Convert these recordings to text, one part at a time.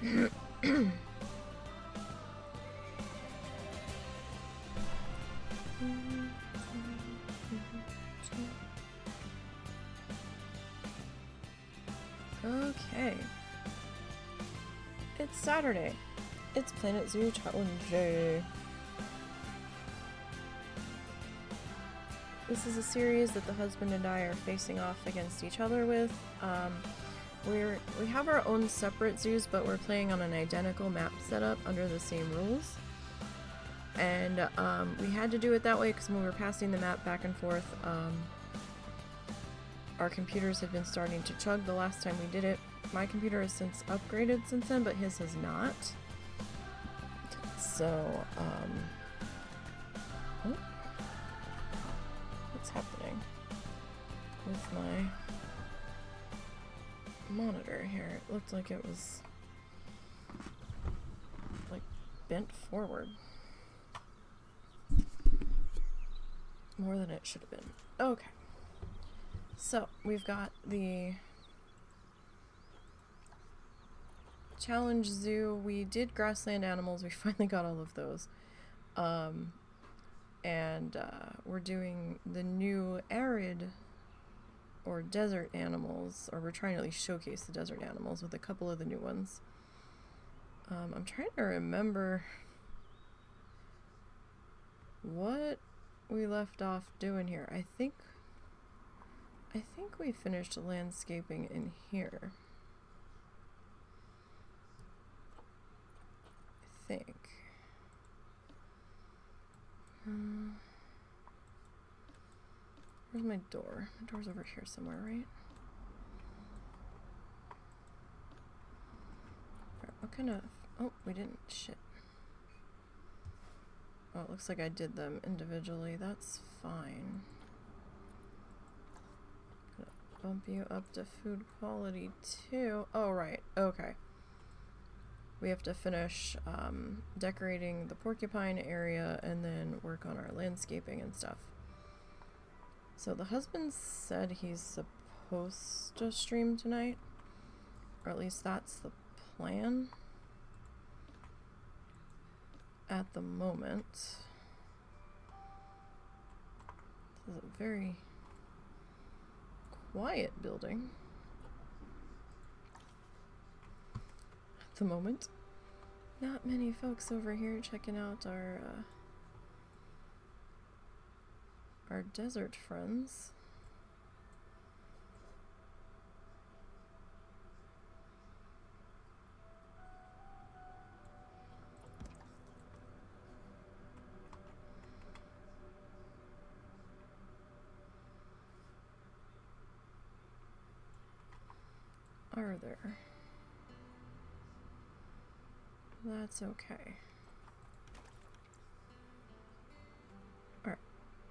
Okay. It's Saturday. It's Planet Zoo Challenge Day. This is a series that the husband and I are facing off against each other with. We have our own separate zoos, but we're playing on an identical map setup under the same rules. And we had to do it that way because when we were passing the map back and forth, our computers have been starting to chug the last time we did it. My computer has since upgraded since then, but his has not. So, what's happening with my monitor here? It looked like it was like bent forward more than it should have been. Okay, so we've got the challenge zoo. We did grassland animals. We finally got all of those. And we're doing the new arid or desert animals, or we're trying to at least showcase the desert animals with a couple of the new ones. I'm trying to remember what we left off doing here. I think we finished landscaping in here. I think. Where's my door? My door's over here somewhere, right? Alright, what kind of... Oh, we didn't. Shit. Oh, it looks like I did them individually. That's fine. Gonna bump you up to food quality too. Oh, right. Okay. We have to finish decorating the porcupine area and then work on our landscaping and stuff. So the husband said he's supposed to stream tonight, or at least that's the plan at the moment. This is a very quiet building at the moment. Not many folks over here checking out our desert friends. Are there? That's okay. Alright,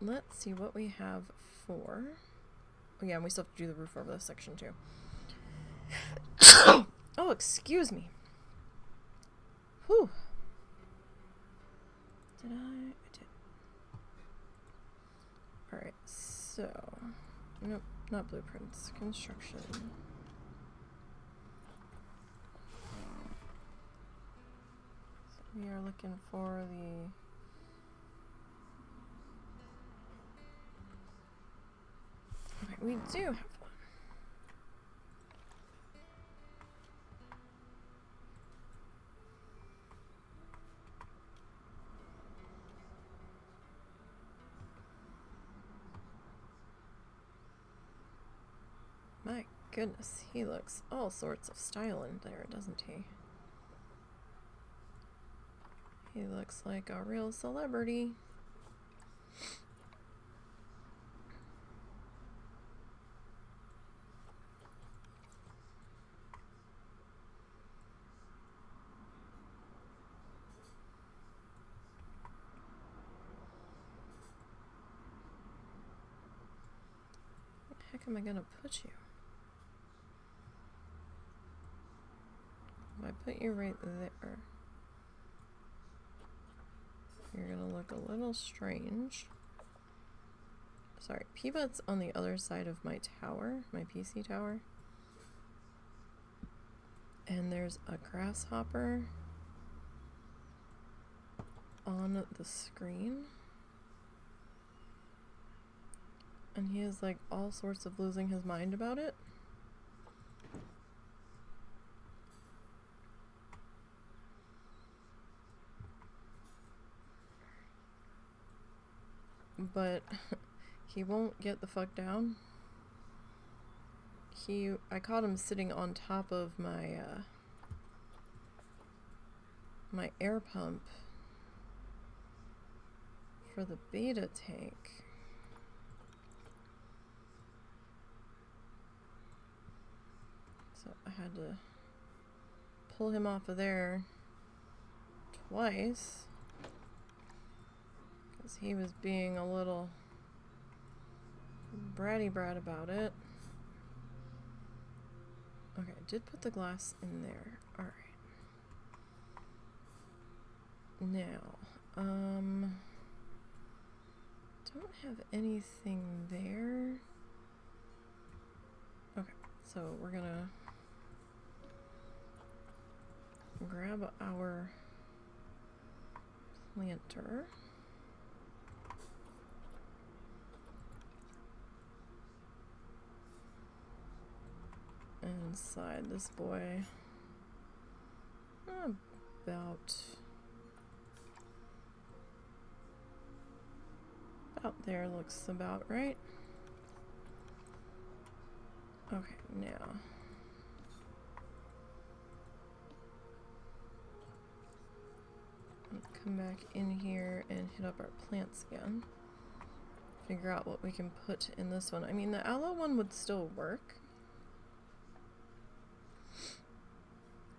let's see what we have for... Oh yeah, and we still have to do the roof over this section too. Oh, excuse me. Whew. Did I did. Alright, so... Nope, not blueprints. Construction. We are looking for the... Alright, we do have one. My goodness, he looks all sorts of style in there, doesn't he? He looks like a real celebrity. Where the heck am I gonna put you? If I put you right there, you're gonna look a little strange. Sorry, Peabut's on the other side of my tower, my PC tower. And there's a grasshopper on the screen. And he is like all sorts of losing his mind about it. But he won't get the fuck down. I caught him sitting on top of my my air pump for the beta tank. So I had to pull him off of there twice because he was being a little bratty brat about it. Okay, I did put the glass in there. Alright. Now, don't have anything there. Okay, so we're gonna grab our planter. And slide this boy about there. Looks about right. Okay, now I'll come back in here and hit up our plants again. Figure out what we can put in this one. I mean, the aloe one would still work.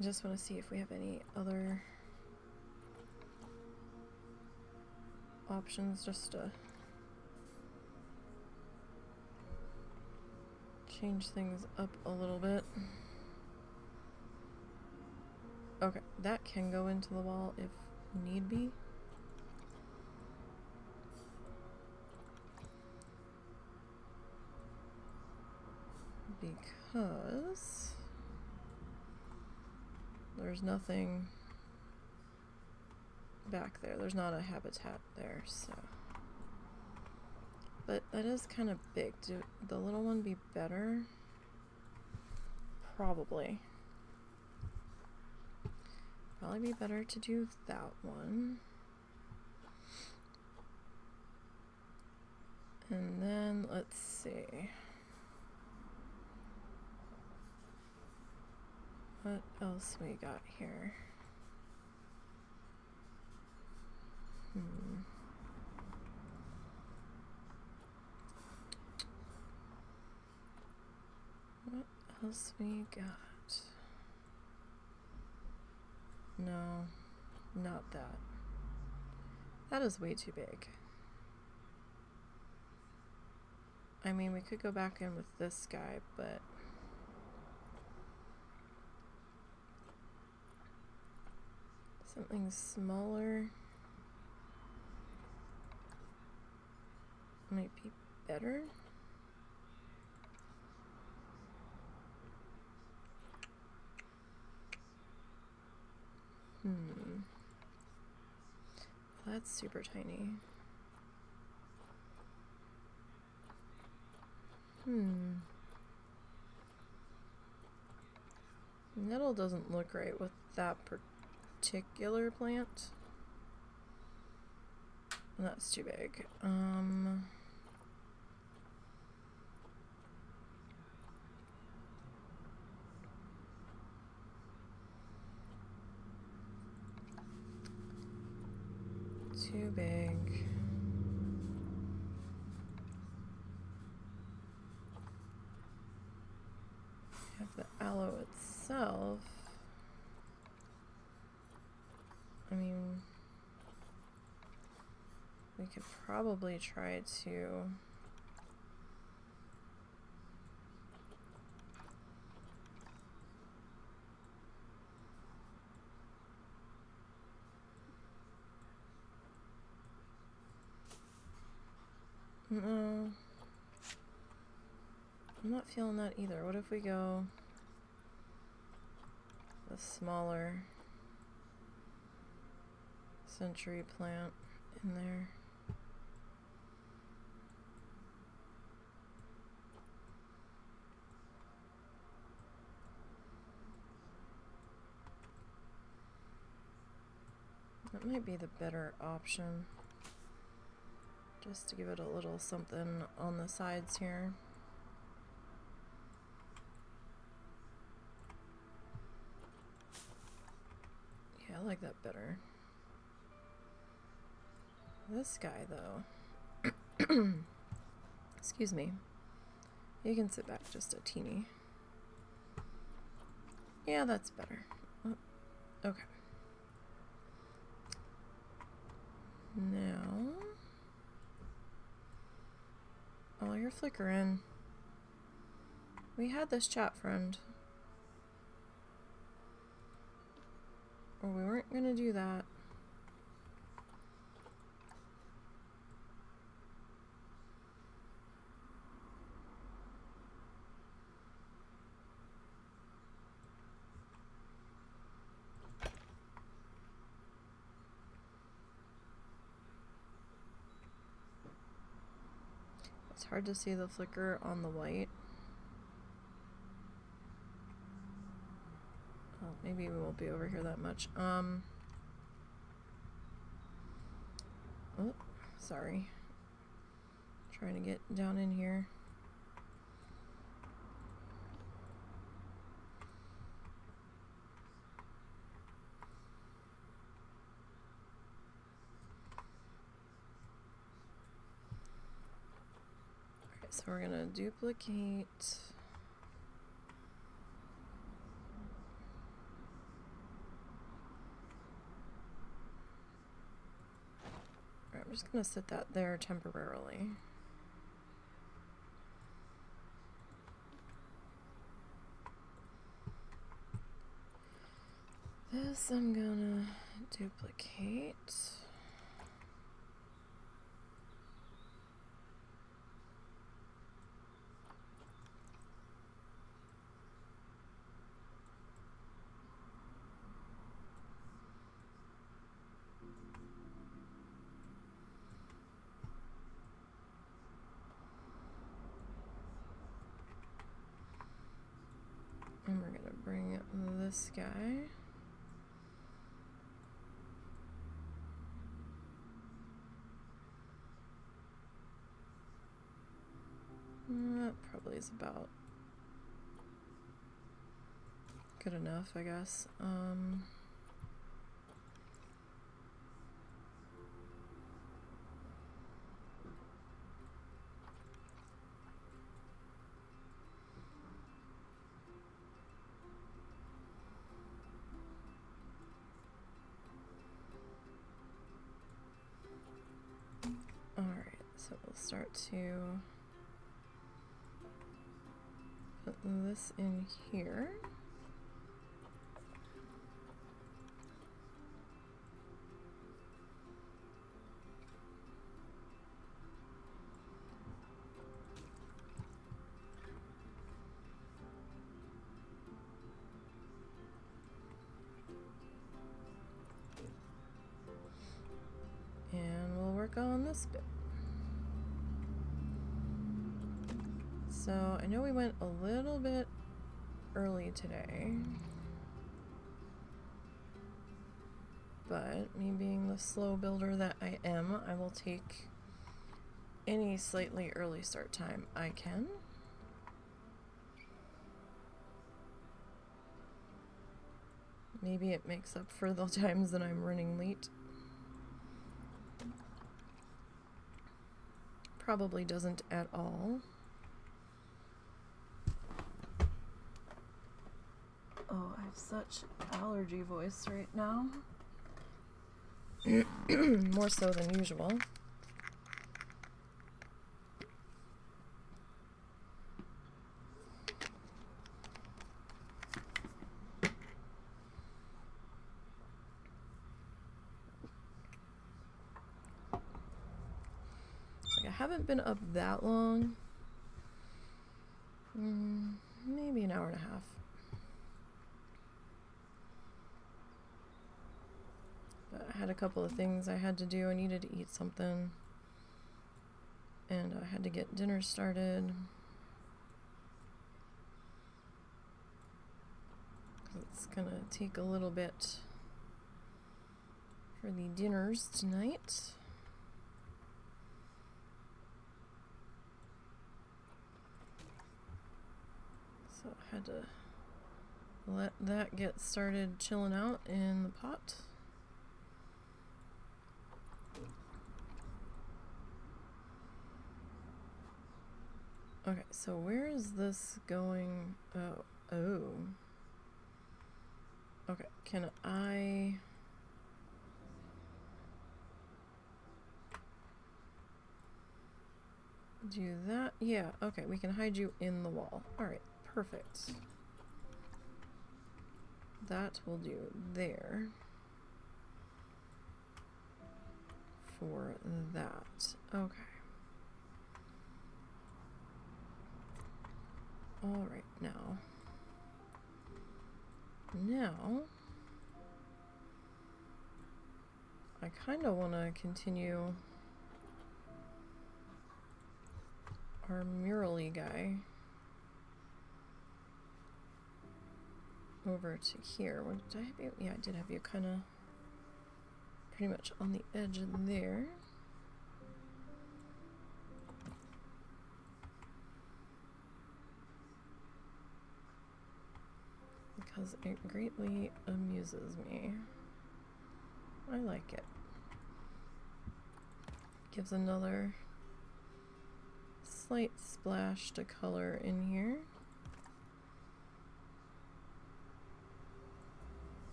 I just want to see if we have any other options just to change things up a little bit. Okay, that can go into the wall if need be. Because there's nothing back there. There's not a habitat there, so. But that is kind of big. Do the little one be better? Probably. Probably be better to do that one. And then, let's see. What else we got here? What else we got? No, not that. That is way too big. I mean, we could go back in with this guy, but something smaller might be better. That's super tiny. Nettle doesn't look right with that particular plant. That's too big. Too big. Have the aloe itself. I mean, we could probably try to no, I'm not feeling that either. What if we go the smaller century plant in there. That might be the better option, just to give it a little something on the sides here. Yeah, I like that better. This guy, though, excuse me, you can sit back just a teeny. Yeah, that's better. Oh, okay. Now, oh, you're flickering. We had this chat friend. Or we weren't gonna do that. It's hard to see the flicker on the white. Oh, maybe we won't be over here that much. Oh, sorry. Trying to get down in here. Alright, so we're gonna duplicate. Alright, I'm just gonna set that there temporarily. This I'm gonna duplicate. And we're gonna bring this guy. That probably is about good enough, I guess. Alright, so we'll start to put this in here. And we'll work on this bit. So I know we went a little bit early today, but me being the slow builder that I am, I will take any slightly early start time I can. Maybe it makes up for the times that I'm running late. Probably doesn't at all. Oh, I have such allergy voice right now. More so than usual. Like, I haven't been up that long. Maybe an hour and a half. But I had a couple of things I had to do. I needed to eat something. And I had to get dinner started. It's gonna take a little bit for the dinners tonight. So I had to let that get started chilling out in the pot. Okay, so where is this going? Oh. Okay, can I... do that? Yeah, okay, we can hide you in the wall. Alright, perfect. That will do there. For that. Okay. Alright, now. I kind of want to continue our murally guy over to here. What did I have you? Yeah, I did have you kind of pretty much on the edge of there. Because it greatly amuses me. I like it. Gives another slight splash to color in here.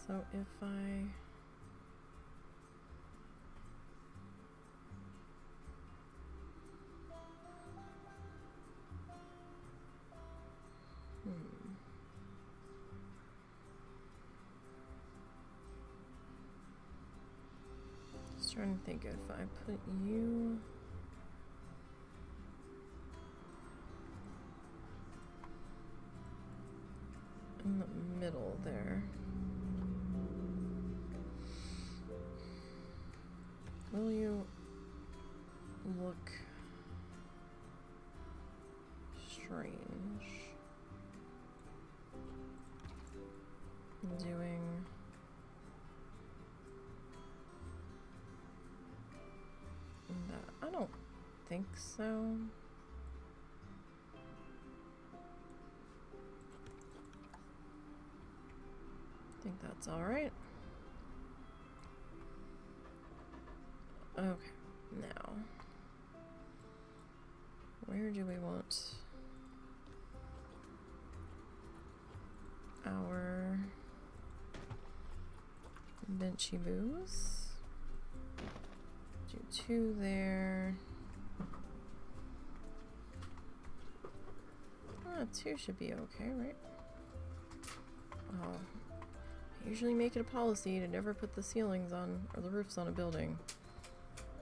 So if I just trying to think if I put you in the middle there. Will you look strange doing that? I don't think so. I think that's all right. Okay, now, where do we want our benchy boos? Do 2 there. 2 should be okay, right? Oh, I usually make it a policy to never put the ceilings on, or the roofs on a building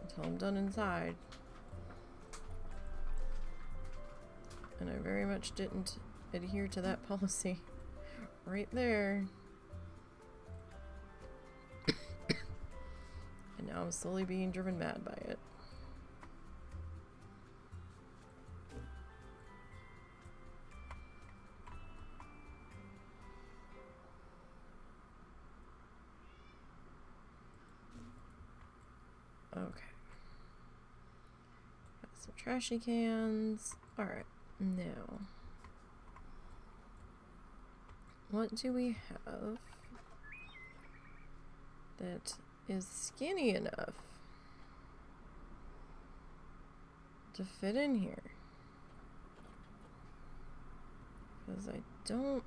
until I'm done inside. And I very much didn't adhere to that policy right there. And now I'm slowly being driven mad by it. Okay. Got some trashy cans. Alright, now. What do we have that is skinny enough to fit in here? Because I don't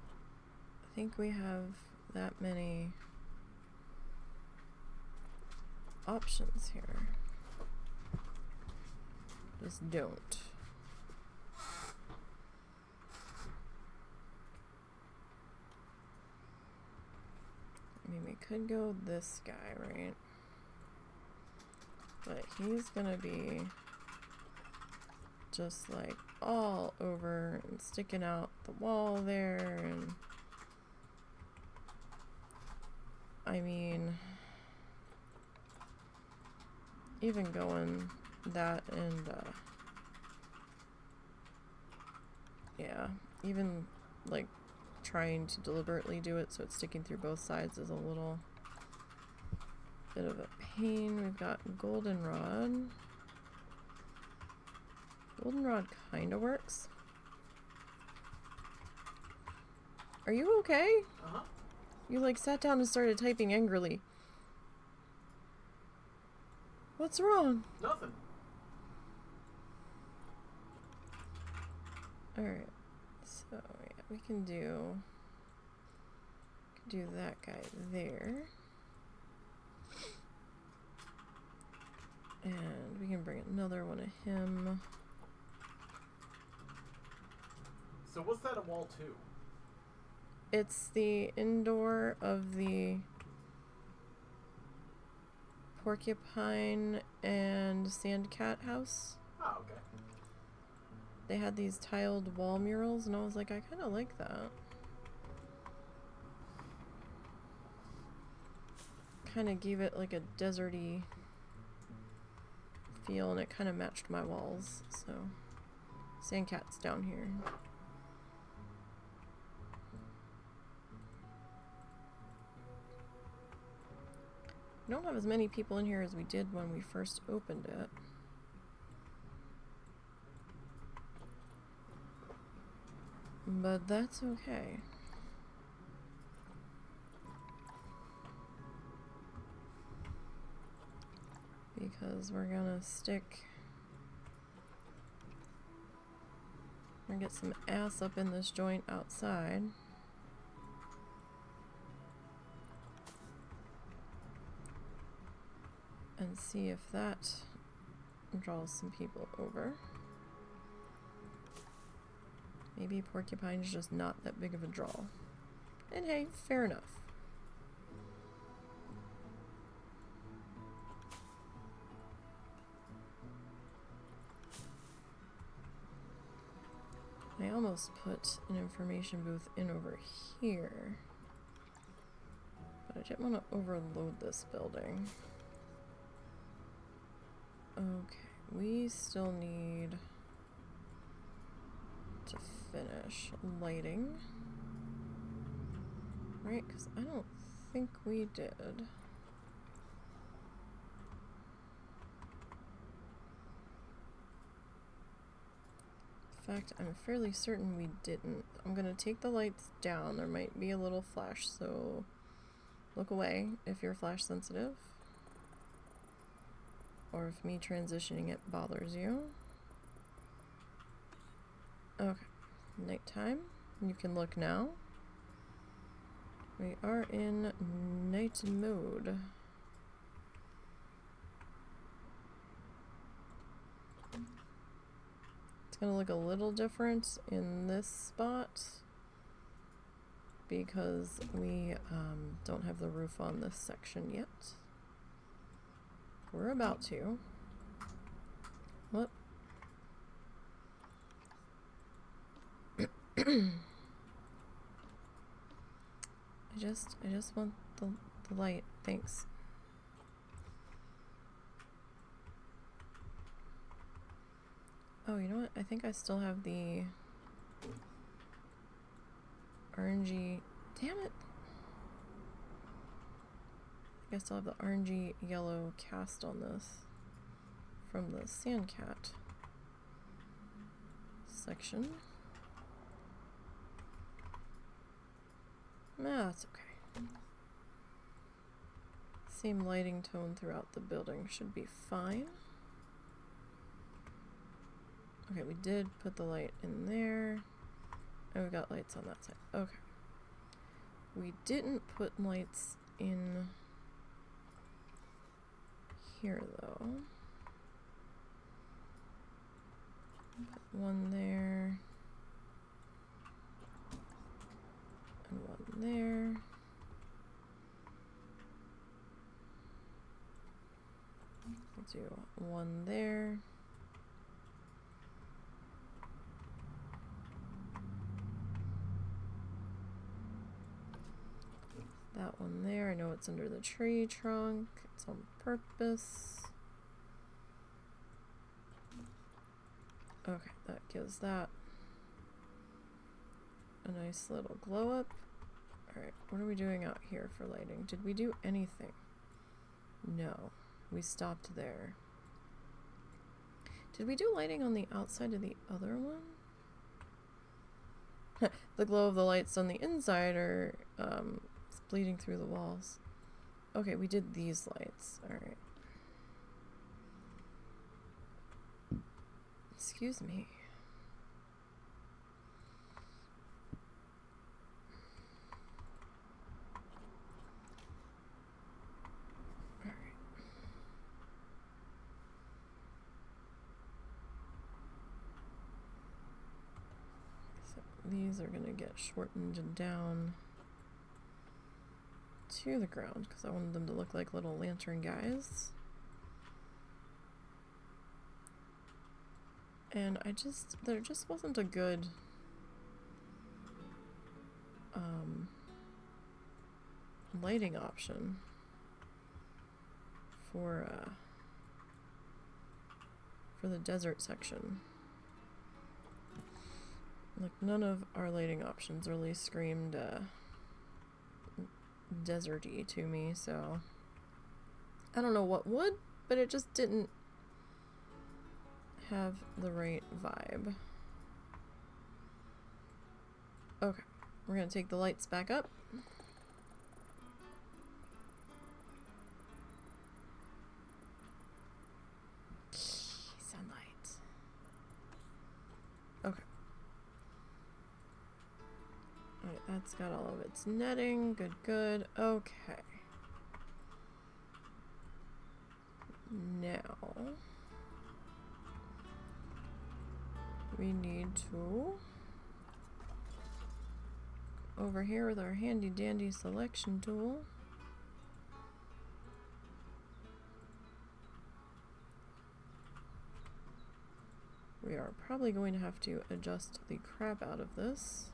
think we have that many options here. Just don't. could go this guy, right? But he's gonna be just like all over and sticking out the wall there, and I mean, even going that and yeah, even like trying to deliberately do it so it's sticking through both sides is a little bit of a pain. We've got goldenrod. Goldenrod kind of works. Are you okay? Uh-huh. You like sat down and started typing angrily. What's wrong? Nothing. Alright. So yeah, we can do that guy there. And we can bring another one of him. So what's that a wall to? It's the indoor of the porcupine and sandcat house. Oh, okay. They had these tiled wall murals, and I was like, I kind of like that. Kind of gave it like a deserty feel, and it kind of matched my walls. So, sandcat's down here. We don't have as many people in here as we did when we first opened it. But that's okay. Because we're gonna get some ass up in this joint outside. And see if that draws some people over. Maybe porcupine's just not that big of a draw. And hey, fair enough. I almost put an information booth in over here. But I didn't want to overload this building. Okay, we still need to finish lighting. Right, because I don't think we did. In fact, I'm fairly certain we didn't. I'm gonna take the lights down. There might be a little flash, so look away if you're flash sensitive. Or if me transitioning it bothers you. Okay, nighttime. You can look now. We are in night mode. It's gonna look a little different in this spot because we don't have the roof on this section yet. We're about to. What? I just want the light, thanks. Oh, you know what? I think I still have the orangey. Damn it! I still have the orangey yellow cast on this from the sandcat section. Nah, that's okay. Same lighting tone throughout the building should be fine. Okay, we did put the light in there. And we got lights on that side. Okay. We didn't put lights in here though. Put one there. And one there. do one there. That one there. I know it's under the tree trunk. It's on purpose. Okay, that gives that a nice little glow up. Alright, what are we doing out here for lighting? Did we do anything? No, we stopped there. Did we do lighting on the outside of the other one? The glow of the lights on the inside are bleeding through the walls. Okay, we did these lights. Alright. Excuse me. Alright. So these are gonna get shortened down to the ground because I wanted them to look like little lantern guys. And there just wasn't a good lighting option for the desert section. Like, none of our lighting options really screamed deserty to me, so I don't know what would, but it just didn't have the right vibe. Okay, we're gonna take the lights back up. Sunlight. Okay. Alright, that's got all of its netting. Good, good. Okay. Now we need to go over here with our handy dandy selection tool. We are probably going to have to adjust the crap out of this.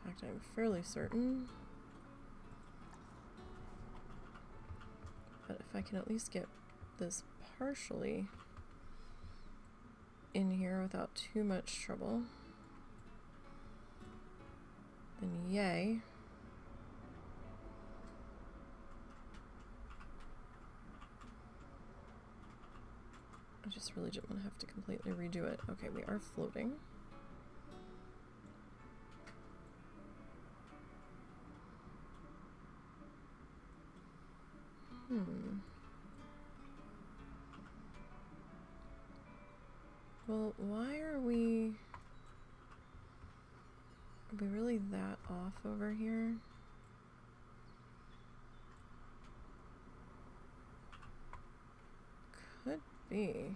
In fact, I'm fairly certain. But if I can at least get this partially in here without too much trouble, then yay. I just really didn't want to have to completely redo it. Okay, we are floating. Well, why are we really that off over here? Could be.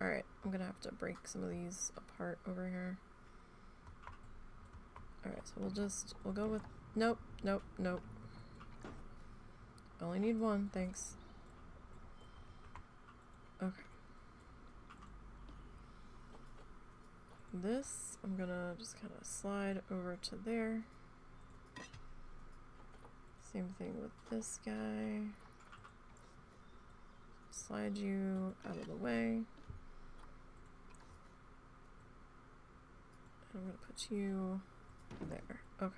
Alright, I'm gonna have to break some of these apart over here. Alright, so we'll go with, nope, nope, nope. Only need one, thanks. Okay. This, I'm gonna just kind of slide over to there. Same thing with this guy. Slide you out of the way. I'm gonna put you there. Okay.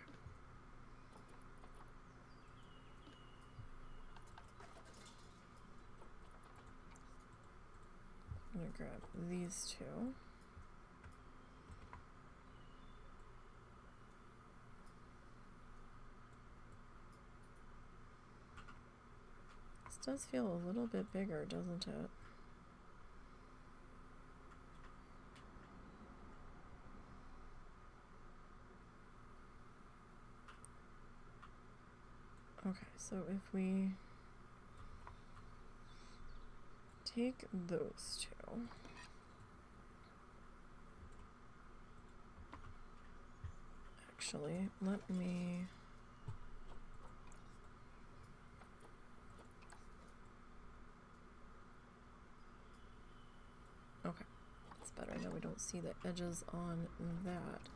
I'm gonna grab these two. This does feel a little bit bigger, doesn't it? Okay, so if we take those two, actually, let me don't see the edges on that.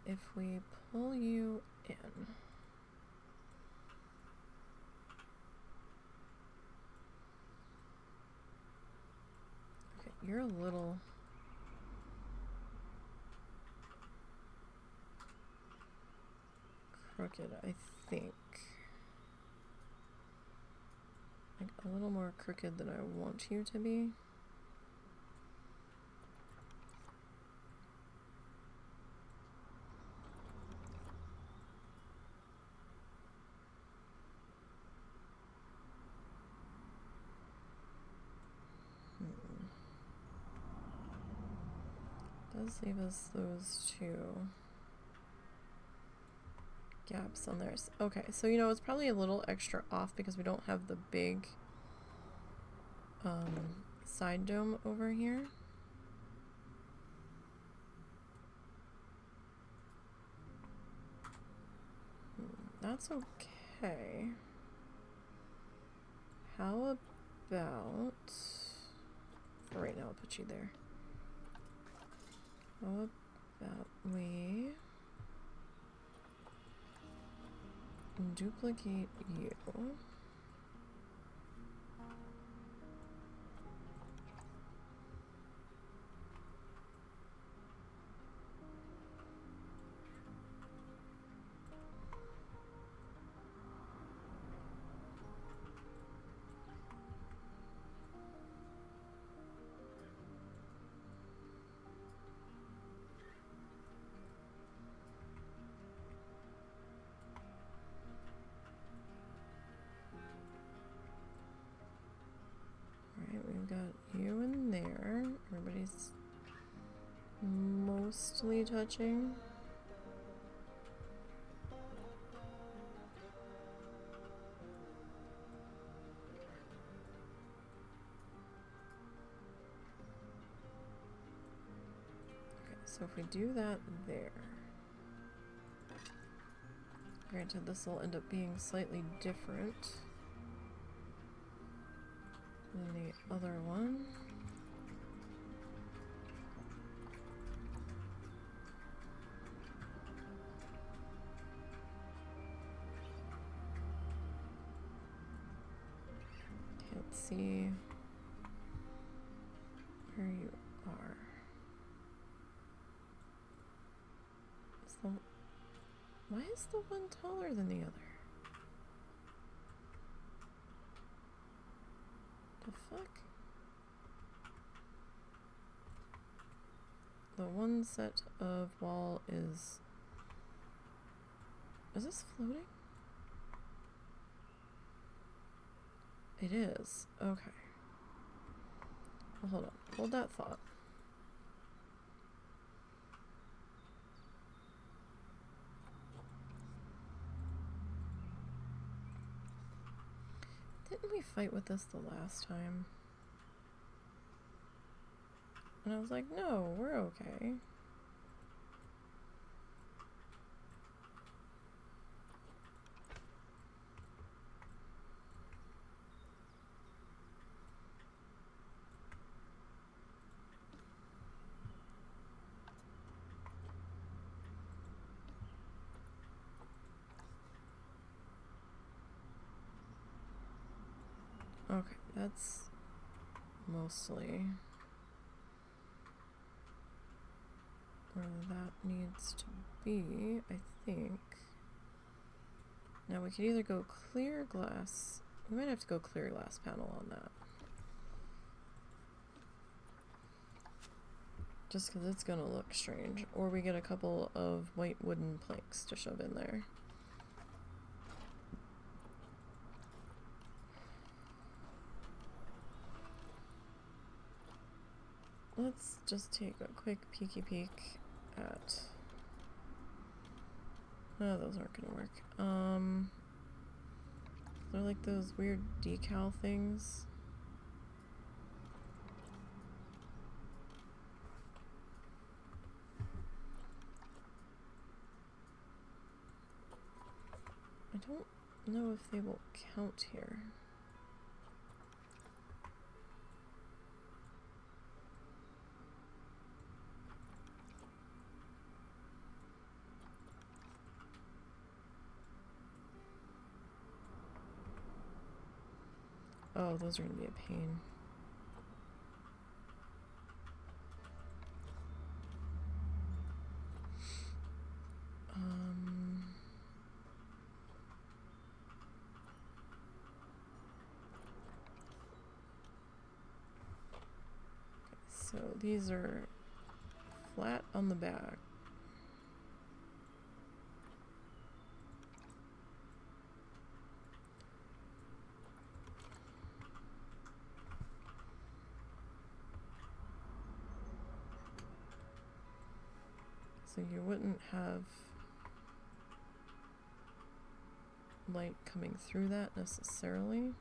If we pull you in, okay, you're a little crooked, I think. Like a little more crooked than I want you to be. Does leave us those two gaps on there. Okay, so you know, it's probably a little extra off because we don't have the big side dome over here. That's okay. How about, for right now, I'll put you there. How about we duplicate you. We've got you in there. Everybody's mostly touching. Okay, so if we do that there, granted this will end up being slightly different than the other one. Can't see where you are. Why is the one taller than the other? The fuck? The one set of wall is this floating? It is. Okay. Well, hold on. Hold that thought. Didn't we fight with this the last time? And I was like, no, we're okay. Okay, that's mostly where that needs to be, I think. Now we could either go clear glass. We might have to go clear glass panel on that. Just because it's gonna look strange. Or we get a couple of white wooden planks to shove in there. Let's just take a quick peeky peek at... Oh, those aren't gonna work. They're like those weird decal things. I don't know if they will count here. Oh, those are gonna be a pain. So these are flat on the back. So you wouldn't have light coming through that necessarily.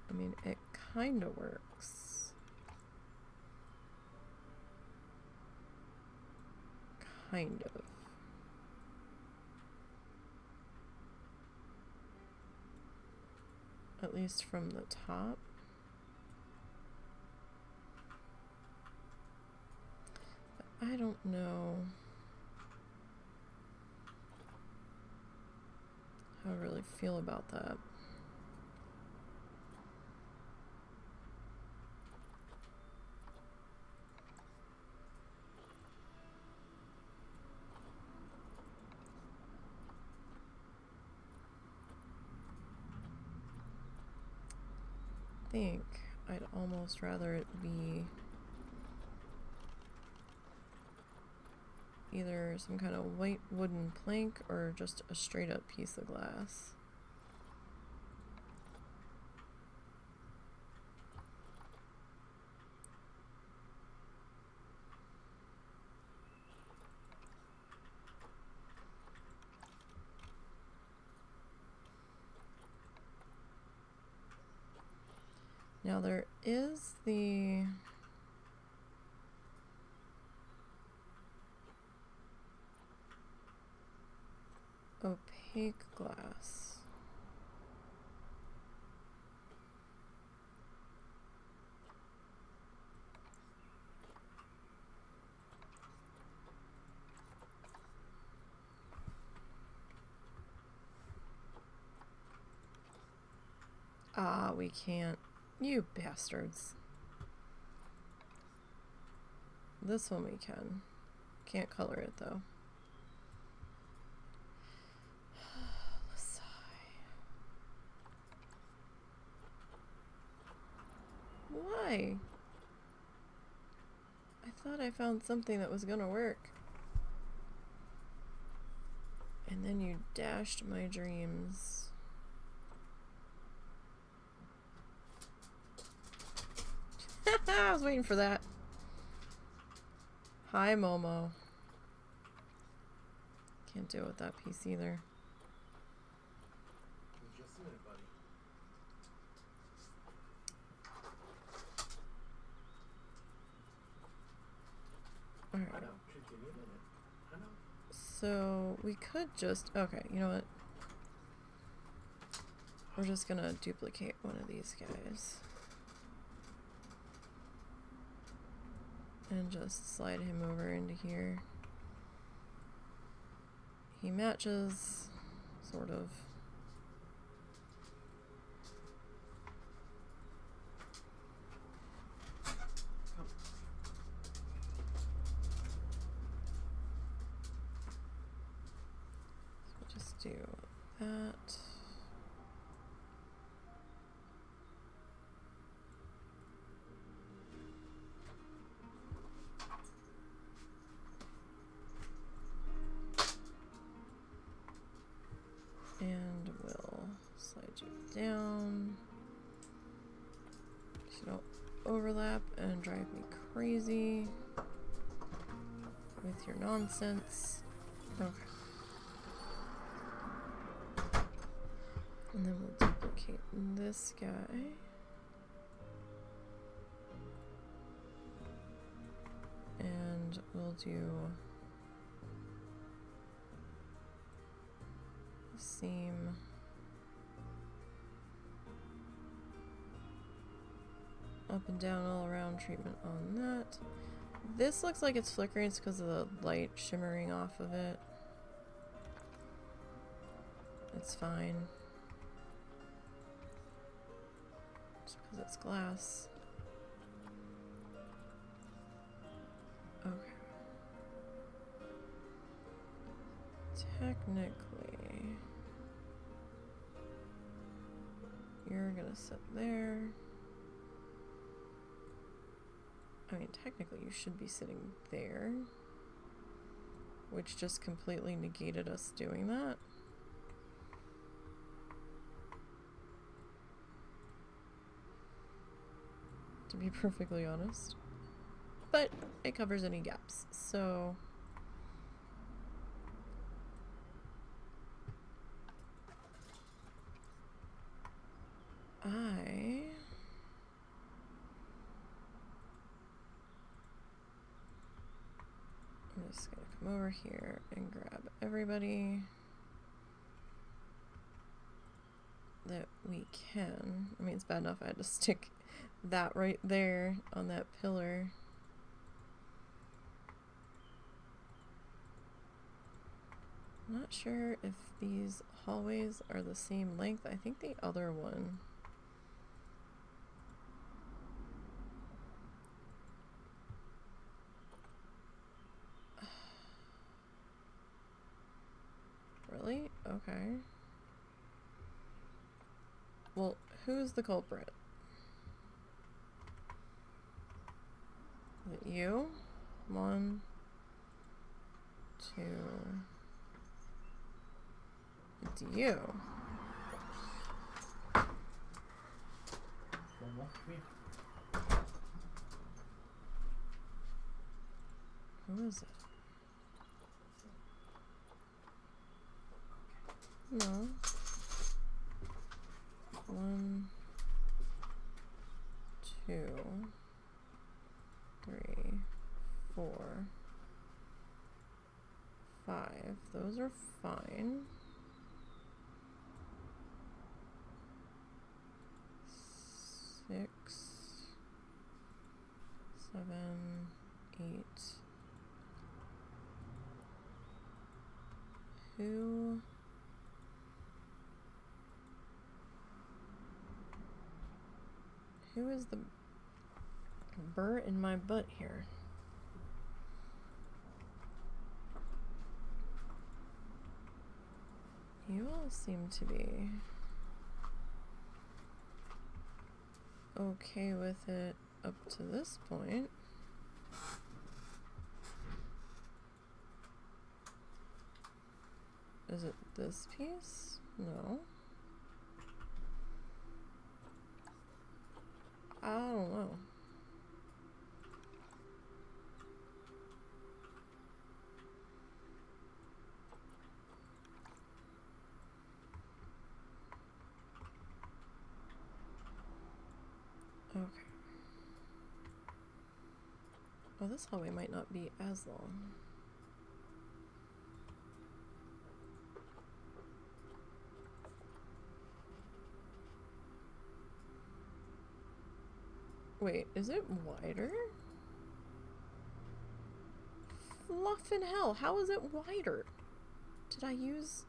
I mean, it kind of works. Kind of. At least from the top. But I don't know how I really feel about that. I think I'd almost rather it be either some kind of white wooden plank or just a straight up piece of glass. Now there is the opaque glass. Ah, we can't. You bastards. This one we can. Can't color it though. Why? I thought I found something that was gonna work. And then you dashed my dreams. I was waiting for that. Hi, Momo. Can't deal with that piece either. Just a minute, buddy. Alright. I know. Just give me a minute. I know. So we could just... Okay, you know what? We're just gonna duplicate one of these guys. And just slide him over into here. He matches, sort of. So we'll just do that. And we'll slide you down so you don't overlap and drive me crazy with your nonsense. Okay. And then we'll duplicate this guy. And we'll do seam up and down all around treatment on that. This looks like it's flickering. It's because of the light shimmering off of it. It's fine. Just because it's glass. Okay. Technically, you're gonna sit there. I mean, technically you should be sitting there, which just completely negated us doing that. To be perfectly honest. But it covers any gaps, so... I'm just gonna come over here and grab everybody that we can. I mean, it's bad enough I had to stick that right there on that pillar. I'm not sure if these hallways are the same length. I think the other one. Really? Okay. Well, who's the culprit? Is it you? 1, 2. It's you. Who is it? No. 1, 2, 3, 4, 5. Those are fine. 6, 7, 8. Who is the burr in my butt here? You all seem to be okay with it up to this point. Is it this piece? No. I don't know. Okay. Well, this hallway might not be as long. Wait, is it wider? Fluffin' hell, how is it wider? Did I use...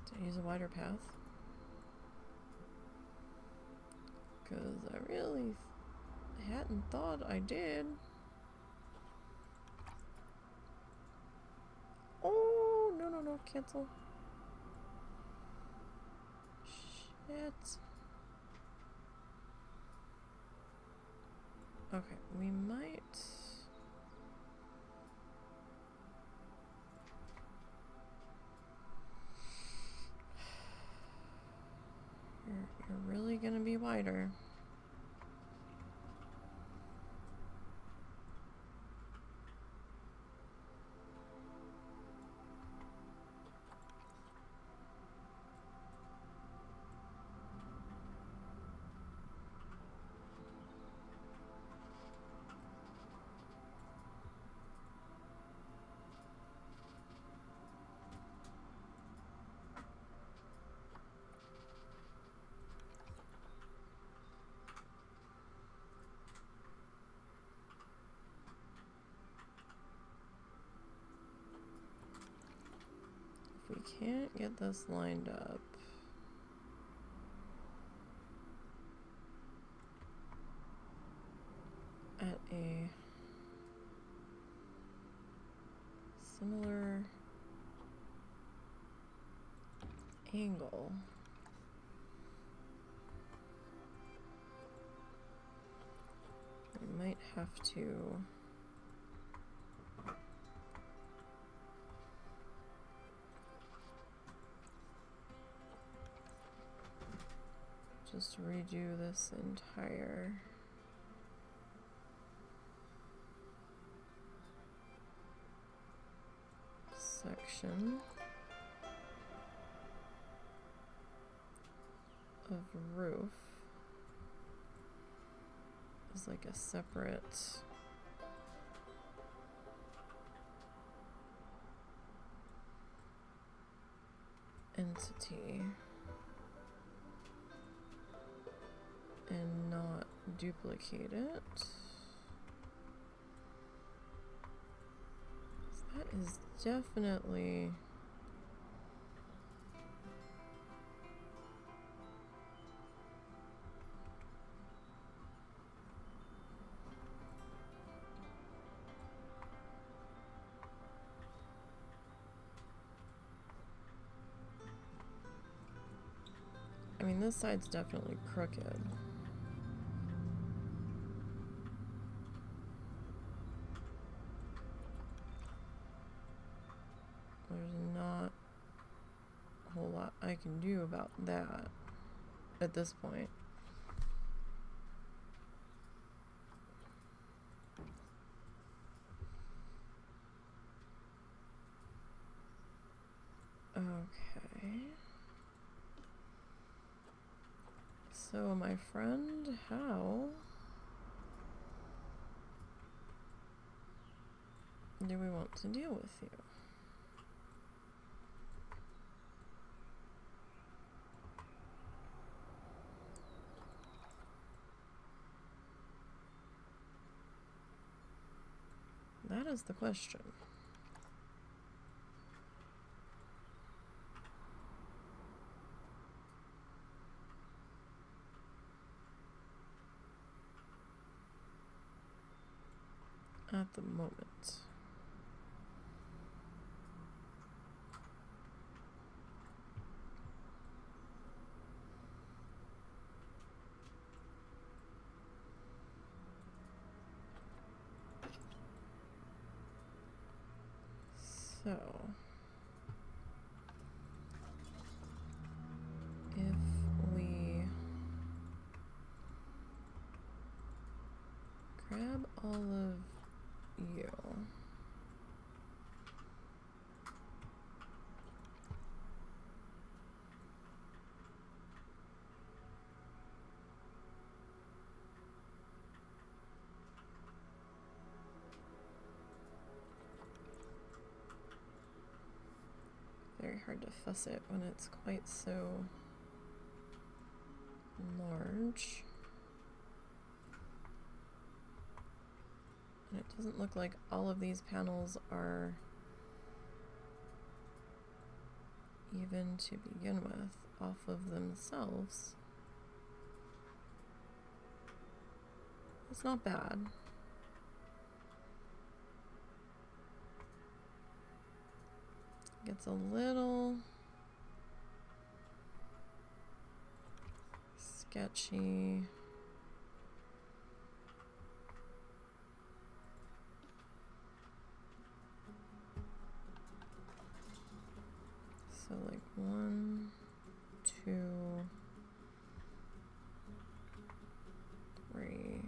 Did I use a wider path? Because I really hadn't thought I did. Oh, no, no, no, cancel. Shit. Okay, we might... You're really gonna be wider. can't get this lined up. At a similar angle. I might have to just redo this entire section of roof as like a separate entity and not duplicate it. That is definitely I mean, this side's definitely crooked. There's not a whole lot I can do about that at this point. Okay. So, my friend, how do we want to deal with you? That is the question. At the moment. So, if we grab all of you, very hard to fuss it when it's quite so large. And it doesn't look like all of these panels are even to begin with off of themselves. It's not bad. Gets a little sketchy. So like 1, 2, 3.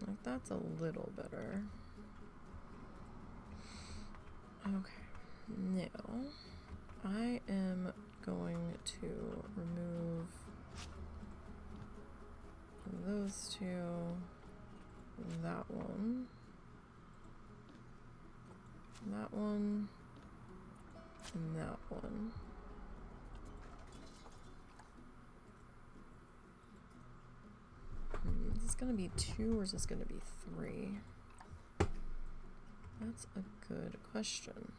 Like that's a little better. Okay, now I am going to remove those two, that one, and that one. Is this gonna be 2 or is this gonna be 3? That's a good question.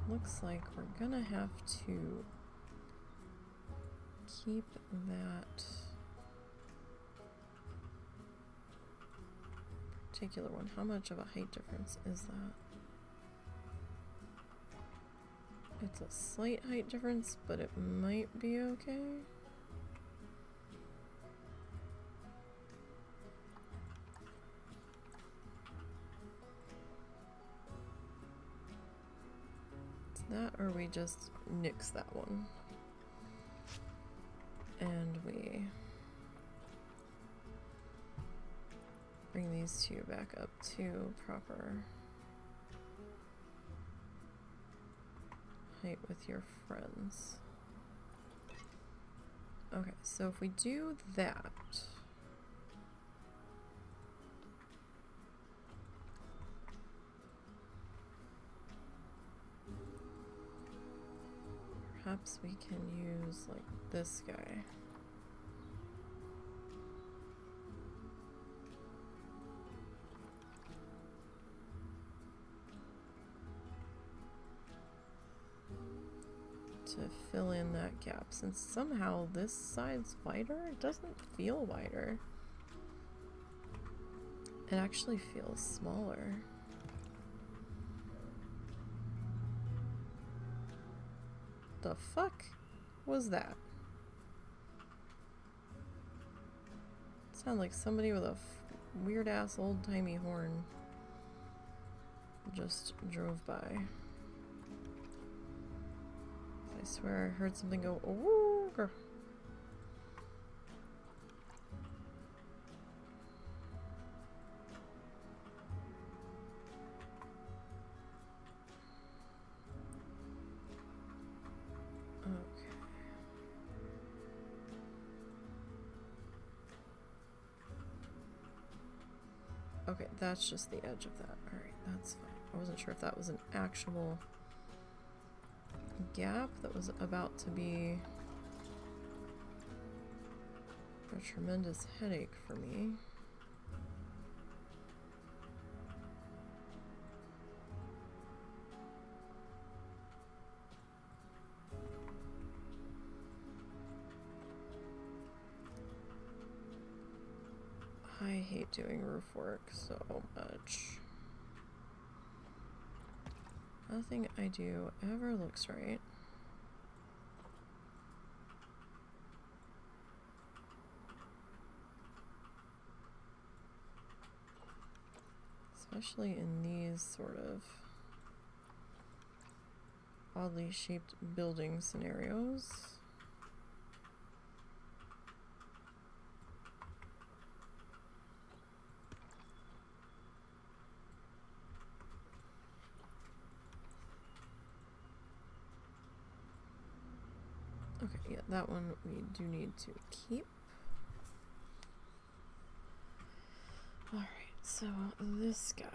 Looks like we're gonna have to keep that particular one. How much of a height difference is that? It's a slight height difference, but it might be okay. That, or we just nix that one and we bring these two back up to proper height with your friends. Okay, so if we do that, perhaps we can use like this guy. To fill in that gap, since somehow this side's wider. It doesn't feel wider. It actually feels smaller. The fuck was that? Sound like somebody with a weird ass old timey horn just drove by. I swear I heard something go, ooh, girl. Okay, that's just the edge of that. Alright, that's fine. I wasn't sure if that was an actual gap that was about to be a tremendous headache for me. I hate doing roof work so much. Nothing I do ever looks right. Especially in these sort of oddly shaped building scenarios. Okay, yeah, that one we do need to keep. Alright, so this guy.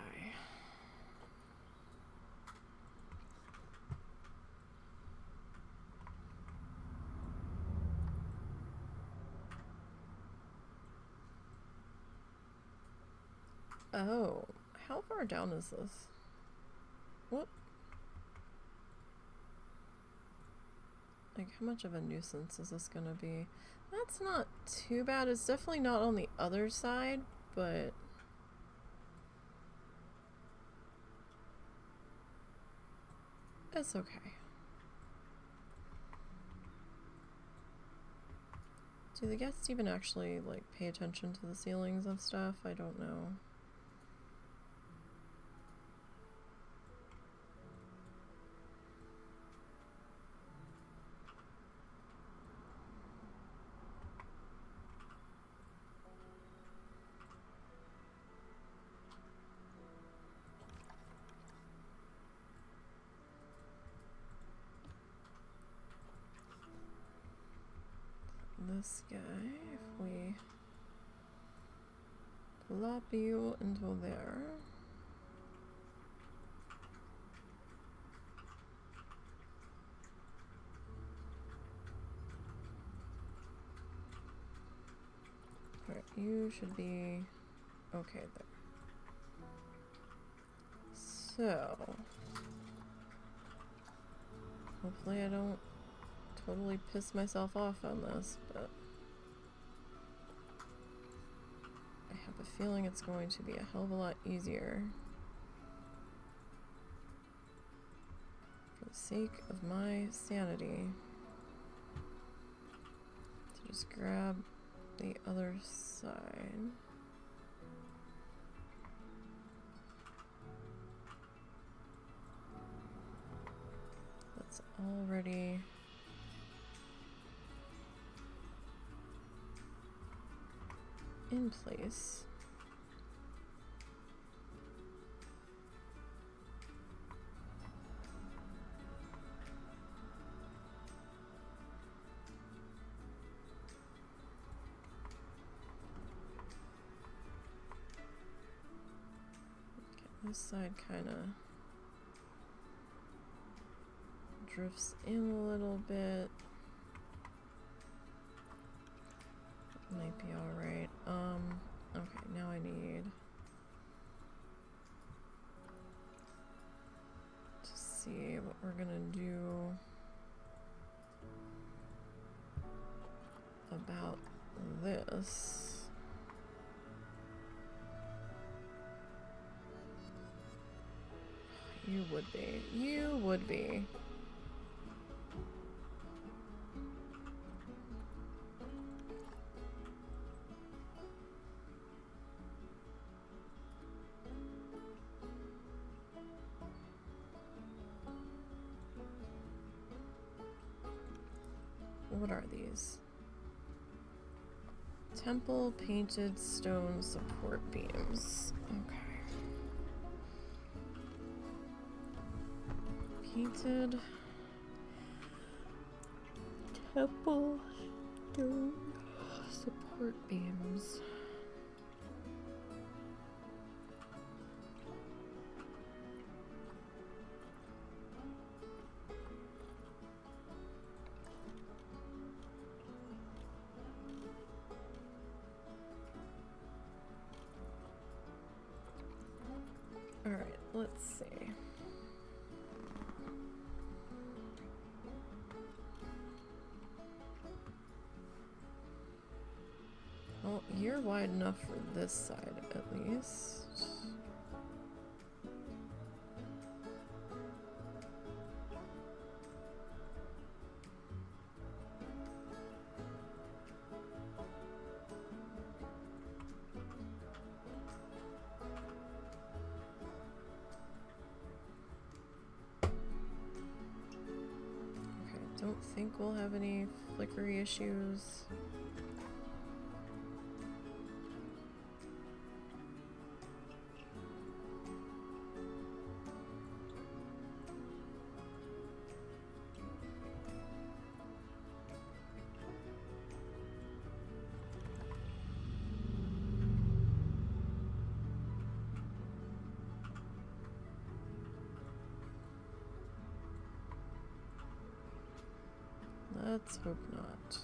Oh, how far down is this? What? Like, how much of a nuisance is this gonna be? That's not too bad. It's definitely not on the other side, but it's okay. Do the guests even actually, like, pay attention to the ceilings of stuff? I don't know. This guy, if we plop you into there. Alright, you should be okay there. So, hopefully I don't totally piss myself off on this, but I have a feeling it's going to be a hell of a lot easier for the sake of my sanity to just grab the other side. That's already in place. This side kind of drifts in a little bit. Might be alright. Okay, now I need to see what we're gonna do about this. You would be. You would be. What are these? Temple painted stone support beams. Okay. Painted temple stone support beams. All right, let's see. Well, you're wide enough for this side, at least. Okay, don't think we'll have any flickery issues. Let's hope not.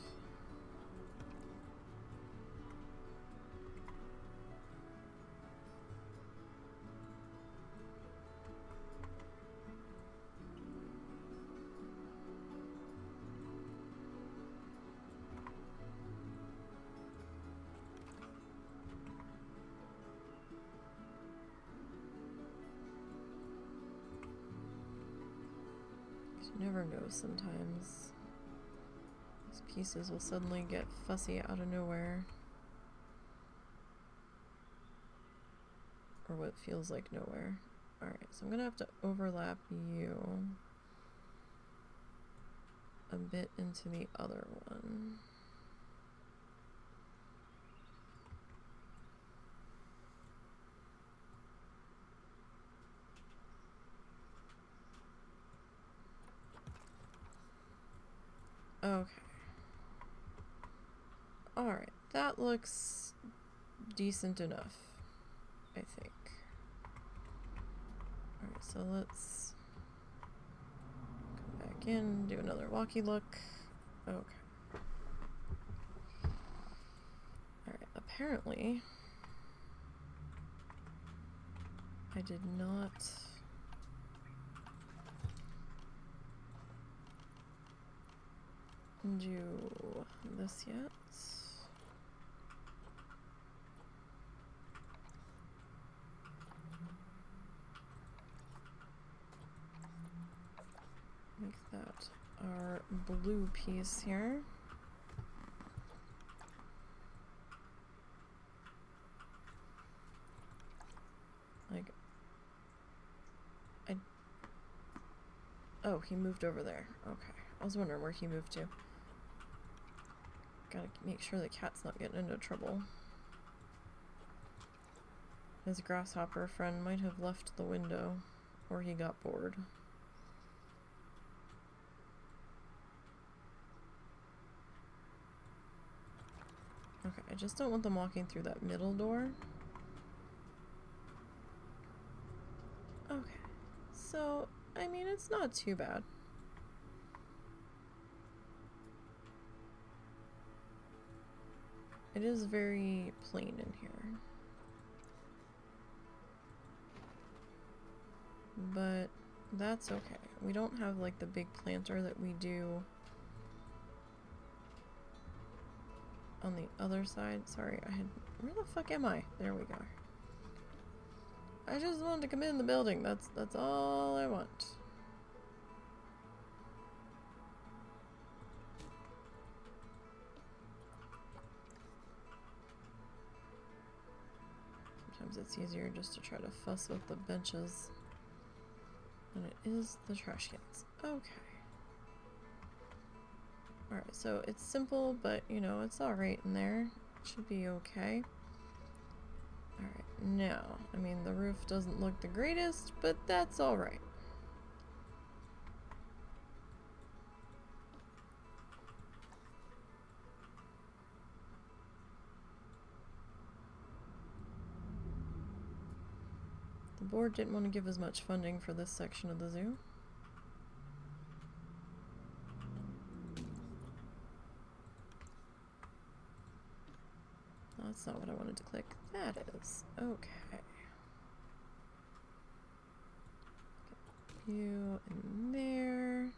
You never know sometimes. pieces will suddenly get fussy out of nowhere. Or what feels like nowhere. Alright, so I'm gonna have to overlap you a bit into the other one. Okay. Alright, that looks decent enough, I think. Alright, so let's go back in, do another walkie look. Okay. Alright, apparently I did not do this yet. Make that our blue piece here. Like, oh, he moved over there. Okay. I was wondering where he moved to. Gotta make sure the cat's not getting into trouble. His grasshopper friend might have left the window, or he got bored. Okay, I just don't want them walking through that middle door. Okay, so, I mean, it's not too bad. It is very plain in here. But that's okay. We don't have like the big planter that we do on the other side. Sorry, where the fuck am I? There we go. I just wanted to come in the building. That's all I want. Sometimes it's easier just to try to fuss with the benches than it is the trash cans. Okay. Alright, so it's simple, but you know, it's alright in there. It should be okay. Alright, now, I mean, the roof doesn't look the greatest, but that's alright. The board didn't want to give as much funding for this section of the zoo. That's not what I wanted to click. That is. Okay. Get you in there.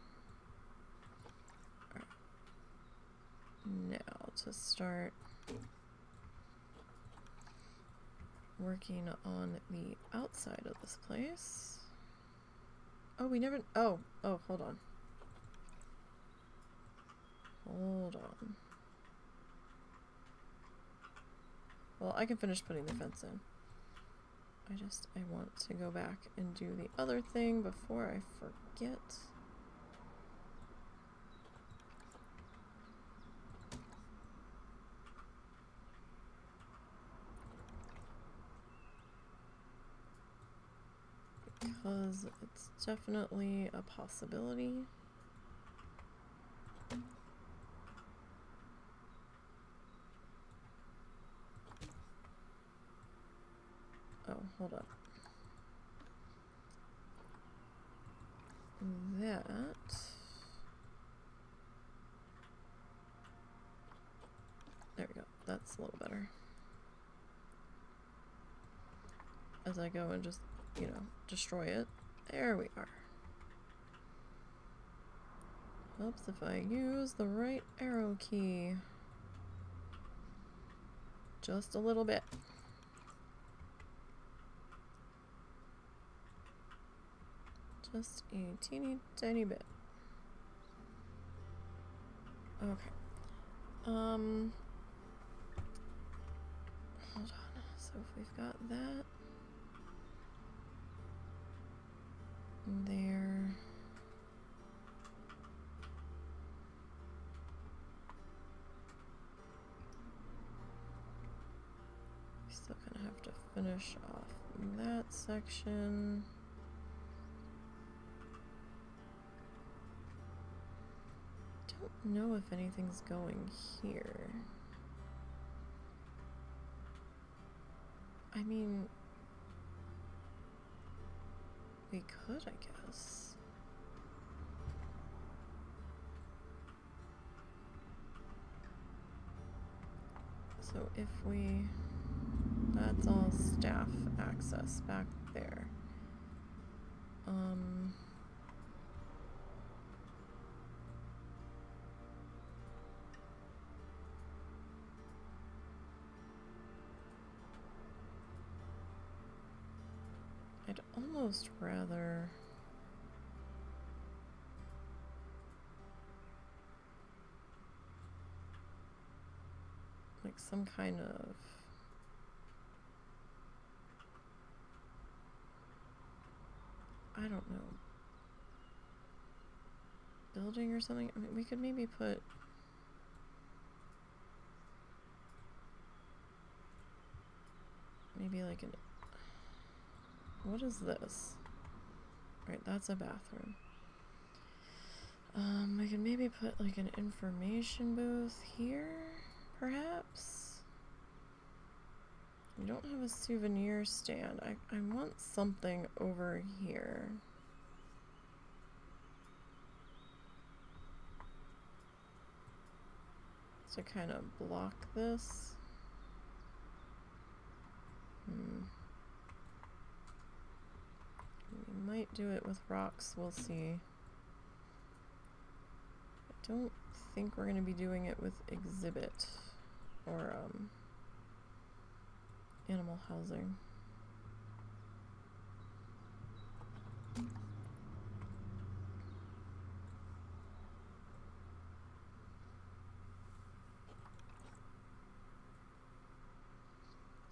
Alright. Now to start working on the outside of this place. Oh, we never. Oh, hold on. Hold on. Well, I can finish putting the fence in. I want to go back and do the other thing before I forget. Because it's definitely a possibility. Oh, hold up. That. There we go. That's a little better. As I go and just, you know, destroy it. There we are. Helps if I use the right arrow key. Just a little bit. Just a teeny tiny bit. Okay. Hold on. So if we've got that there. We still kind of have to finish off that section. Don't know if anything's going here. I mean, we could, I guess. So if we, that's all staff access back there. I'd almost rather like some kind of I don't know, building or something. I mean, we could maybe put maybe like an, what is this? Right, that's a bathroom. We could maybe put like an information booth here, perhaps. We don't have a souvenir stand. I want something over here. To kind of block this. We might do it with rocks, we'll see. I don't think we're going to be doing it with exhibit or animal housing.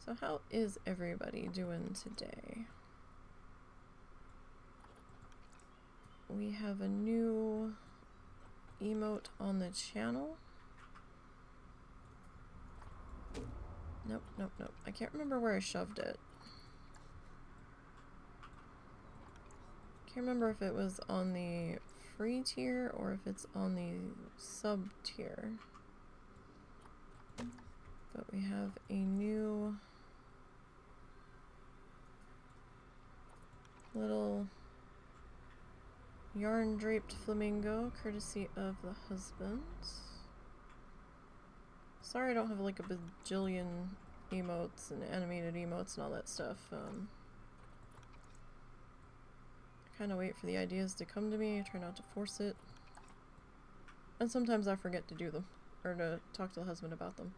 So how is everybody doing today? We have a new emote on the channel. Nope, nope, nope. I can't remember where I shoved it. Can't remember if it was on the free tier or if it's on the sub tier. But we have a new little yarn draped flamingo courtesy of the husband. Sorry I don't have like a bajillion emotes and animated emotes and all that stuff. I kind of wait for the ideas to come to me. I try not to force it. And sometimes I forget to do them or to talk to the husband about them.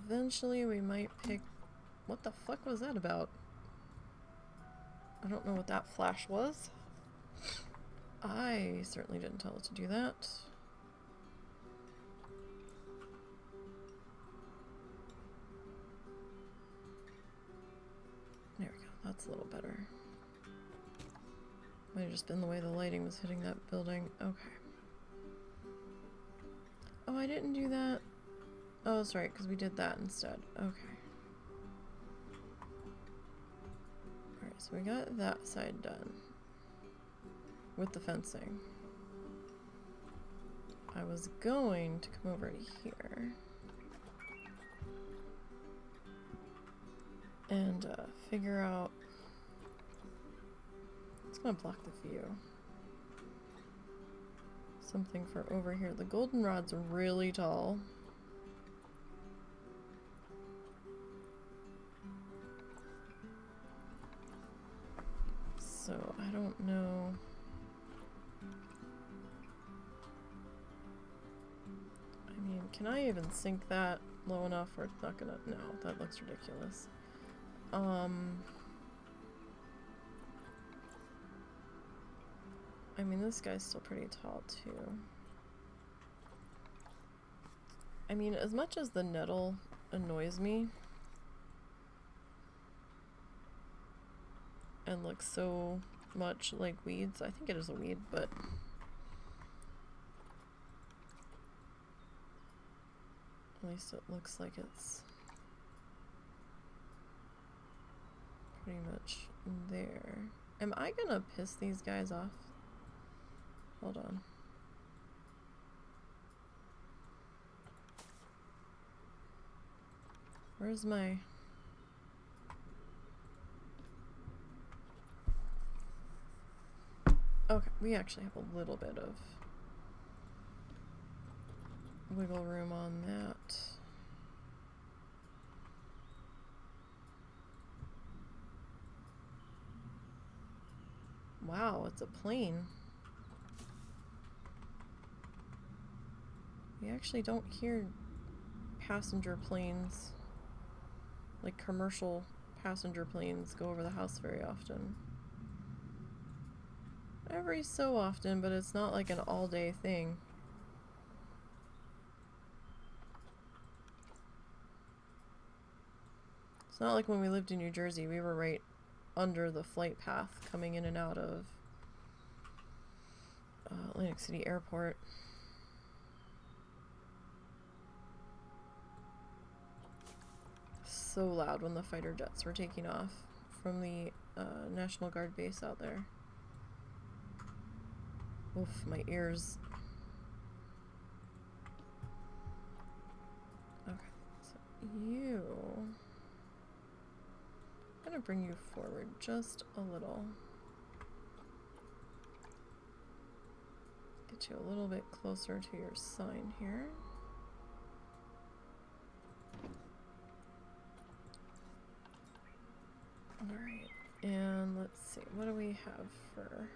Eventually we might pick... What the fuck was that about? I don't know what that flash was. I certainly didn't tell it to do that. There we go, that's a little better. Might have just been the way the lighting was hitting that building. Okay. Oh, I didn't do that. Oh, that's right, because we did that instead. Okay. Alright, so we got that side done. With the fencing. I was going to come over to here. And figure out... It's gonna block the view. Something for over here. The goldenrod's really tall. So, I don't know. I mean, can I even sync that? low enough where it's not gonna... No, that looks ridiculous. I mean, this guy's still pretty tall, too. I mean, as much as the nettle annoys me and looks so much like weeds, I think it is a weed, but at least it looks like it's pretty much there. Am I gonna piss these guys off? Hold on. Where's my... Okay, we actually have a little bit of wiggle room on that. Wow, it's a plane. We actually don't hear passenger planes, like commercial passenger planes, go over the house very often. Every so often, but it's not like an all-day thing. It's not like when we lived in New Jersey, we were right under the flight path coming in and out of Atlantic City Airport. So loud when the fighter jets were taking off from the National Guard base out there. Oof, my ears. Okay, so you... I'm gonna bring you forward just a little. Get you a little bit closer to your sign here. Alright, and let's see, what do we have for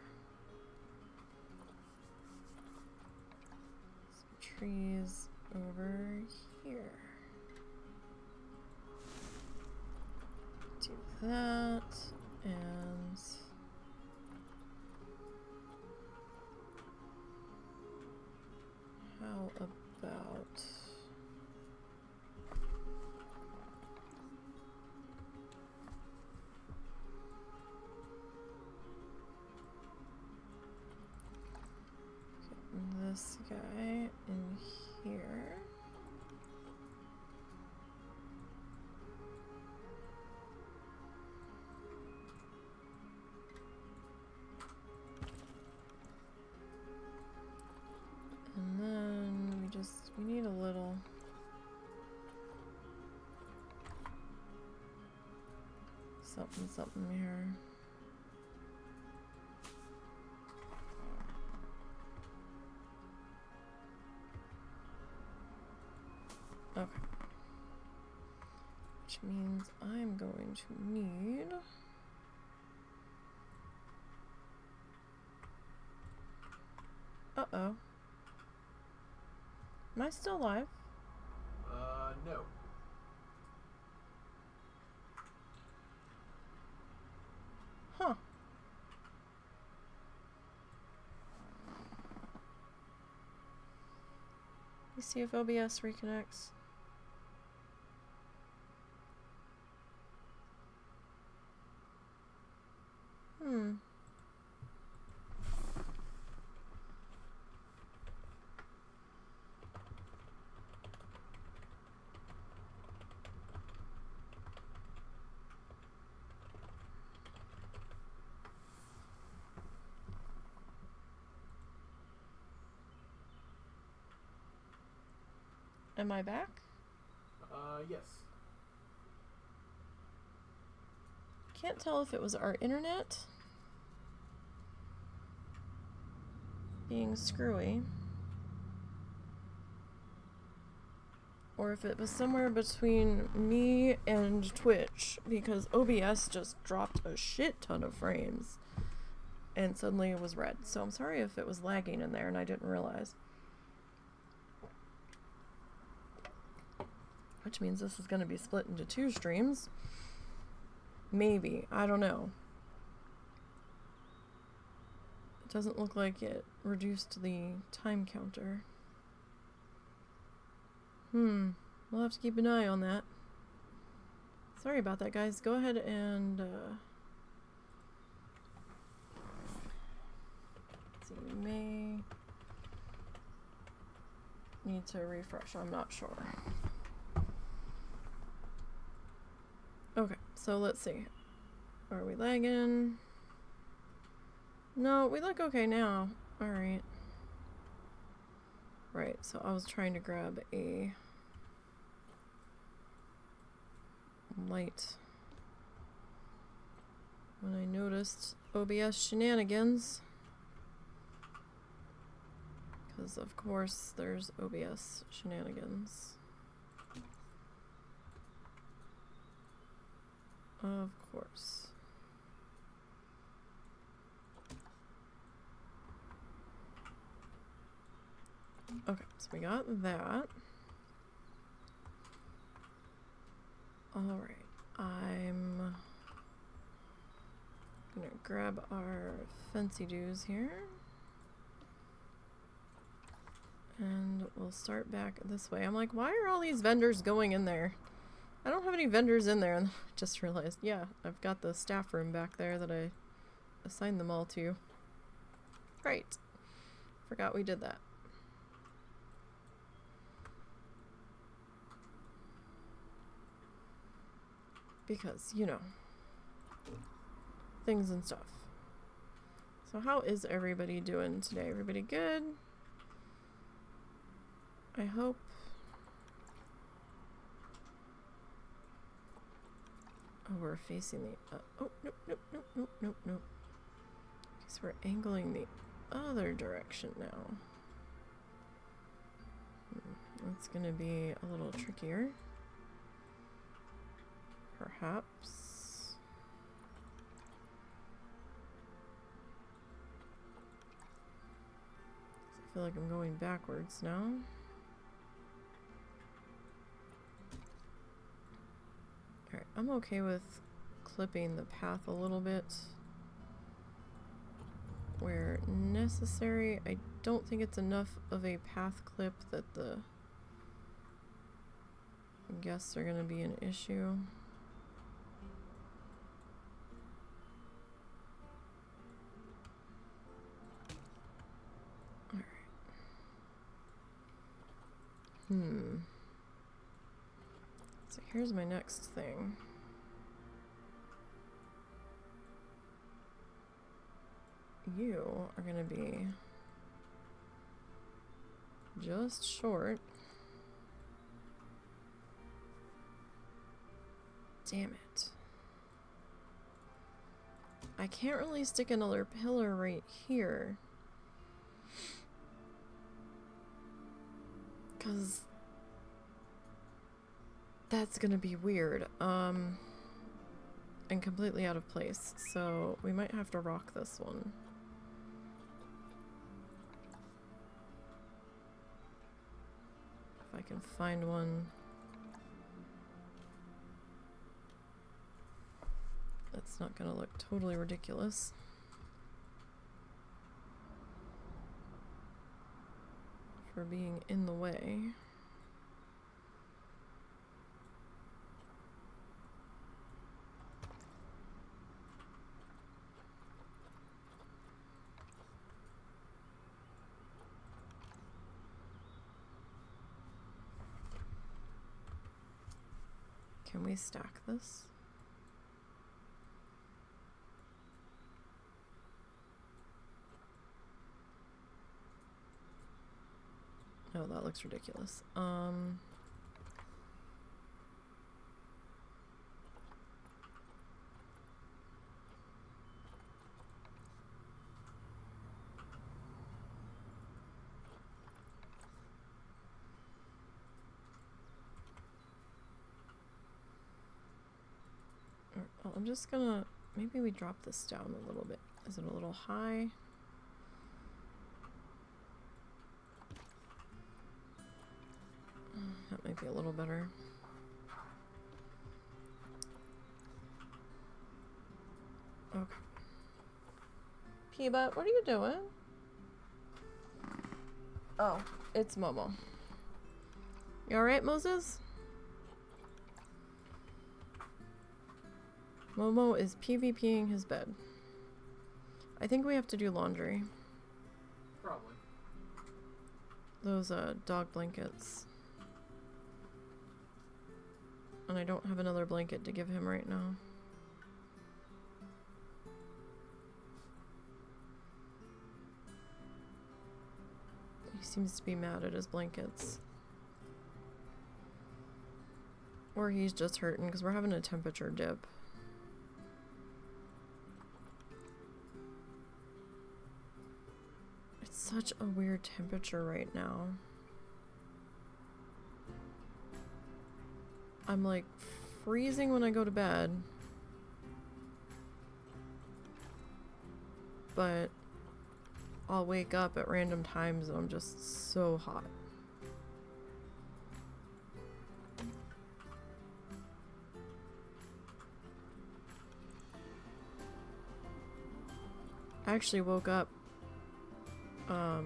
some trees over here? Do that, and how about this guy in here? And then we need a little something here. Okay. Which means I'm going to need... Uh-oh. Am I still live? No. Huh. Let's see if OBS reconnects. Am I back? Yes. Can't tell if it was our internet being screwy or if it was somewhere between me and Twitch, because OBS just dropped a shit ton of frames and suddenly it was red. So I'm sorry if it was lagging in there and I didn't realize. which means this is going to be split into 2 streams. Maybe. I don't know. It doesn't look like it reduced the time counter. We'll have to keep an eye on that. Sorry about that, guys. Go ahead and let's see, we may need to refresh. I'm not sure. Okay, so let's see. Are we lagging? No, we look okay now. Alright. Right, so I was trying to grab a light when I noticed OBS shenanigans. Because, of course, there's OBS shenanigans. Of course. Okay, so we got that. Alright, I'm gonna grab our fancy doos here. And we'll start back this way. I'm like, why are all these vendors going in there? I don't have any vendors in there. And I just realized, yeah, I've got the staff room back there that I assigned them all to. Right. Forgot we did that. Because, you know, things and stuff. So how is everybody doing today? Everybody good? I hope. Oh, we're facing the... oh, nope, nope, nope, nope, nope, nope. Guess we're angling the other direction now. That's gonna be a little trickier. Perhaps. I feel like I'm going backwards now. Alright, I'm okay with clipping the path a little bit where necessary. I don't think it's enough of a path clip that the guests are going to be an issue. Alright. So here's my next thing. You are going to be just short. Damn it. I can't really stick another pillar right here. 'Cause that's gonna be weird. And completely out of place. So we might have to rock this one. If I can find one that's not gonna look totally ridiculous. For being in the way. Can we stack this? No, that looks ridiculous. Well, I'm just gonna, maybe we drop this down a little bit. Is it a little high? That might be a little better. P-Butt, what are you doing? Oh, it's Momo. You alright, Moses? Momo is PvPing his bed. I think we have to do laundry. Probably. Those, dog blankets. And I don't have another blanket to give him right now. He seems to be mad at his blankets. Or he's just hurting because we're having a temperature dip. It's such a weird temperature right now. I'm like freezing when I go to bed. But I'll wake up at random times and I'm just so hot. I actually woke up, I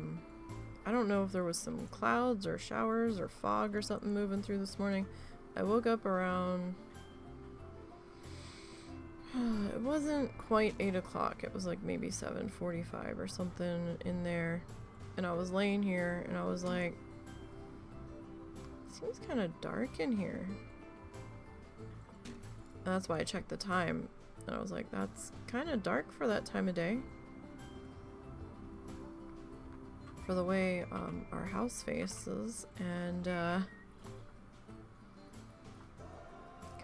don't know if there was some clouds or showers or fog or something moving through this morning. I woke up around, it wasn't quite 8 o'clock, it was like maybe 7:45 or something in there. And I was laying here and I was like, it seems kind of dark in here. And that's why I checked the time. And I was like, that's kind of dark for that time of day. For the way our house faces. And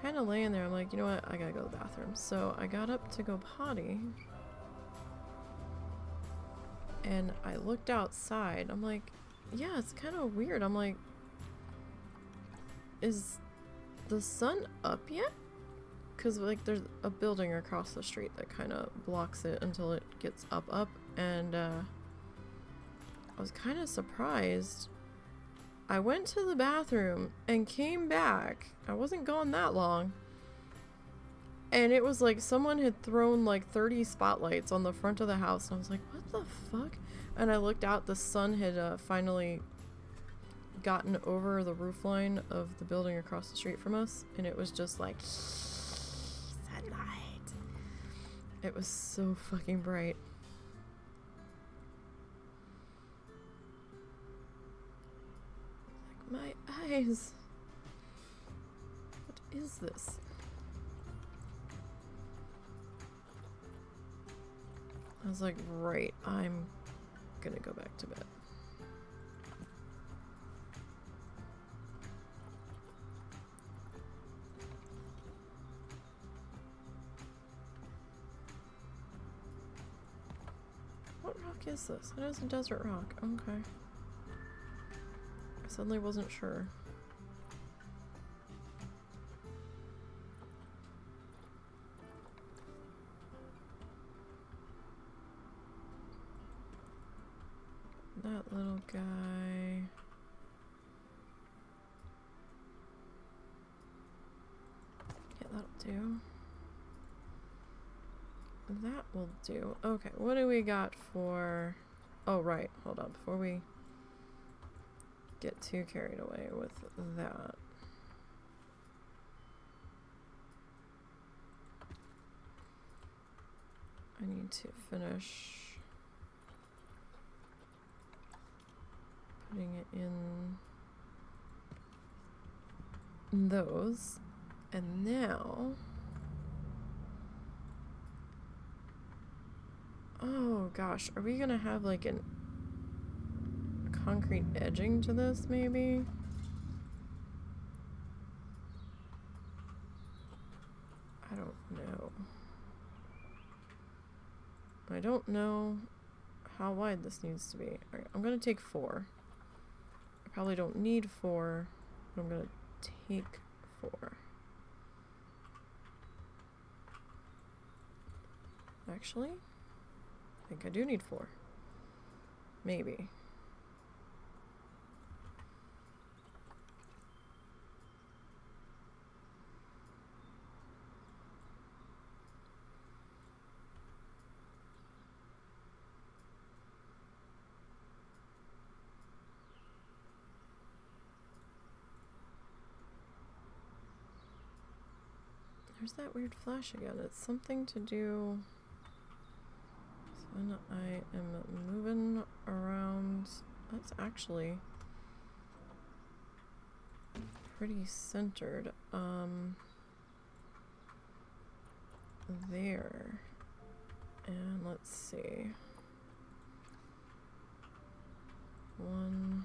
kind of laying there, I'm like, you know what, I gotta go to the bathroom. So I got up to go potty. And I looked outside. I'm like, yeah, it's kind of weird. I'm like, is the sun up yet? Because like there's a building across the street that kind of blocks it until it gets up. And I was kind of surprised. I went to the bathroom and came back. I wasn't gone that long. And it was like someone had thrown like 30 spotlights on the front of the house. And I was like, what the fuck? And I looked out, the sun had finally gotten over the roofline of the building across the street from us. And it was just like, sunlight. It was so fucking bright. Like, my eyes. What is this? I was like, right, I'm gonna go back to bed. What rock is this? It is a desert rock. Okay. I suddenly wasn't sure. That little guy. Yeah, that'll do. That will do. Okay, what do we got for... Oh, right. Hold on. Before we get too carried away with that. I need to finish putting it in those. And now... Oh gosh, are we gonna have like a concrete edging to this maybe? I don't know. I don't know how wide this needs to be. Alright, I'm gonna take 4. I probably don't need 4, but I'm gonna take 4. Actually, I think I do need 4. Maybe. There's that weird flash again. It's something to do when I am moving around. That's actually pretty centered. There. And let's see. One.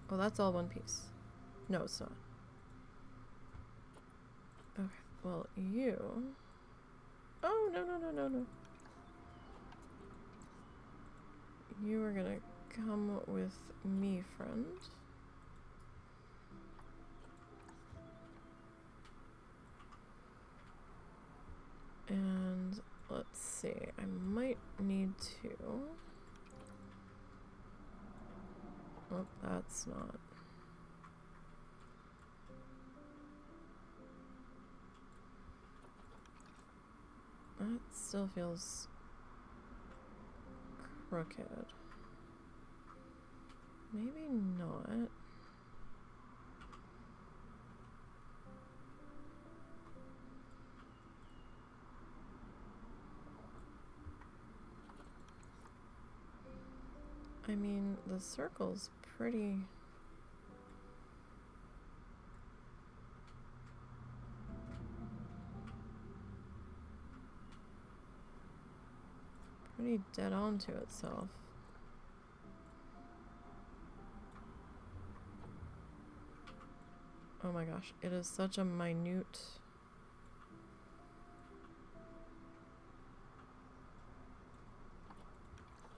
Oh, that's all one piece. No, it's not. Okay, well, you. Oh, no, no, no, no, no. You are gonna come with me, friend. And let's see, I might need to. Oh, that's not. That still feels crooked. Maybe not. I mean, the circle's pretty... pretty dead on to itself. Oh my gosh, it is such a minute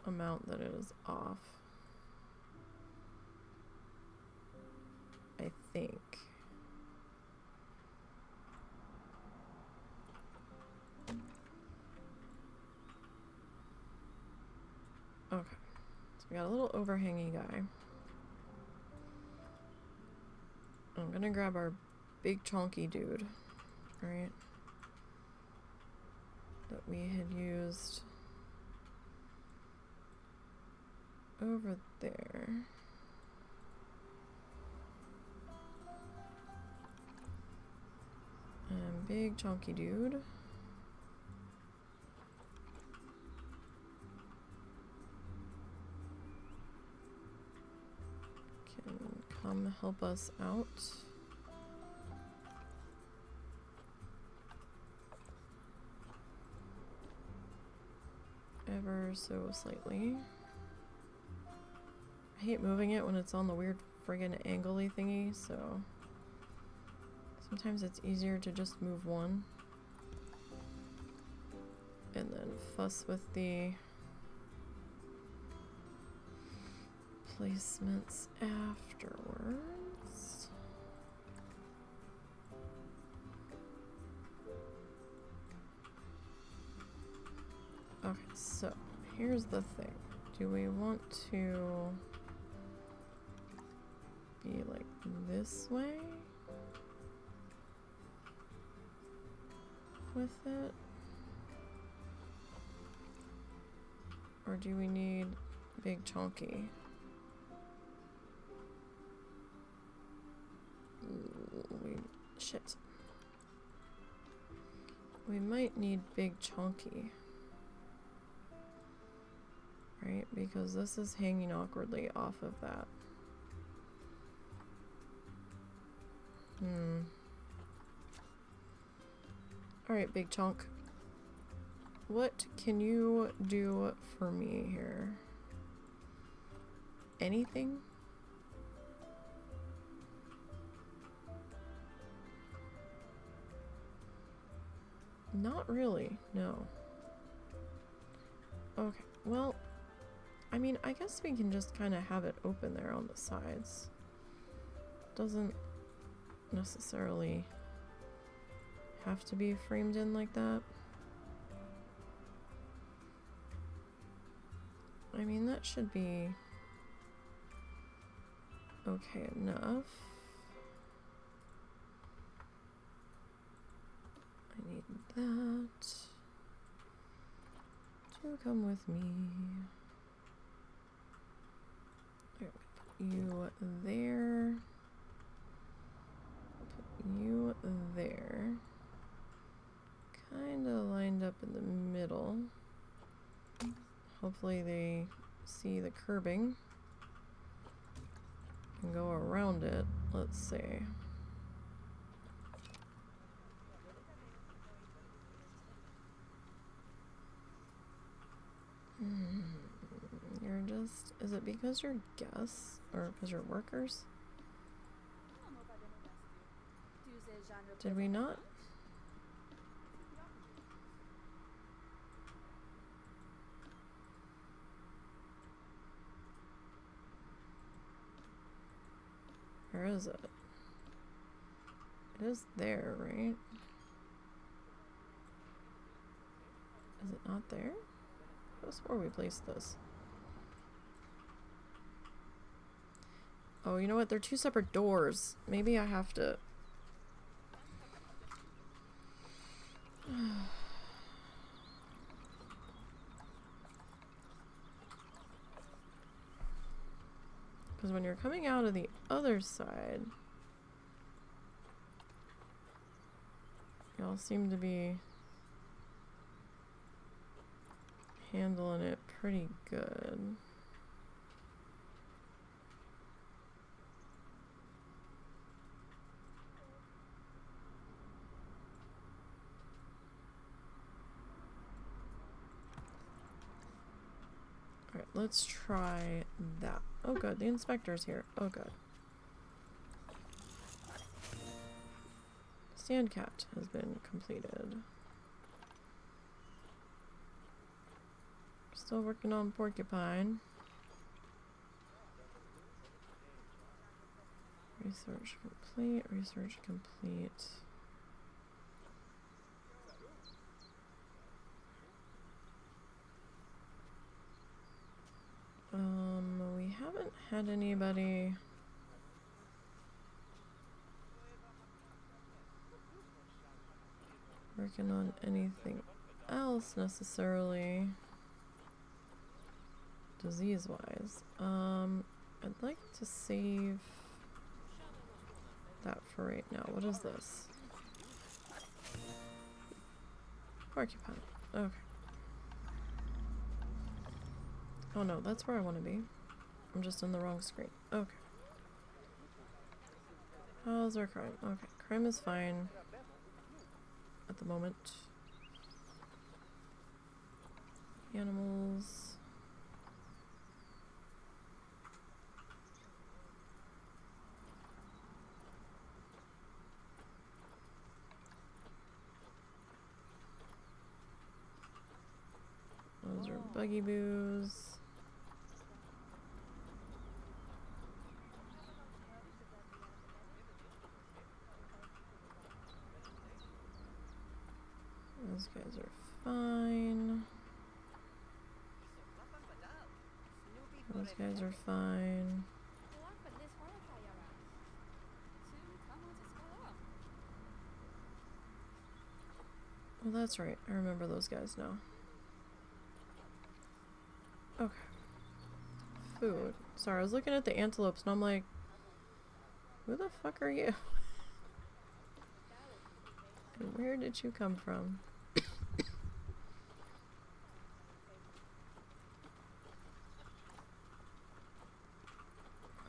amount that it is off. I think. Okay, so we got a little overhangy guy. I'm gonna grab our big chonky dude, right? That we had used over there. And big chonky dude. Can come help us out. Ever so slightly. I hate moving it when it's on the weird friggin' angle-y thingy, so sometimes it's easier to just move one and then fuss with the placements afterwards. Okay, so here's the thing. Do we want to be like this way with it? Or do we need big chunky? Shit. We might need big chunky. Right? Because this is hanging awkwardly off of that. Alright, big chunk. What can you do for me here? Anything? Not really, no. Okay, well, I mean, I guess we can just kind of have it open there on the sides. Doesn't necessarily have to be framed in like that. I mean, that should be okay enough. I need that to come with me. Okay, put you there. Put you there. Kind of lined up in the middle. Hopefully they see the curbing and go around it. Let's see. You're just... Is it because you're guests? Or because you're workers? Did we not? Where is it? It is there, right? Is it not there? I swore we placed this. Oh, you know what? They're two separate doors. Maybe I have to... Because when you're coming out of the other side, y'all seem to be handling it pretty good. Alright, let's try that. Oh good, the inspector's here. Oh good. Sandcat has been completed. Still working on porcupine. Research complete, research complete. We haven't had anybody working on anything else necessarily disease-wise. I'd like to save that for right now. What is this? Porcupine. Okay. Oh no, that's where I want to be. I'm just in the wrong screen. Okay. How's our crime? Okay, crime is fine at the moment. Animals. Those are buggy boos. Those guys are fine. Those guys are fine. Well, that's right. I remember those guys now. Okay. Food. Sorry, I was looking at the antelopes and I'm like, who the fuck are you? And where did you come from?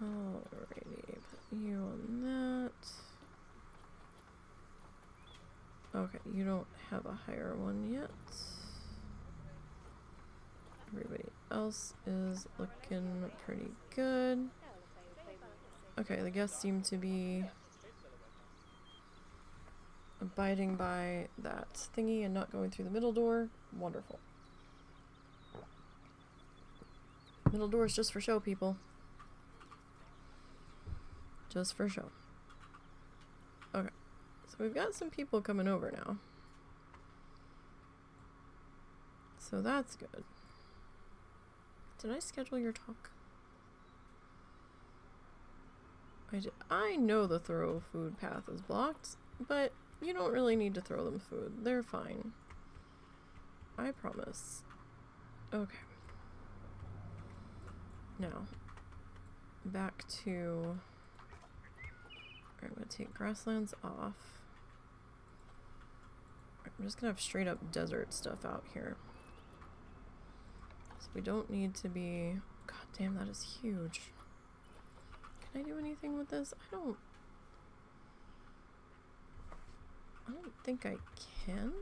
Alrighty, put you on that. Okay, you don't have a higher one yet. Everybody else is looking pretty good. Okay, the guests seem to be abiding by that thingy and not going through the middle door. Wonderful. Middle door is just for show, people. Just for show. Okay, so we've got some people coming over now. So that's good. Did I schedule your talk? I did. I know the throw food path is blocked, but you don't really need to throw them food. They're fine. I promise. Okay. Now, back to Alright, I'm gonna take grasslands off. Right, I'm just gonna have straight up desert stuff out here. So we don't need to be... God damn, that is huge. Can I do anything with this? I don't think I can.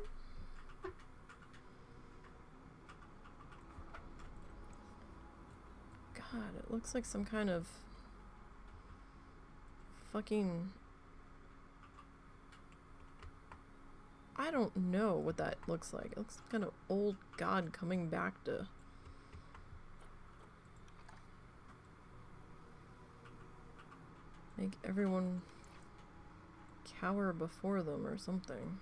God, it looks like some kind of fucking... I don't know what that looks like. It looks kind of old god coming back to... make everyone cower before them or something.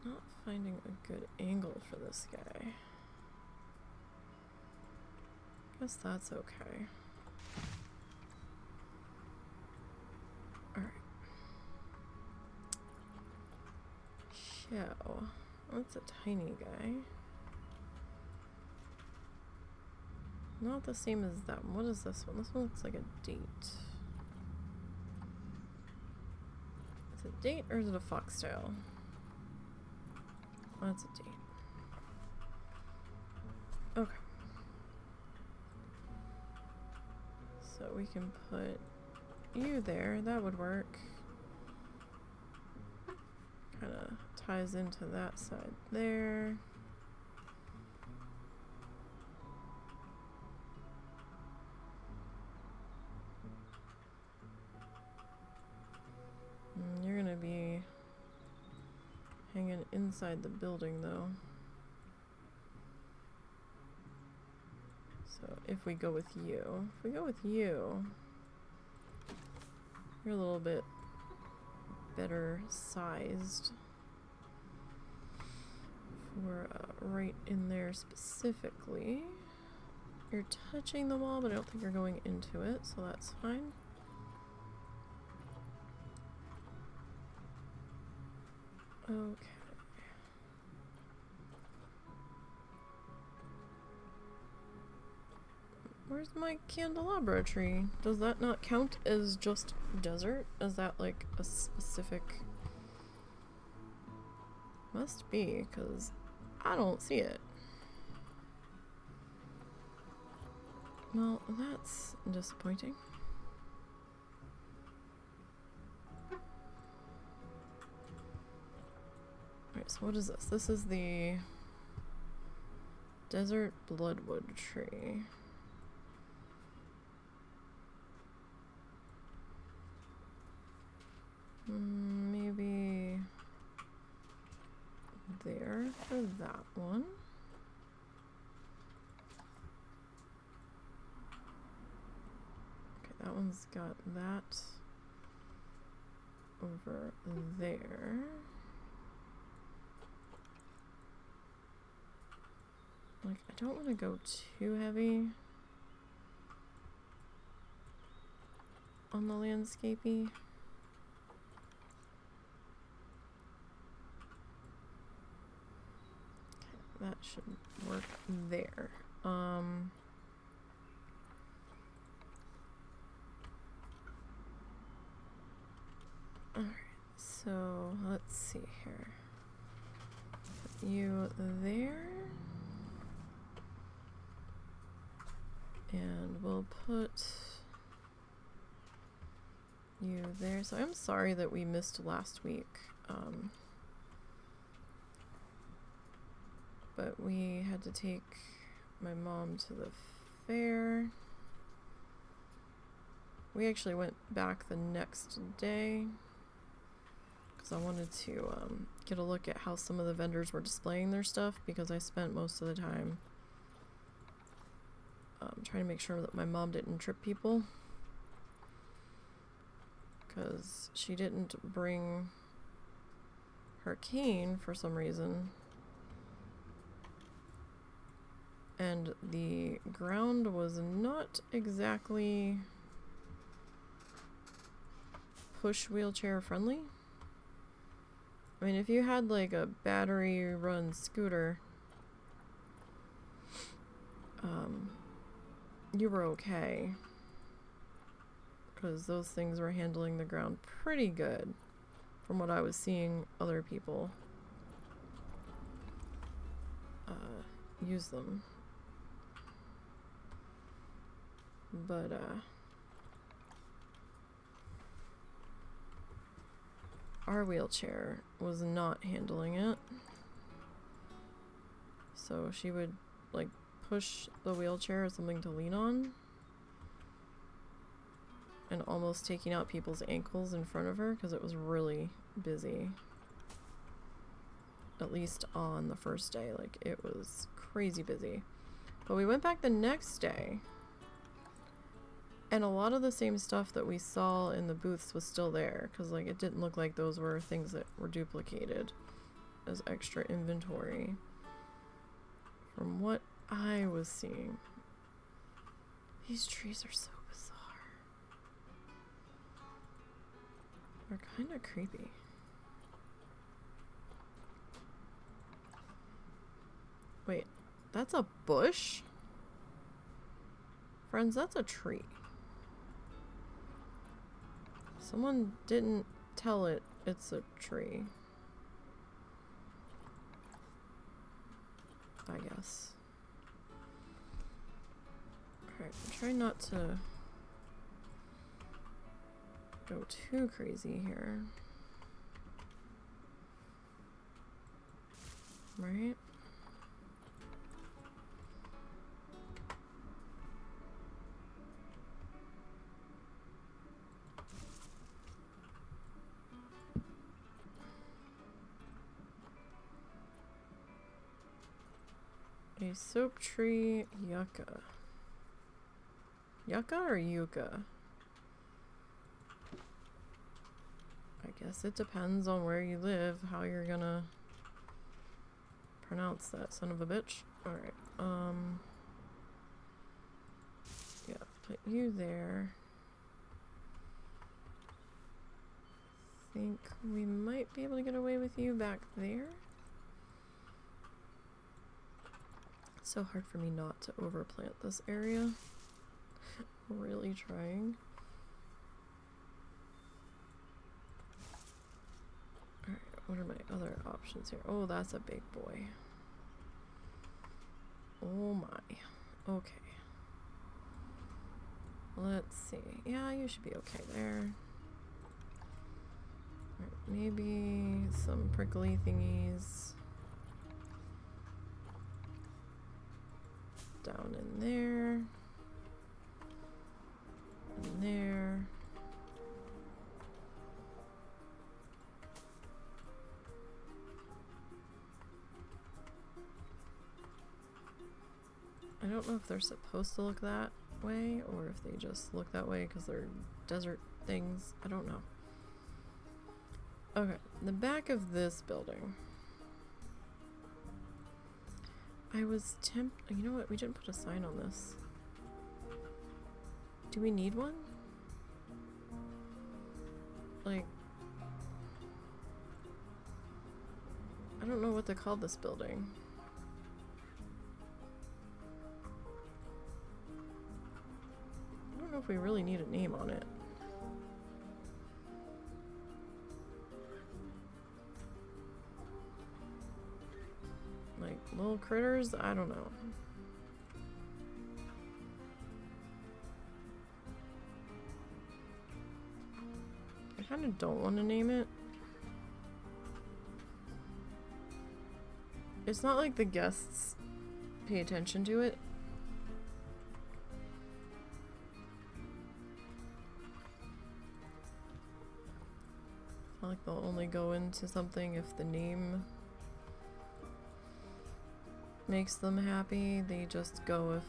Not finding a good angle for this guy. Guess that's okay. Alright. Show. That's a tiny guy. Not the same as that one. What is this one? This one looks like a date. Is it a date or is it a foxtail? That's a date. Okay. So we can put you there. That would work. Kind of ties into that side there. You're gonna be hanging inside the building though. So if we go with you, you're a little bit better sized for right in there specifically. You're touching the wall, but I don't think you're going into it, so that's fine. Okay. Where's my candelabra tree? Does that not count as just desert? Is that like a specific... Must be, because I don't see it. Well, that's disappointing. Alright, so what is this? This is the desert bloodwood tree. Maybe there for that one. Okay, that one's got that over there. Like, I don't want to go too heavy on the landscapey. That should work there. Alright, so let's see here. Put you there. And we'll put you there. So I'm sorry that we missed last week. But we had to take my mom to the fair. We actually went back the next day because I wanted to get a look at how some of the vendors were displaying their stuff, because I spent most of the time trying to make sure that my mom didn't trip people, because she didn't bring her cane for some reason. And the ground was not exactly push wheelchair friendly. I mean, if you had like a battery run scooter, you were okay, because those things were handling the ground pretty good from what I was seeing other people use them. But our wheelchair was not handling it, so she would like push the wheelchair as something to lean on and almost taking out people's ankles in front of her because it was really busy. At least on the first day, like it was crazy busy. But we went back the next day and a lot of the same stuff that we saw in the booths was still there, because like it didn't look like those were things that were duplicated as extra inventory from what I was seeing. These trees are so bizarre. They're kind of creepy. Wait, that's a bush? Friends, that's a tree. Someone didn't tell it it's a tree. I guess. Alright, try not to go too crazy here. Right? A soap tree yucca. Yucca or yucca? I guess it depends on where you live, how you're gonna pronounce that, son of a bitch. Alright, yeah, put you there. Think we might be able to get away with you back there. It's so hard for me not to overplant this area. Really trying. Alright, what are my other options here? Oh, that's a big boy. Oh my. Okay. Let's see. Yeah, you should be okay there. Alright, maybe some prickly thingies down in there. And there. I don't know if they're supposed to look that way or if they just look that way because they're desert things. I don't know. Okay, the back of this building. I was you know what? We didn't put a sign on this. Do we need one? Like, I don't know what to call this building. I don't know if we really need a name on it. Like, little critters? I don't know. I kind of don't want to name it. It's not like the guests pay attention to it. It's not like they'll only go into something if the name makes them happy. They just go if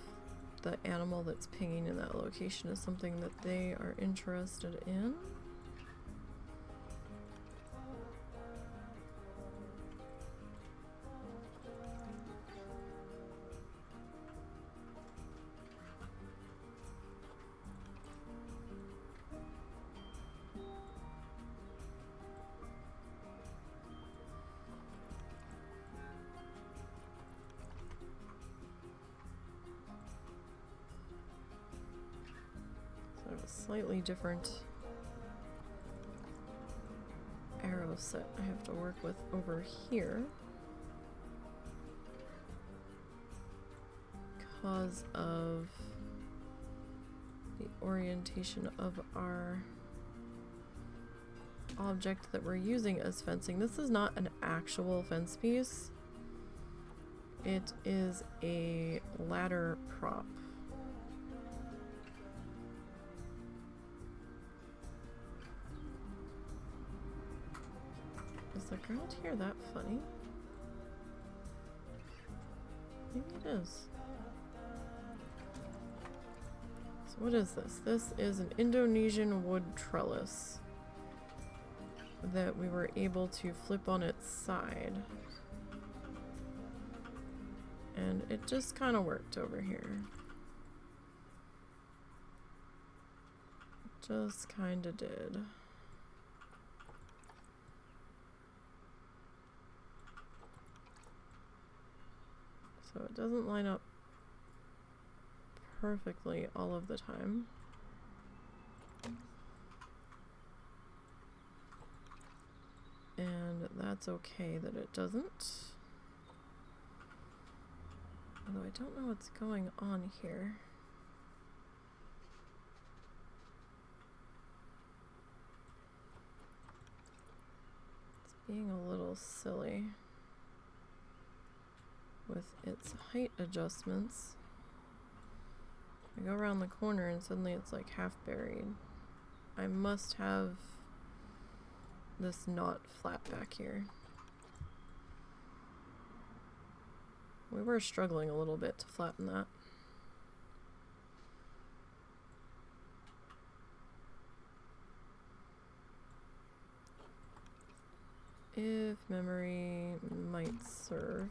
the animal that's pinging in that location is something that they are interested in. slightly different arrow set I have to work with over here because of the orientation of our object that we're using as fencing. This is not an actual fence piece. It is a ladder prop. Is the ground here that funny? Maybe it is. So what is this? This is an Indonesian wood trellis that we were able to flip on its side. And it just kind of worked over here. Just kind of did. So it doesn't line up perfectly all of the time. And that's okay that it doesn't. Although I don't know what's going on here. It's being a little silly with its height adjustments. I go around the corner and suddenly it's like half buried. I must have this not flat back here. We were struggling a little bit to flatten that. If memory might serve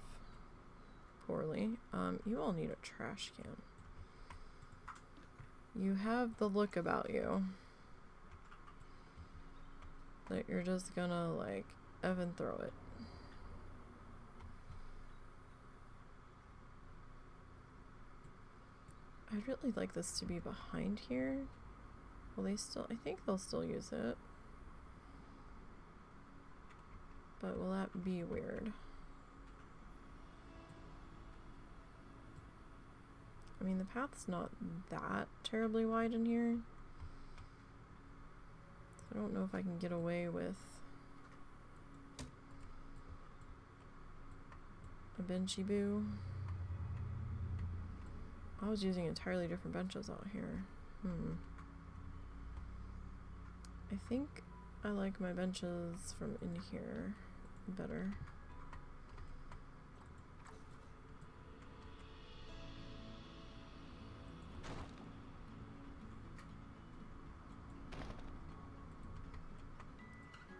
poorly, you all need a trash can. You have the look about you that you're just gonna like effing throw it. I'd really like this to be behind here. Well, I think they'll still use it. But will that be weird? I mean, the path's not that terribly wide in here. So I don't know if I can get away with a benchy boo. I was using entirely different benches out here. I think I like my benches from in here better.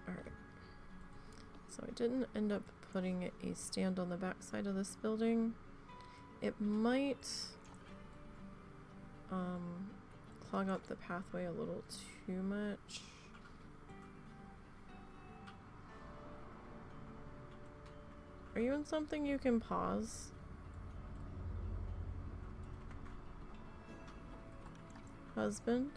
Alright. So I didn't end up putting a stand on the back side of this building. It might clog up the pathway a little too much. Are you in something you can pause? Husband?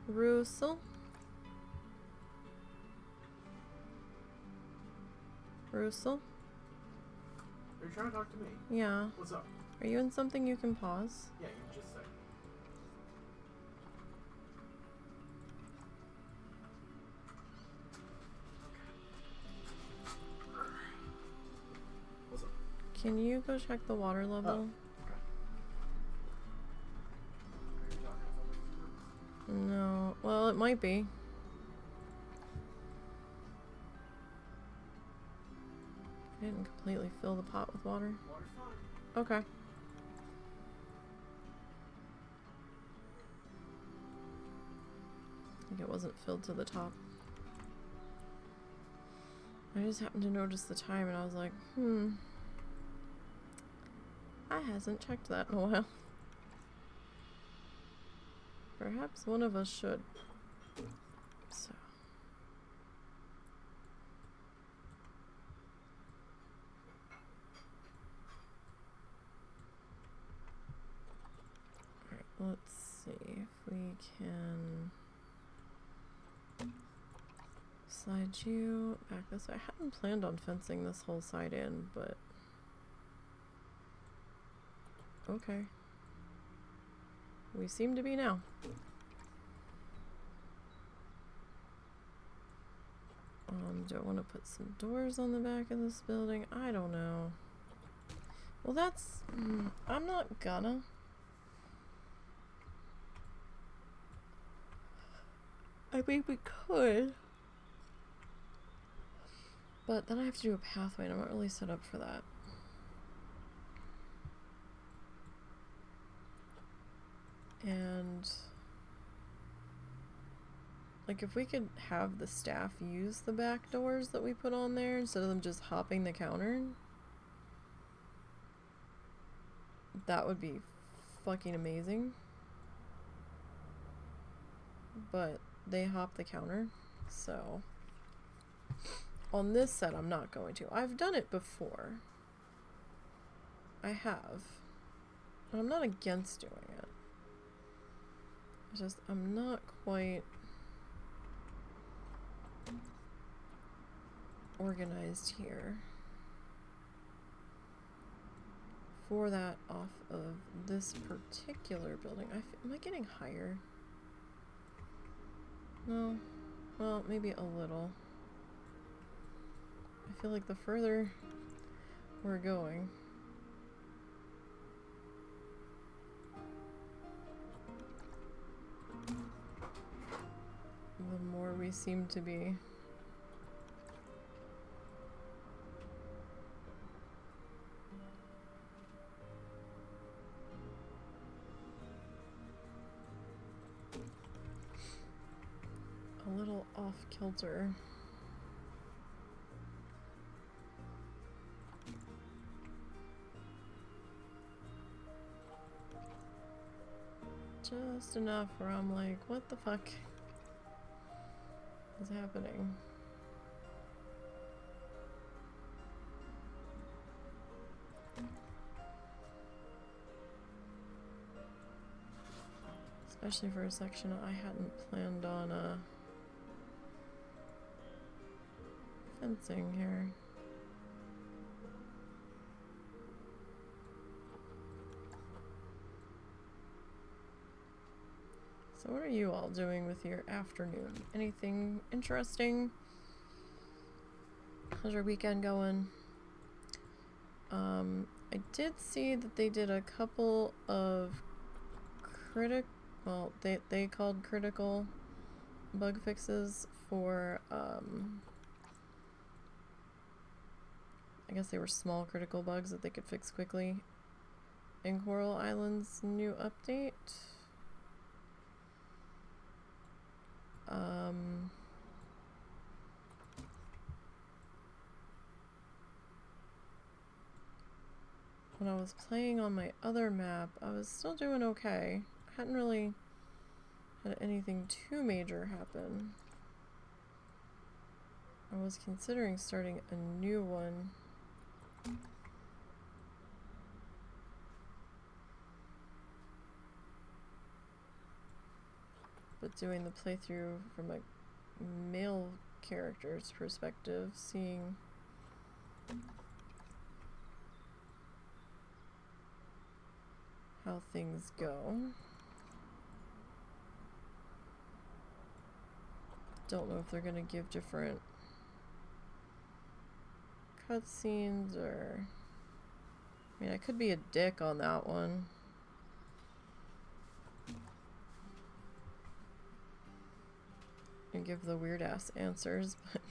Russell? Russell? Are you trying to talk to me? Yeah. What's up? Are you in something you can pause? Yeah, you just said. What's up? Can you go check the water level? Okay. Are you talking to somebody? No. Well, it might be. I didn't completely fill the pot with water. Water's fine. Okay. I think it wasn't filled to the top. I just happened to notice the time and I was like, I hasn't checked that in a while. Perhaps one of us should. So. Let's see if we can slide you back this way. I hadn't planned on fencing this whole side in, but okay. We seem to be now. Do I want to put some doors on the back of this building? I don't know. Well, that's... I'm not gonna. I mean, we could. But then I have to do a pathway, and I'm not really set up for that. And... like, if we could have the staff use the back doors that we put on there instead of them just hopping the counter, that would be fucking amazing. But they hop the counter, so on this set I'm not going to. I've done it before. I have. And I'm not against doing it. It's just I'm not quite organized here for that off of this particular building. Am I getting higher? No. Well, maybe a little. I feel like the further we're going, the more we seem to be a little off kilter. Just enough where I'm like, what the fuck is happening? Especially for a section I hadn't planned on fencing here. So what are you all doing with your afternoon? Anything interesting? How's your weekend going? I did see that they did a couple of they called critical bug fixes for I guess they were small critical bugs that they could fix quickly in Coral Island's new update. When I was playing on my other map, I was still doing okay. I hadn't really had anything too major happen. I was considering starting a new one. But doing the playthrough from a male character's perspective, seeing how things go. Don't know if they're gonna give different cutscenes or... I mean, I could be a dick on that one. And give the weird ass answers, but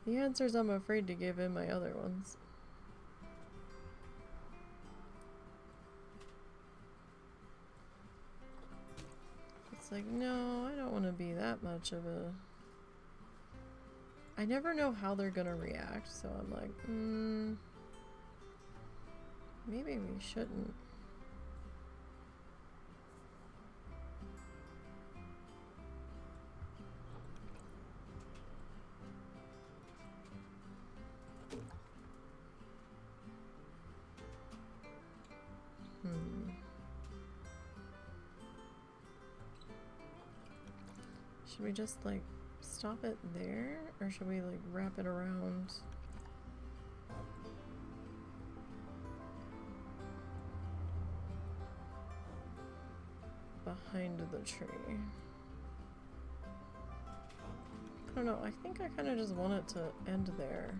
the answers I'm afraid to give in my other ones. It's like, no, I don't want to be that much of a... I never know how they're gonna react, so I'm like, maybe we shouldn't. Should we just like stop it there, or should we like wrap it around? Behind the tree. I don't know, I think I kind of just want it to end there.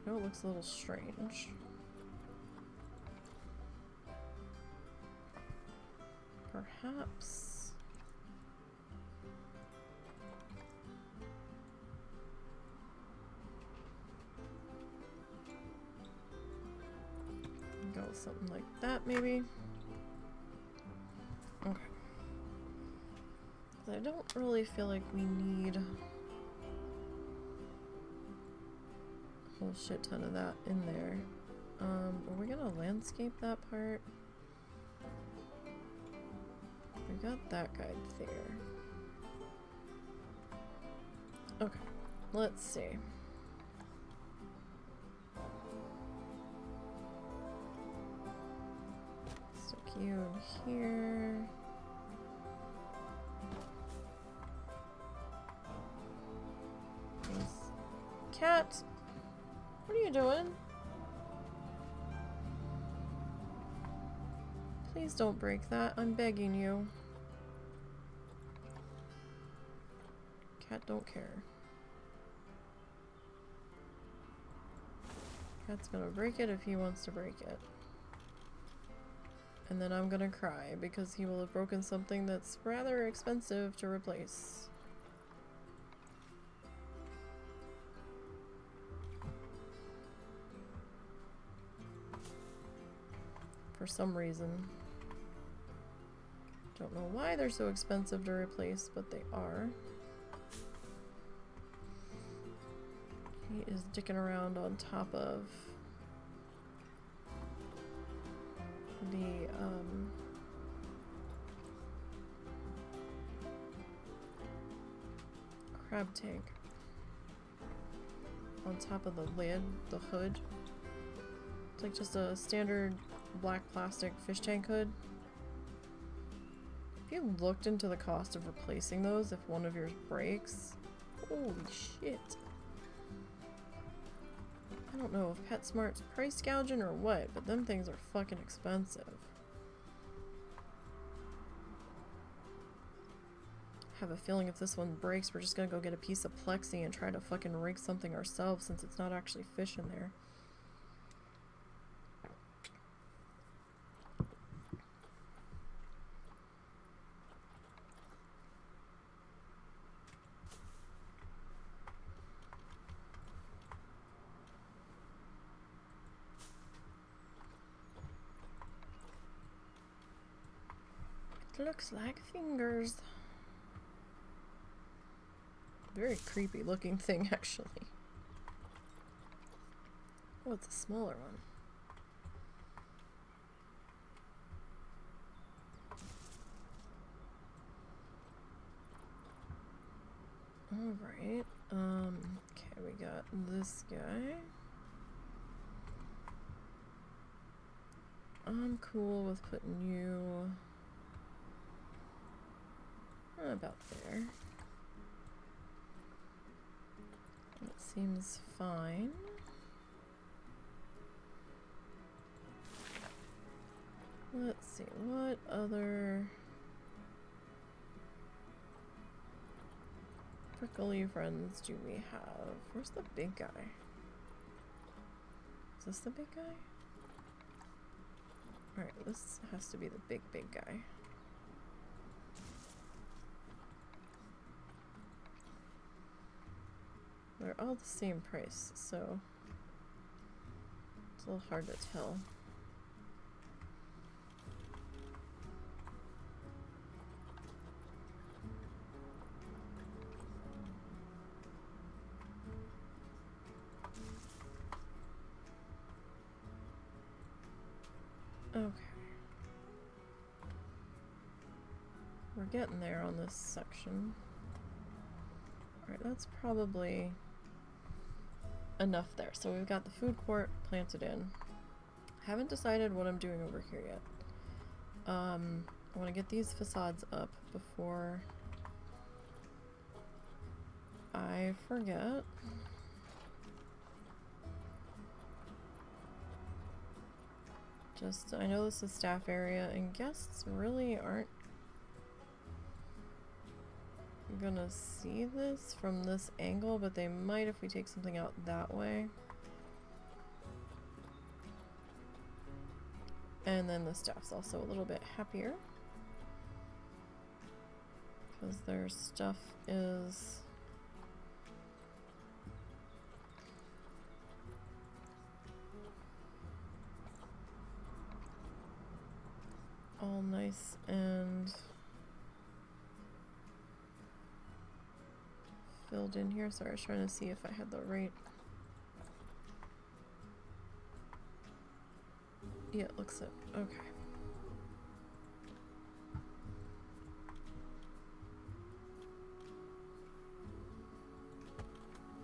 I know it looks a little strange. Perhaps. Go with something like that, maybe. Okay. I don't really feel like we need a whole shit ton of that in there. Are we gonna landscape that part? We got that guy there. Okay, let's see. Stick you in here. Cat, what are you doing? Please don't break that. I'm begging you. Cat don't care. Cat's gonna break it if he wants to break it. And then I'm gonna cry because he will have broken something that's rather expensive to replace. For some reason. Don't know why they're so expensive to replace, but they are. He is dicking around on top of the crab tank. On top of the lid, the hood. It's like just a standard black plastic fish tank hood. If you looked into the cost of replacing those if one of yours breaks, holy shit. I don't know if PetSmart's price gouging or what, but them things are fucking expensive. I have a feeling if this one breaks, we're just gonna go get a piece of plexi and try to fucking rig something ourselves since it's not actually fish in there. Looks like fingers. Very creepy looking thing, actually. Oh, it's a smaller one. Alright. Okay, we got this guy. I'm cool with putting you about there. That seems fine. Let's see, what other prickly friends do we have? Where's the big guy? Is this the big guy? Alright, this has to be the big guy. They're all the same price, so it's a little hard to tell. Okay. We're getting there on this section. Alright, that's probably enough there. So we've got the food court planted in. Haven't decided what I'm doing over here yet. I want to get these facades up before I forget. Just, I know this is staff area, and guests really aren't gonna see this from this angle, but they might if we take something out that way. And then the staff's also a little bit happier because their stuff is all nice and filled in here. Sorry, I was trying to see if I had the right. Yeah, it looks it. Okay.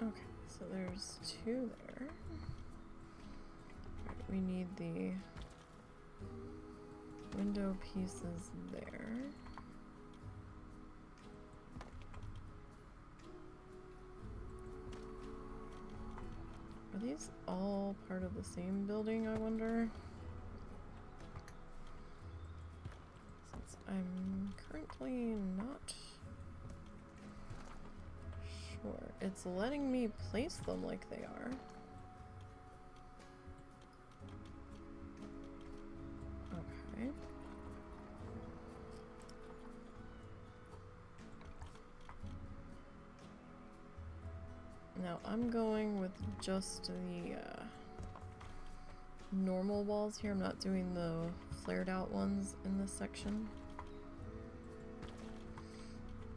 Okay, so there's 2 there. Right, we need the window pieces there. Are these all part of the same building, I wonder? Since I'm currently not sure. It's letting me place them like they are. Okay. Now I'm going with just the normal walls here. I'm not doing the flared out ones in this section.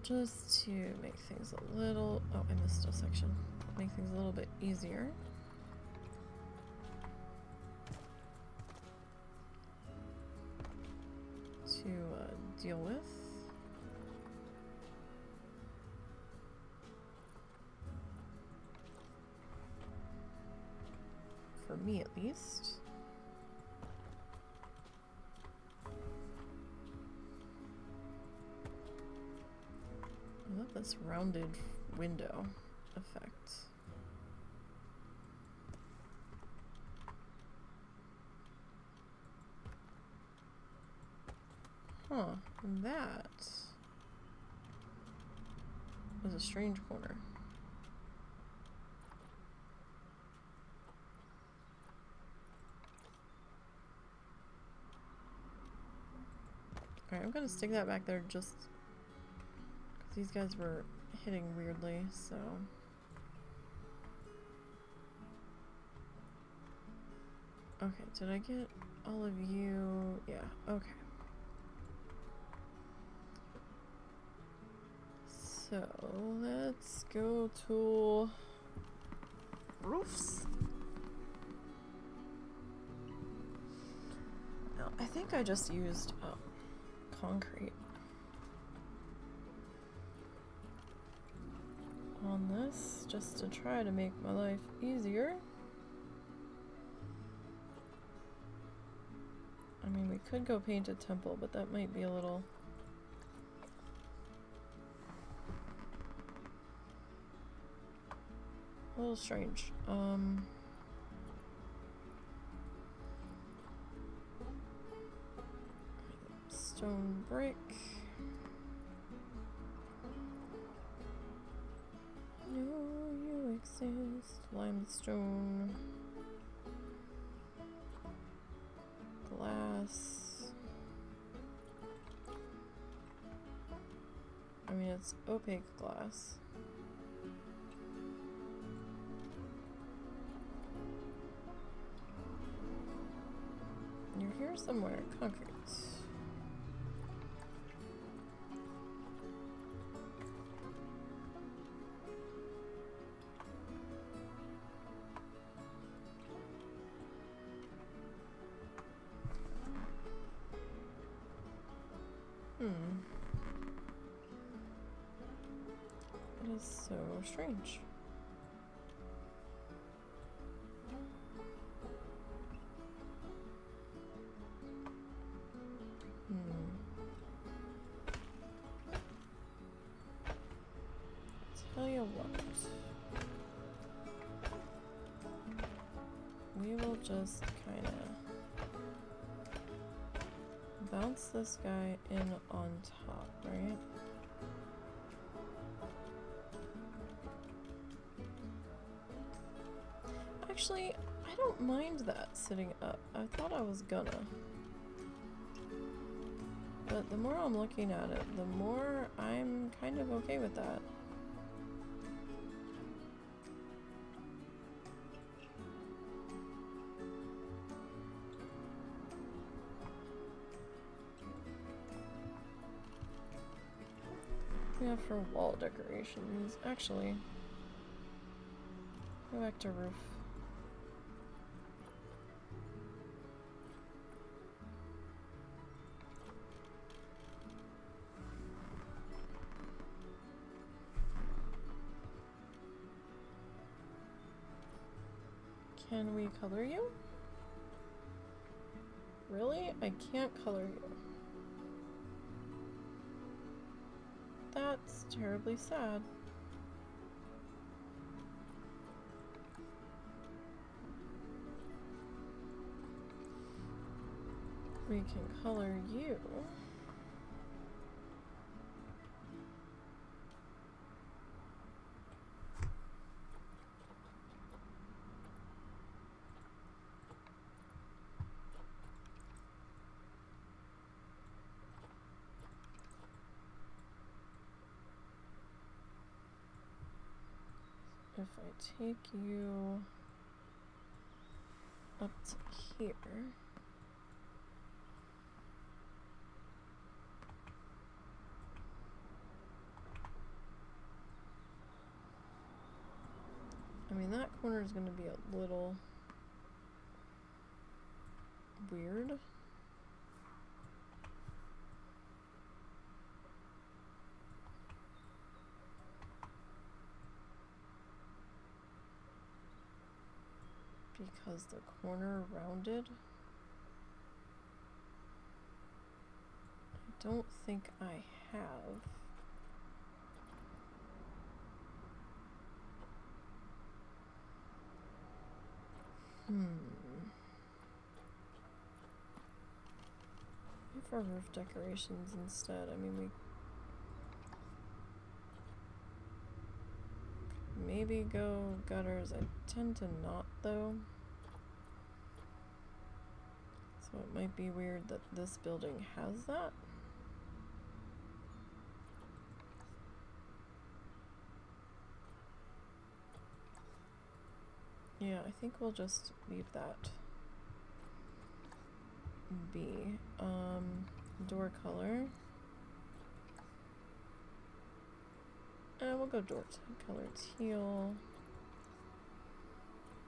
Just to make things a little... Oh, I missed a section. Make things a little bit easier. To deal with. For me, at least. I love this rounded window effect. Huh, that was a strange corner. Alright, I'm gonna stick that back there just because these guys were hitting weirdly, so. Okay, did I get all of you? Yeah, okay. So, let's go to roofs. Now, I think I just used concrete on this just to try to make my life easier. I mean, we could go paint a temple, but that might be a little strange. Stone brick. No, you exist. Limestone. Glass. I mean, it's opaque glass. You're here somewhere. Concrete. That is so strange. just kind of bounce this guy in on top, right? Actually, I don't mind that sitting up. I thought I was gonna. But the more I'm looking at it, the more I'm kind of okay with that. Yeah, for wall decorations. Actually, go back to roof. Can we color you? Really? I can't color you. That's terribly sad. We can color you. If I take you up to here, I mean, that corner is going to be a little weird. Because the corner rounded. I don't think I have. For roof decorations instead. I mean, we maybe go gutters. I tend to not, though. So it might be weird that this building has that. Yeah, I think we'll just leave that be. Door color. We'll go door color teal.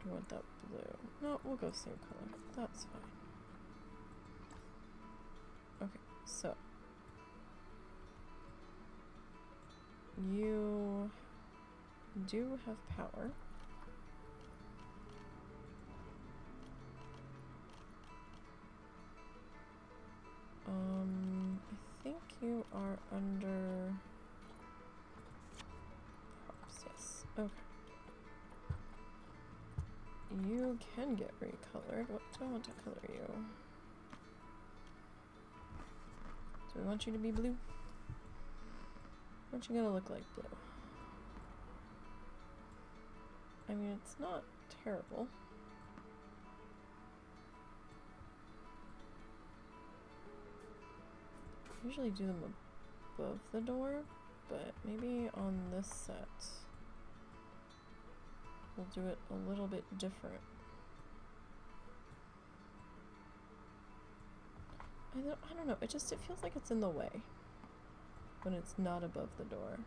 Do you want that blue? No, we'll go same color. That's fine. Okay, so you do have power. I think you are under props, yes. Okay. You can get recolored. What do I want to color you? Do we want you to be blue? What you gonna look like blue? I mean, it's not terrible. I usually do them above the door, but maybe on this set we'll do it a little bit different. I don't know, it feels like it's in the way when it's not above the door.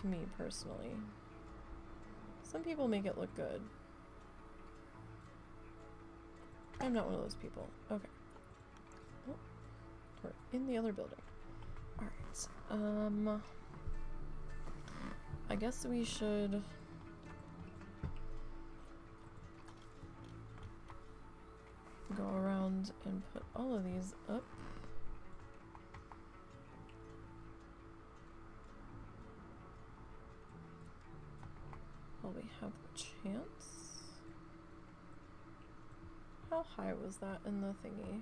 To me personally. Some people make it look good. I'm not one of those people. Okay. Oh, we're in the other building. Alright. I guess we should go around and put all of these up. While we have the chance. How high was that in the thingy?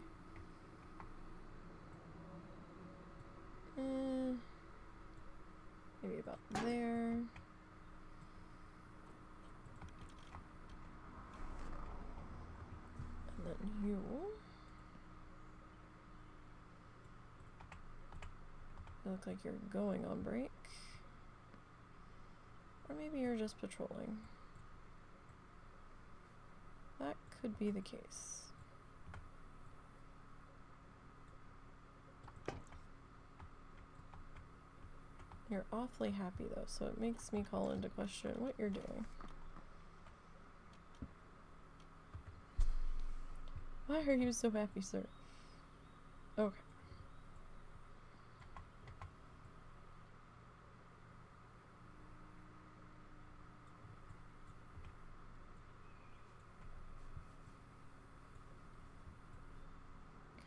Maybe about there. And then you. You look like you're going on break. Or maybe you're just patrolling. That could be the case. You're awfully happy though, so it makes me call into question what you're doing. Why are you so happy, sir? Okay.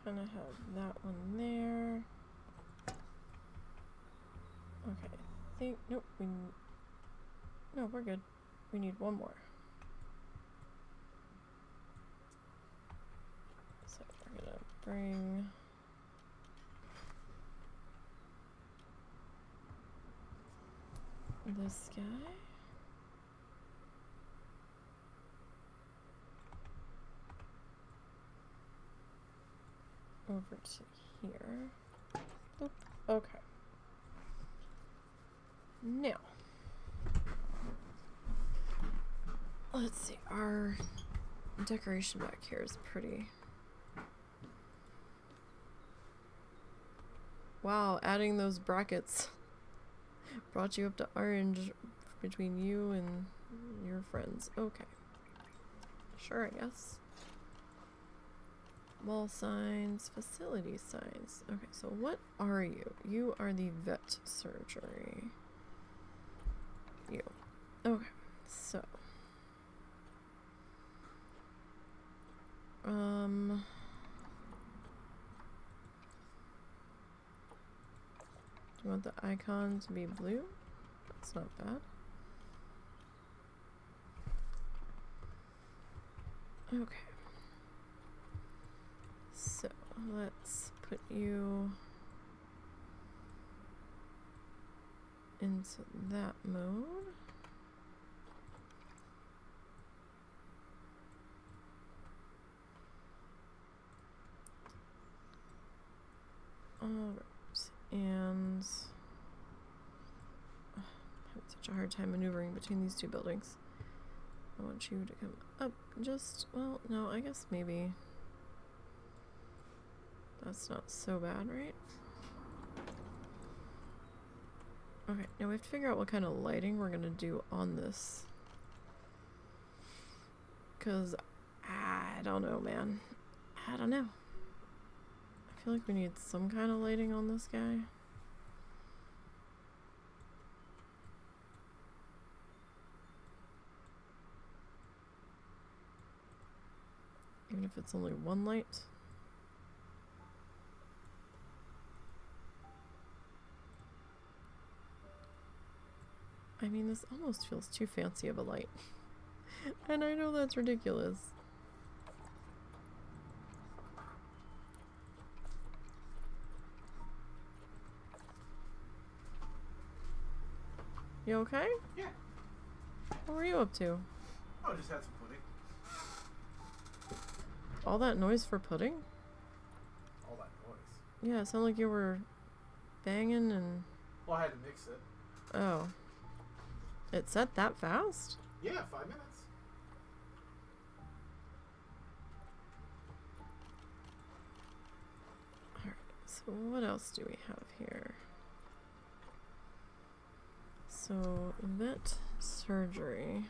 Kind of have that one there. Okay, nope, no, we're good. We need one more. So we're gonna bring this guy over to here. Oop, okay. Now, let's see, our decoration back here is pretty. Wow, adding those brackets brought you up to orange between you and your friends. Okay. Sure, I guess. Wall signs, facility signs. Okay, so what are you? You are the vet surgery. You. Okay, so. Do you want the icon to be blue? That's not bad. Okay. So, let's put you into that mode. Alright, and I'm having such a hard time maneuvering between these two buildings. I want you to come up just, well, no, I guess maybe that's not so bad, right? Okay, now we have to figure out what kind of lighting we're gonna do on this. Because I don't know, man. I don't know. I feel like we need some kind of lighting on this guy. Even if it's only one light. I mean, this almost feels too fancy of a light. And I know that's ridiculous. You okay? Yeah. What were you up to? Oh, just had some pudding. All that noise for pudding? All that noise. Yeah, it sounded like you were banging and... Well, I had to mix it. Oh. It set that fast? Yeah, 5 minutes. Alright, so what else do we have here? So, vet surgery.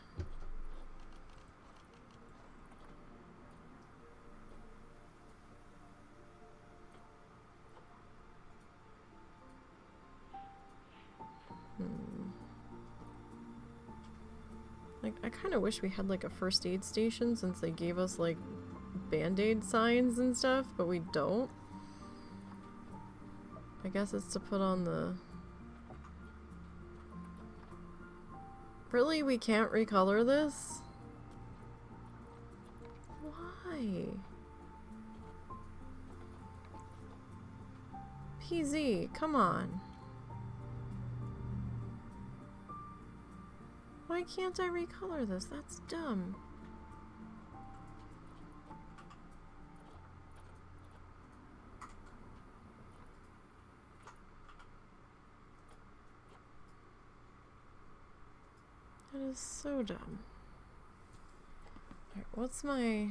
Like, I kind of wish we had like a first aid station since they gave us like band-aid signs and stuff, but we don't. I guess it's to put on the... Really? We can't recolor this? Why? PZ, come on. Why can't I recolor this? That's dumb. That is so dumb. Alright, what's my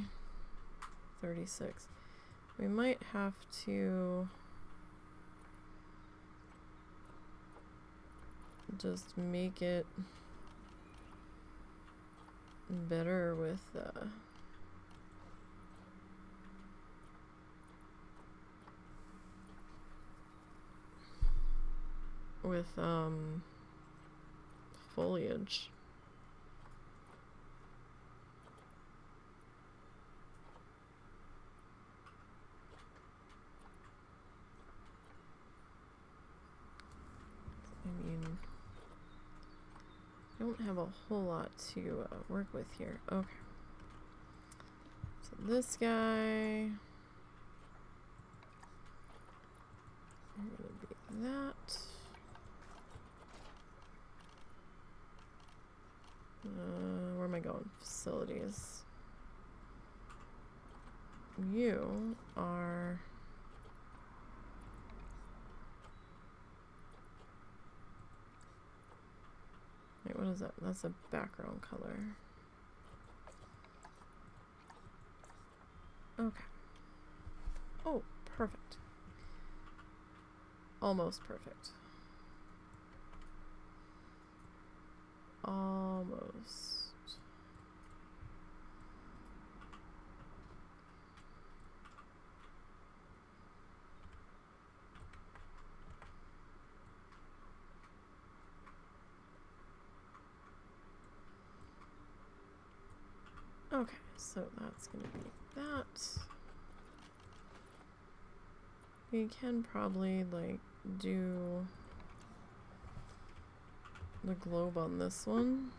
36? We might have to just make it better with foliage. I mean, I don't have a whole lot to work with here. Okay. So this guy, I'm gonna be that. Where am I going? Facilities. You are wait, what is that? That's a background color. Okay. Oh, perfect. Almost perfect. Almost. Okay, so that's gonna be that. We can probably like do the globe on this one.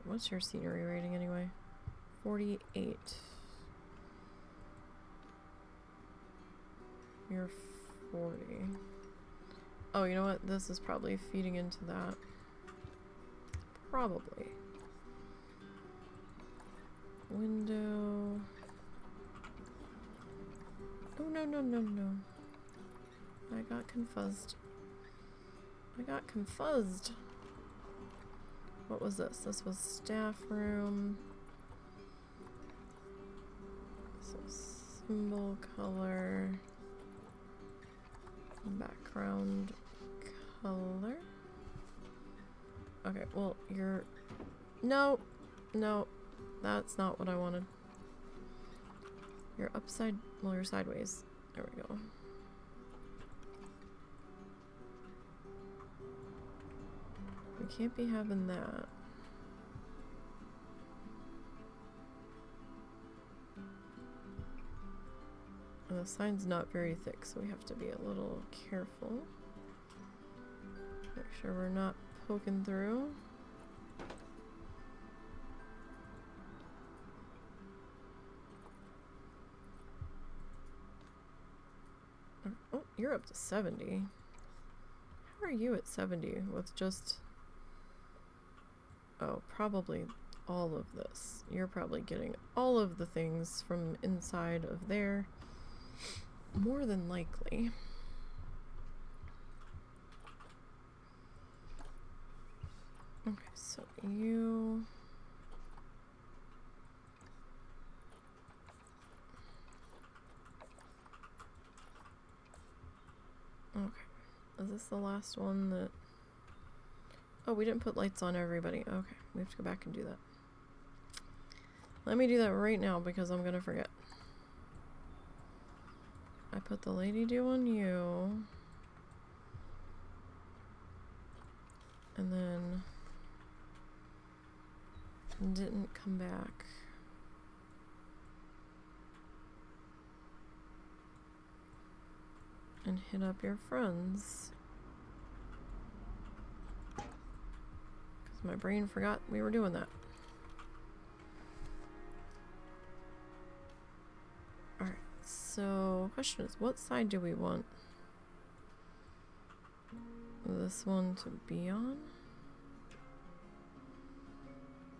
What's your scenery rating anyway? 48. You're 40. Oh, you know what? This is probably feeding into that. Probably. Window. Oh, no, no, no, no. I got confused. I got confused. What was this? This was staff room. So symbol color. Background color. Okay, well, you're... No! No. That's not what I wanted. You're upside... Well, you're sideways. There we go. We can't be having that. And the sign's not very thick, so we have to be a little careful. Make sure we're not poking through. Oh, you're up to 70. How are you at 70 with just... Oh, probably all of this. You're probably getting all of the things from inside of there. More than likely. Okay, so you... Okay. Is this the last one that... Oh, we didn't put lights on everybody. Okay, we have to go back and do that. Let me do that right now because I'm gonna forget. I put the lady do on you. And then didn't come back. and hit up your friends. Because my brain forgot we were doing that. Alright, so question is, what side do we want this one to be on?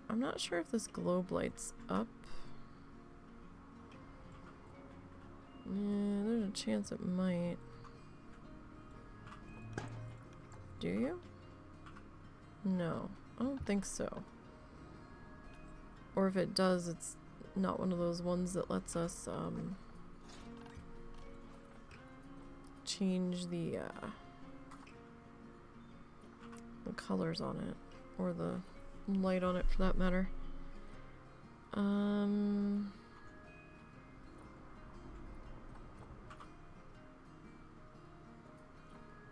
I'm not sure if this globe light's up. Yeah, there's a chance it might. Do you? No, I don't think so. Or if it does, it's not one of those ones that lets us change the colors on it, or the light on it for that matter.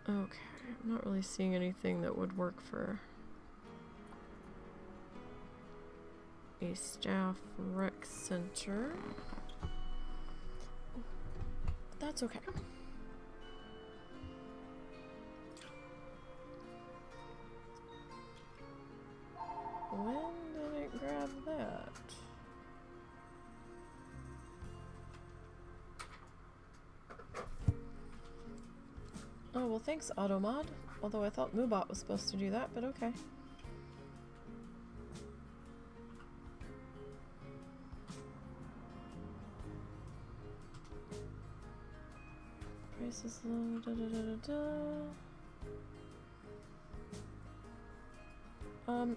Okay, I'm not really seeing anything that would work for a staff rec center. But that's okay. When did it grab that? Oh, well thanks, Automod. Although I thought Moobot was supposed to do that, but okay. Price is low, da da da da da.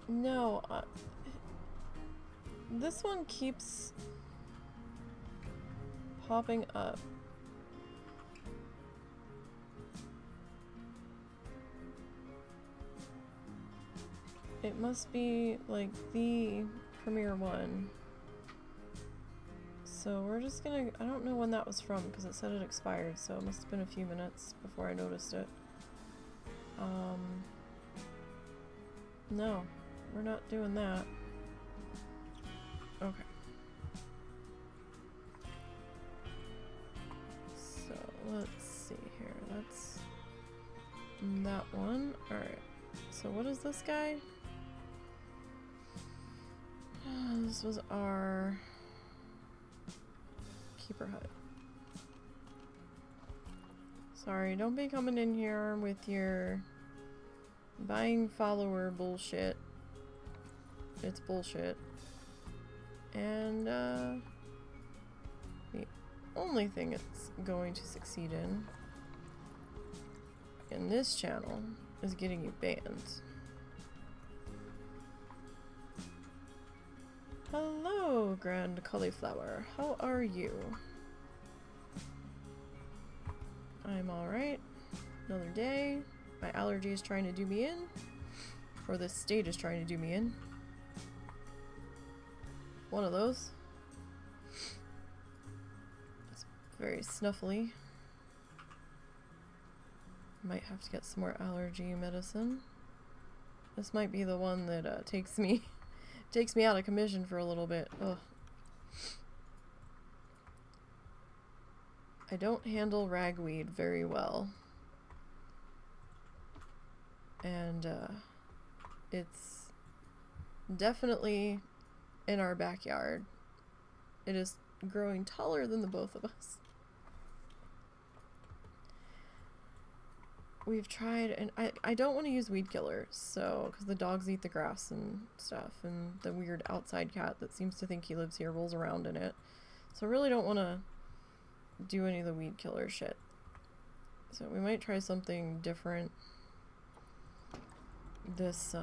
No. This one keeps popping up. It must be like the premier one. So we're just gonna, I don't know when that was from because it said it expired, so it must have been a few minutes before I noticed it. No, we're not doing that. Okay. So let's see here. That's that one. Alright. So what is this guy? This was our keeper hut. Sorry, don't be coming in here with your buying follower bullshit. It's bullshit. And the only thing it's going to succeed in this channel is getting you banned. Hello, Grand Cauliflower. How are you? I'm alright. Another day. My allergy is trying to do me in. Or this state is trying to do me in. One of those. It's very snuffly. Might have to get some more allergy medicine. This might be the one that takes me out of commission for a little bit. Ugh. I don't handle ragweed very well. And it's definitely in our backyard. It is growing taller than the both of us. We've tried, and I don't want to use weed killers, so, because the dogs eat the grass and stuff, and the weird outside cat that seems to think he lives here rolls around in it. So I really don't want to do any of the weed killer shit. So we might try something different this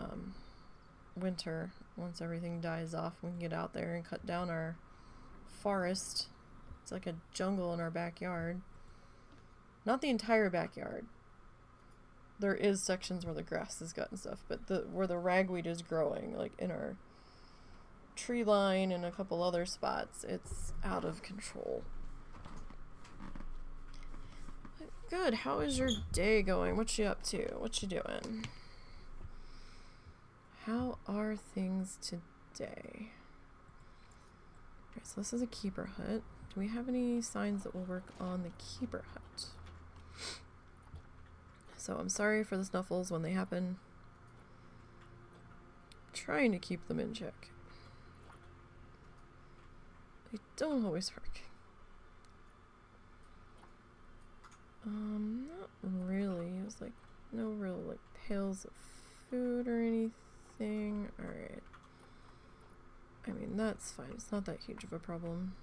winter. Once everything dies off, we can get out there and cut down our forest. It's like a jungle in our backyard. Not the entire backyard. There is sections where the grass is cut and stuff, but where the ragweed is growing, like in our tree line and a couple other spots, it's out of control. But good. How is your day going? What you up to? What you doing? How are things today? Alright, so this is a keeper hut. Do we have any signs that will work on the keeper hut? So I'm sorry for the snuffles when they happen. Trying to keep them in check. They don't always work. Not really. It was like no real like pails of food or anything. Alright. I mean, that's fine. It's not that huge of a problem.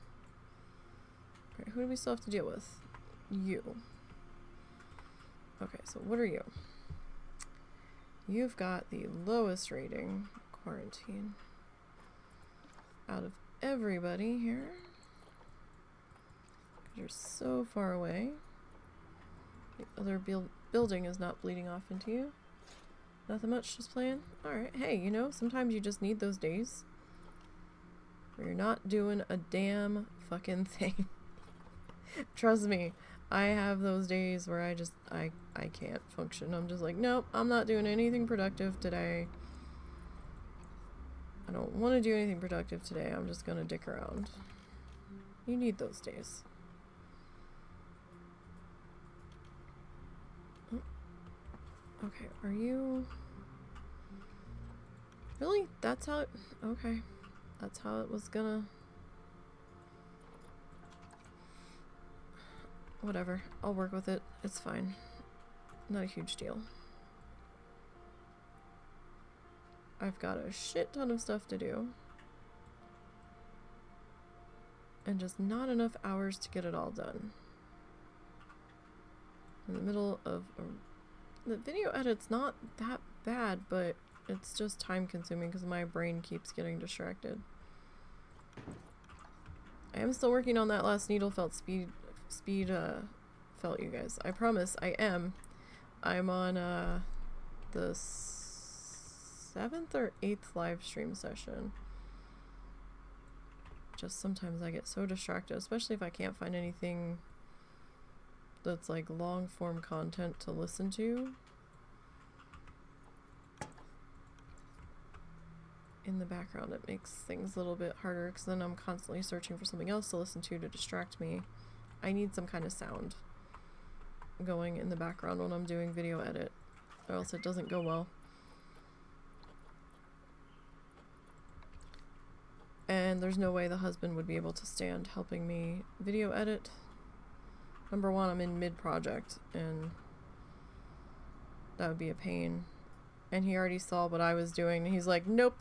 Alright, who do we still have to deal with? You. Okay, so what are you? You've got the lowest rating quarantine out of everybody here. You're so far away. The other building is not bleeding off into you. Nothing much, just playing. Alright, hey, you know, sometimes you just need those days where you're not doing a damn fucking thing. Trust me, I have those days where I can't function. I'm just like, nope, I'm not doing anything productive today. I don't want to do anything productive today. I'm just gonna dick around. You need those days. Oh. Okay, are you... Really? That's how it... Okay. That's how it was gonna... Whatever. I'll work with it. It's fine. Not a huge deal. I've got a shit ton of stuff to do. And just not enough hours to get it all done. In the middle of the video edit's not that bad, but it's just time consuming because my brain keeps getting distracted. I am still working on that last needle felt felt, you guys. I promise I am. I'm on the 7th or 8th live stream session. Just sometimes I get so distracted, especially if I can't find anything that's like long form content to listen to. In the background, it makes things a little bit harder because then I'm constantly searching for something else to listen to distract me. I need some kind of sound going in the background when I'm doing video edit, or else it doesn't go well. And there's no way the husband would be able to stand helping me video edit. Number one, I'm in mid-project, and that would be a pain. And he already saw what I was doing, and he's like, nope.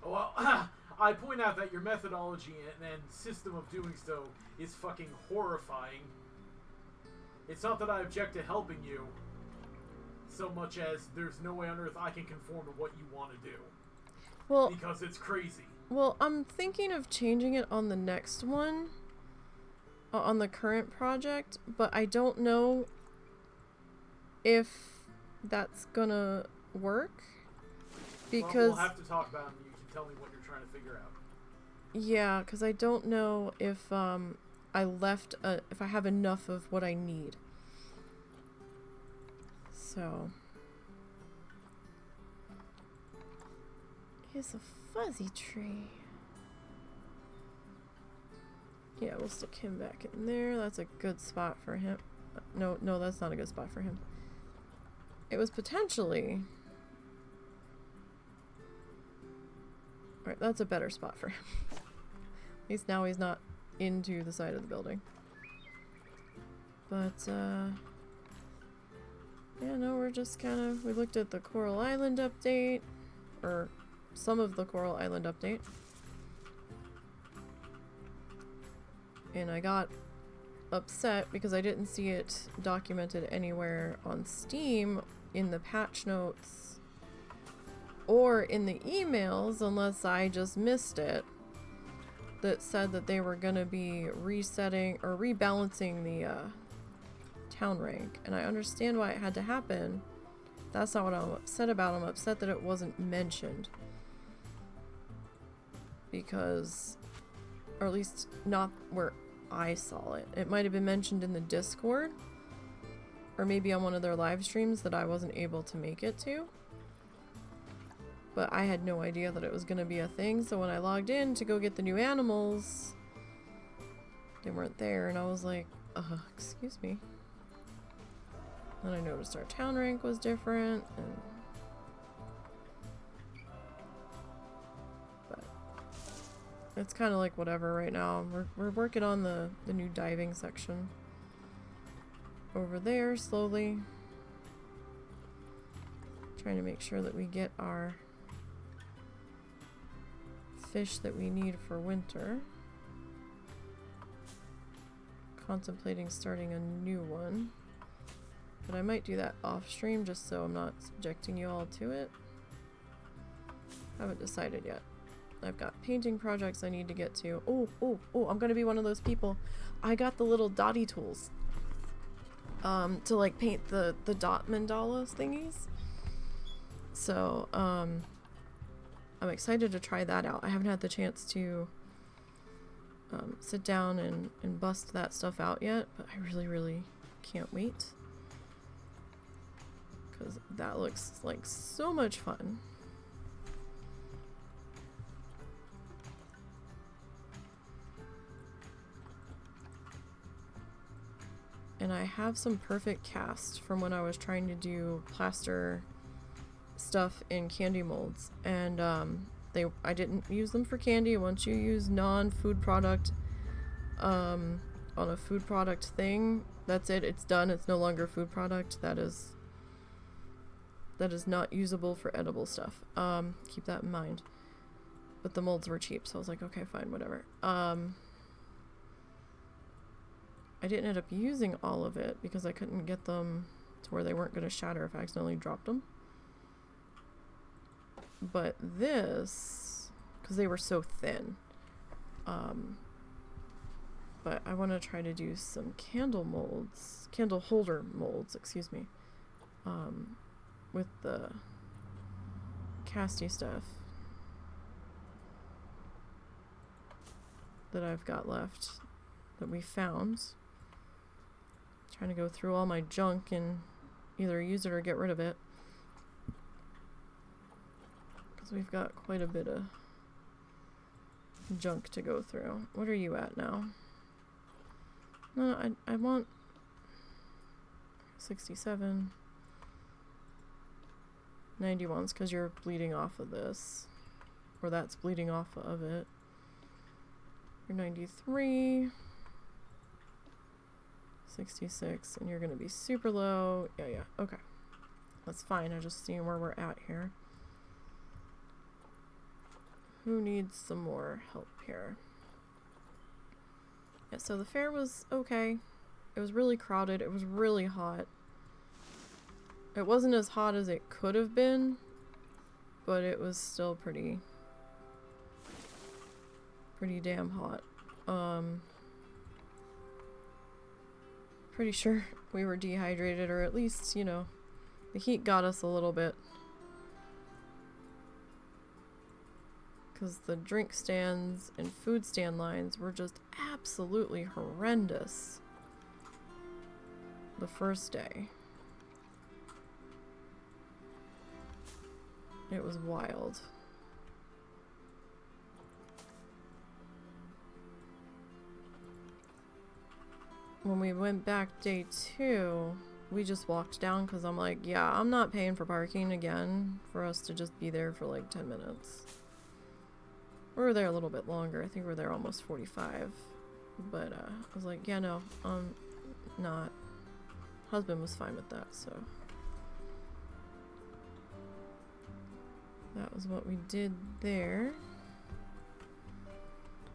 Well, I point out that your methodology and system of doing so is fucking horrifying. It's not that I object to helping you, so much as there's no way on earth I can conform to what you want to do. Well, because it's crazy. Well, I'm thinking of changing it on the next one, on the current project, but I don't know if that's gonna work, because... Well, we'll have to talk about it and you can tell me what you're trying to figure out. Yeah, because I don't know if if I have enough of what I need. So... Here's a fuzzy tree. Yeah, we'll stick him back in there. That's a good spot for him. No, that's not a good spot for him. It was potentially... Alright, that's a better spot for him. At least now he's not into the side of the building. But, yeah, no, we're just kind of... We looked at the Coral Island update. Or... some of the Coral Island update. And I got upset because I didn't see it documented anywhere on Steam in the patch notes or in the emails, unless I just missed it, that said that they were going to be resetting or rebalancing the town rank. And I understand why it had to happen. That's not what I'm upset about. I'm upset that it wasn't mentioned. Because, or at least not where I saw it. It might have been mentioned in the Discord, or maybe on one of their live streams that I wasn't able to make it to. But I had no idea that it was going to be a thing, so when I logged in to go get the new animals, they weren't there, and I was like, excuse me. Then I noticed our town rank was different, and but it's kind of like whatever right now. We're working on the new diving section over there slowly, trying to make sure that we get our fish that we need for winter. Contemplating starting a new one, but I might do that off stream just so I'm not subjecting you all to it. Haven't decided yet. I've got painting projects I need to get to. Oh, I'm gonna be one of those people. I got the little dotty tools to like paint the dot mandalas thingies. So I'm excited to try that out. I haven't had the chance to sit down and bust that stuff out yet, but I really can't wait, because that looks like so much fun. And I have some perfect casts from when I was trying to do plaster stuff in candy molds, and I didn't use them for candy. Once you use non-food product on a food product thing, that's it. It's done. It's no longer food product. That is not usable for edible stuff. Keep that in mind. But the molds were cheap, so I was like, okay, fine, whatever. I didn't end up using all of it because I couldn't get them to where they weren't going to shatter if I accidentally dropped them. But this, because they were so thin, but I want to try to do some candle holder molds, excuse me, with the casty stuff that I've got left that we found. Trying to go through all my junk and either use it or get rid of it. We've got quite a bit of junk to go through. What are you at now? No, I want 67. 91s because you're bleeding off of this. Or that's bleeding off of it. You're 93. 66. And you're going to be super low. Yeah. Okay. That's fine. I'm just seeing where we're at here. Who needs some more help here? Yeah, so the fair was okay. It was really crowded. It was really hot. It wasn't as hot as it could have been, but it was still pretty damn hot. Pretty sure we were dehydrated, or at least, you know, the heat got us a little bit. Because the drink stands and food stand lines were just absolutely horrendous the first day. It was wild. When we went back day 2, we just walked down because I'm like, yeah, I'm not paying for parking again for us to just be there for like 10 minutes. We were there a little bit longer. I think we were there almost 45. But I was like, yeah, no, not. Husband was fine with that, so. That was what we did there.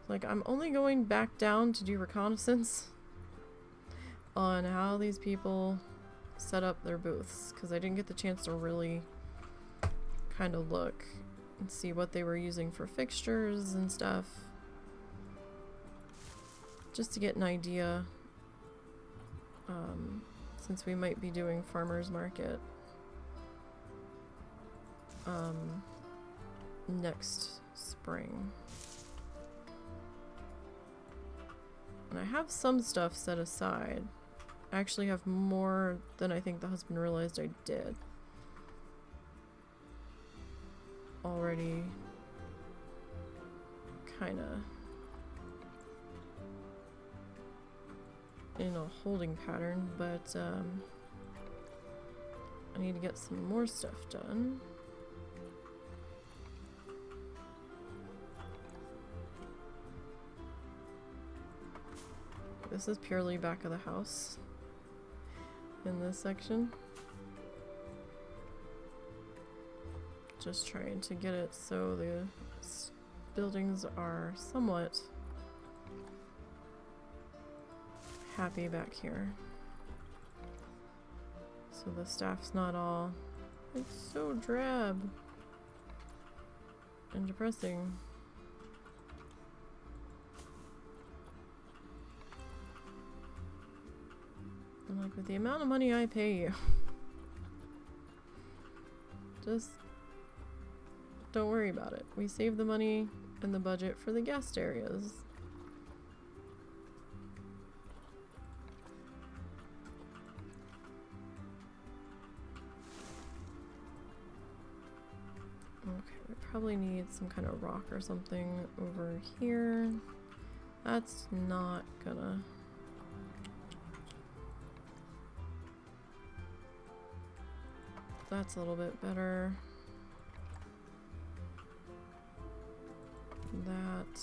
Like, I'm only going back down to do reconnaissance on how these people set up their booths, because I didn't get the chance to really kind of look and see what they were using for fixtures and stuff, just to get an idea, since we might be doing farmers market next spring. And I have some stuff set aside. I actually have more than I think the husband realized I did already, kind of in a holding pattern, but I need to get some more stuff done. This is purely back of the house in this section. Just trying to get it so the buildings are somewhat happy back here. So the staff's not all, it's so drab and depressing. I'm like, with the amount of money I pay you, just don't worry about it. We save the money in the budget for the guest areas. Okay, we probably need some kind of rock or something over here. That's not gonna... That's a little bit better. That...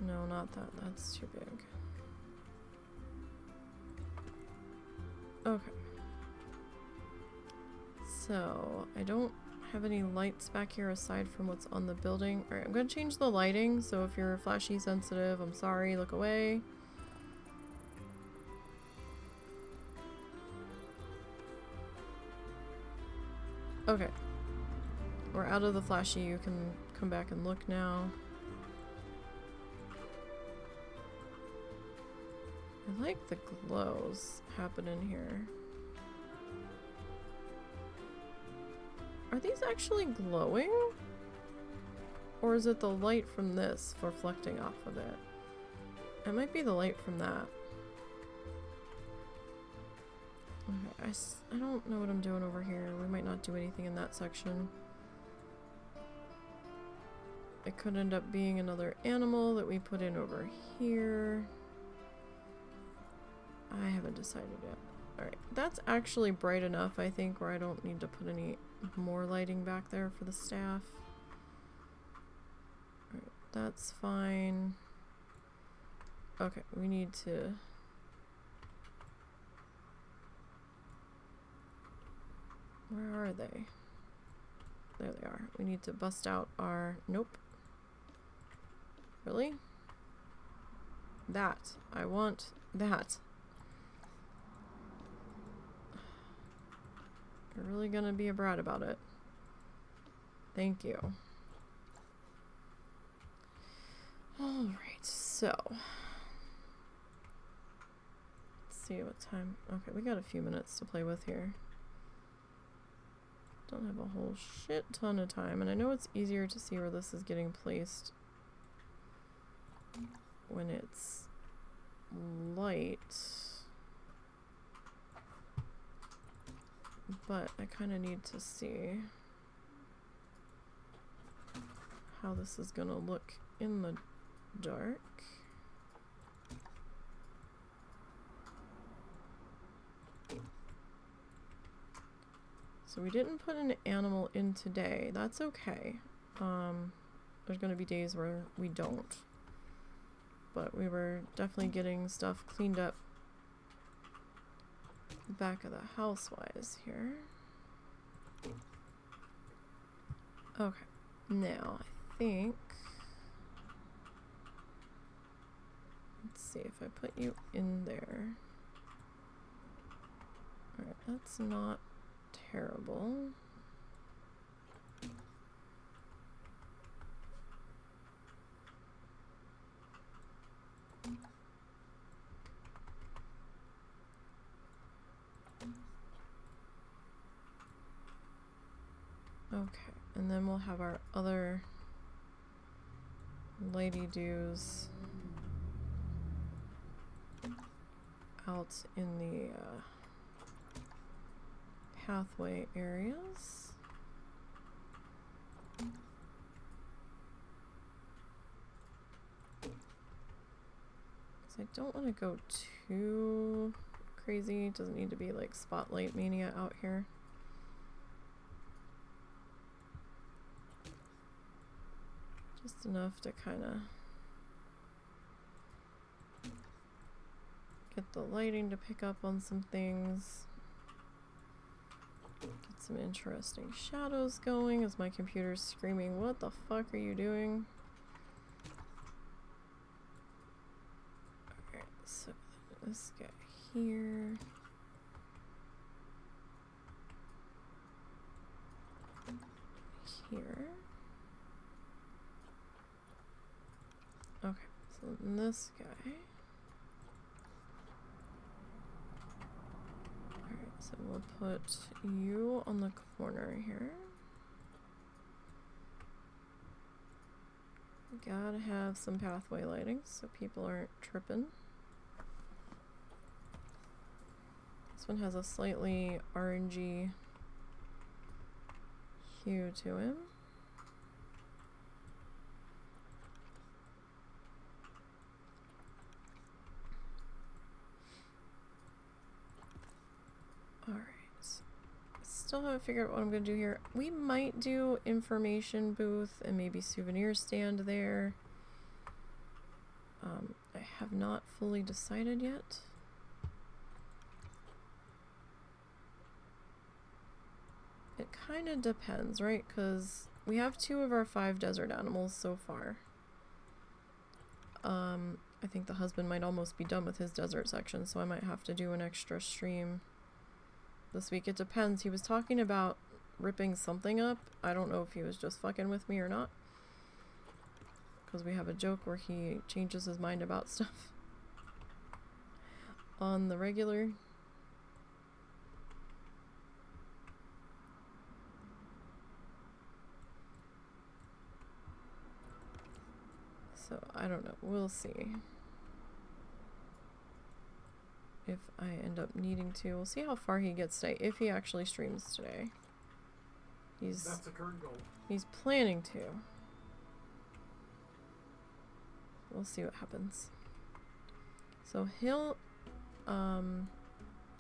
No, not that. That's too big. Okay. So, I don't have any lights back here aside from what's on the building. Alright, I'm gonna change the lighting, so if you're flashy sensitive, I'm sorry, look away. Okay. We're out of the flashy, you can come back and look now. I like the glows happening here. Are these actually glowing? Or is it the light from this reflecting off of it? It might be the light from that. Okay, I don't know what I'm doing over here. We might not do anything in that section. It could end up being another animal that we put in over here. I haven't decided yet. Alright, that's actually bright enough, I think, where I don't need to put any more lighting back there for the staff. Alright, that's fine. Okay, we need to... Where are they? There they are. We need to bust out our... Nope. Really? That. I want that. You're really gonna be a brat about it. Thank you. Alright, so... Let's see what time... Okay, we got a few minutes to play with here. Don't have a whole shit ton of time, and I know it's easier to see where this is getting placed when it's light, but I kind of need to see how this is gonna look in the dark. So we didn't put an animal in today. That's okay. There's gonna be days where we don't. But we were definitely getting stuff cleaned up back of the house wise here. Okay. Now, I think... Let's see if I put you in there. Alright, that's not terrible. Okay, and then we'll have our other lady-doos out in the pathway areas. So I don't want to go too crazy. It doesn't need to be like Spotlight Mania out here. Just enough to kind of get the lighting to pick up on some things. Get some interesting shadows going as my computer's screaming, "What the fuck are you doing?" Alright, so this guy here. Here. Okay, so then this guy. Alright, so we'll put you on the corner here. Gotta have some pathway lighting so people aren't tripping. This one has a slightly orangey hue to him. Alright, still haven't figured out what I'm going to do here. We might do information booth and maybe souvenir stand there. I have not fully decided yet. It kind of depends, right? Because we have 2 of our 5 desert animals so far. I think the husband might almost be done with his desert section, so I might have to do an extra stream this week. It depends. He was talking about ripping something up. I don't know if he was just fucking with me or not. Because we have a joke where he changes his mind about stuff on the regular. So, I don't know. We'll see. If I end up needing to. We'll see how far he gets today. If he actually streams today. That's the current goal. He's planning to. We'll see what happens. So he'll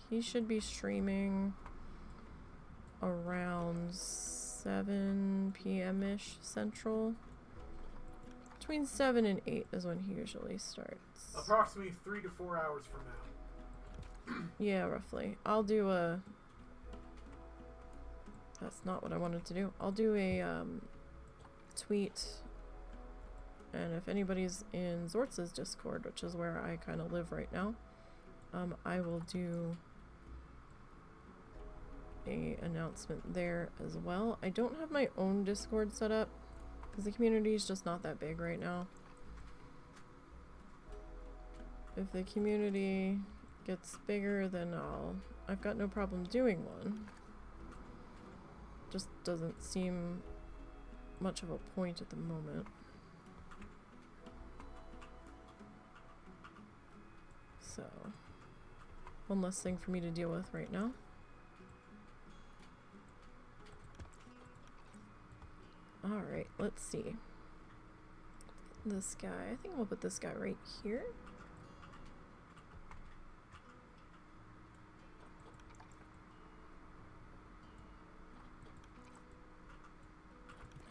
he should be streaming around 7 p.m.-ish Central. Between 7 and 8 is when he usually starts. Approximately 3 to 4 hours from now. Yeah, roughly. I'll do a... That's not what I wanted to do. I'll do a tweet, and if anybody's in Zortz's Discord, which is where I kind of live right now, I will do a announcement there as well. I don't have my own Discord set up because the community is just not that big right now. If the community gets bigger, then I've got no problem doing one. Just doesn't seem much of a point at the moment. So, one less thing for me to deal with right now. Alright, let's see. This guy, I think we'll put this guy right here.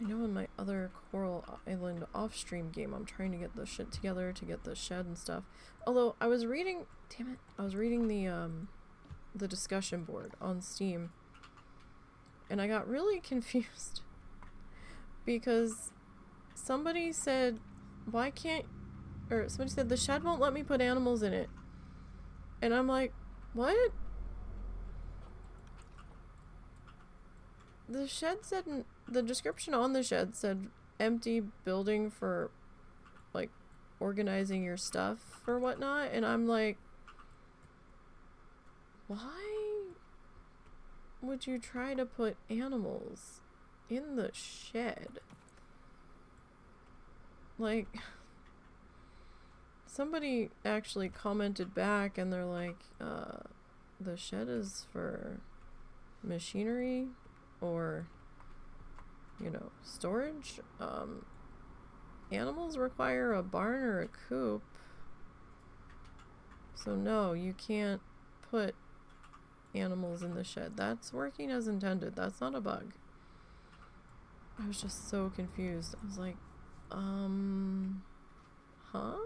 I know in my other Coral Island off-stream game, I'm trying to get the shit together to get the shed and stuff. Although, I was reading... Damn it. I was reading the discussion board on Steam. And I got really confused. Because somebody said, why can't... Or somebody said, the shed won't let me put animals in it. And I'm like, what? The shed said... The description on the shed said empty building for, like, organizing your stuff or whatnot. And I'm like, why would you try to put animals in the shed? Like, somebody actually commented back and they're like, the shed is for machinery or... you know, storage. Animals require a barn or a coop. So no, you can't put animals in the shed. That's working as intended. That's not a bug. I was just so confused. I was like, huh?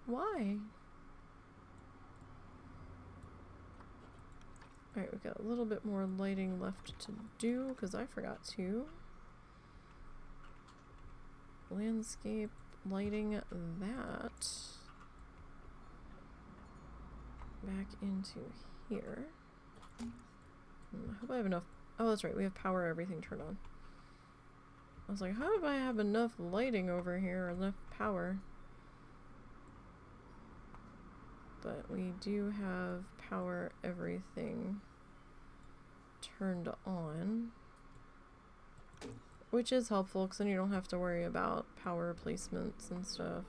Why? Alright, we've got a little bit more lighting left to do, because I forgot to. Landscape lighting that back into here. I hope I have enough. Oh, that's right, we have power, everything turned on. I was like, how do I have enough lighting over here, enough power? But we do have power, everything turned on, which is helpful because then you don't have to worry about power placements and stuff.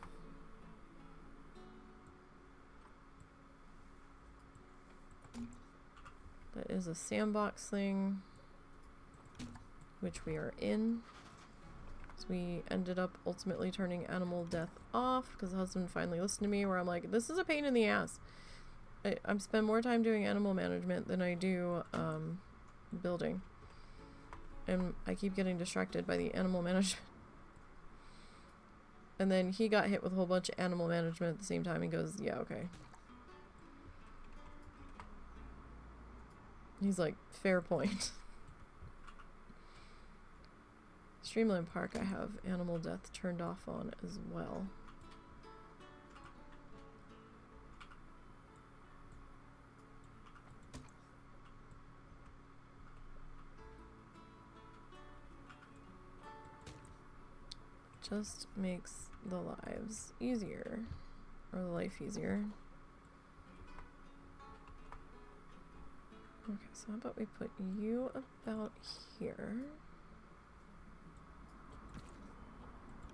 That is a sandbox thing, which we are in. So we ended up ultimately turning animal death off because the husband finally listened to me, where I'm like, this is a pain in the ass. I spend more time doing animal management than I do building. And I keep getting distracted by the animal management. And then he got hit with a whole bunch of animal management at the same time and goes, yeah, okay. He's like, fair point. Streamline Park, I have animal death turned off on as well. Just makes the lives easier, or the life easier. Okay, so how about we put you about here?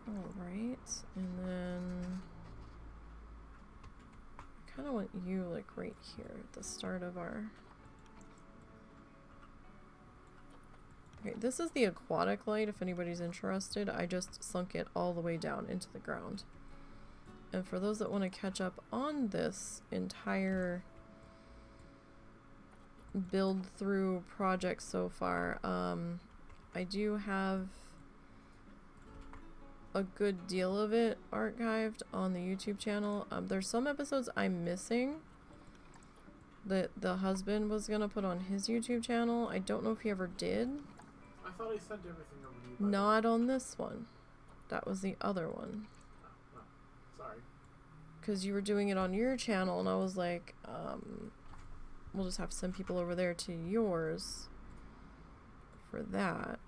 Alright, and then I kind of want you like right here at the start of our... Okay, this is the aquatic light if anybody's interested. I just sunk it all the way down into the ground. And for those that want to catch up on this entire build through project so far, I do have a good deal of it archived on the YouTube channel. There's some episodes I'm missing that the husband was gonna put on his YouTube channel. I don't know if he ever did. I thought I sent everything over to you. Not on this one. That was the other one. Oh, sorry. Because you were doing it on your channel, and I was like, we'll just have to send people over there to yours for that.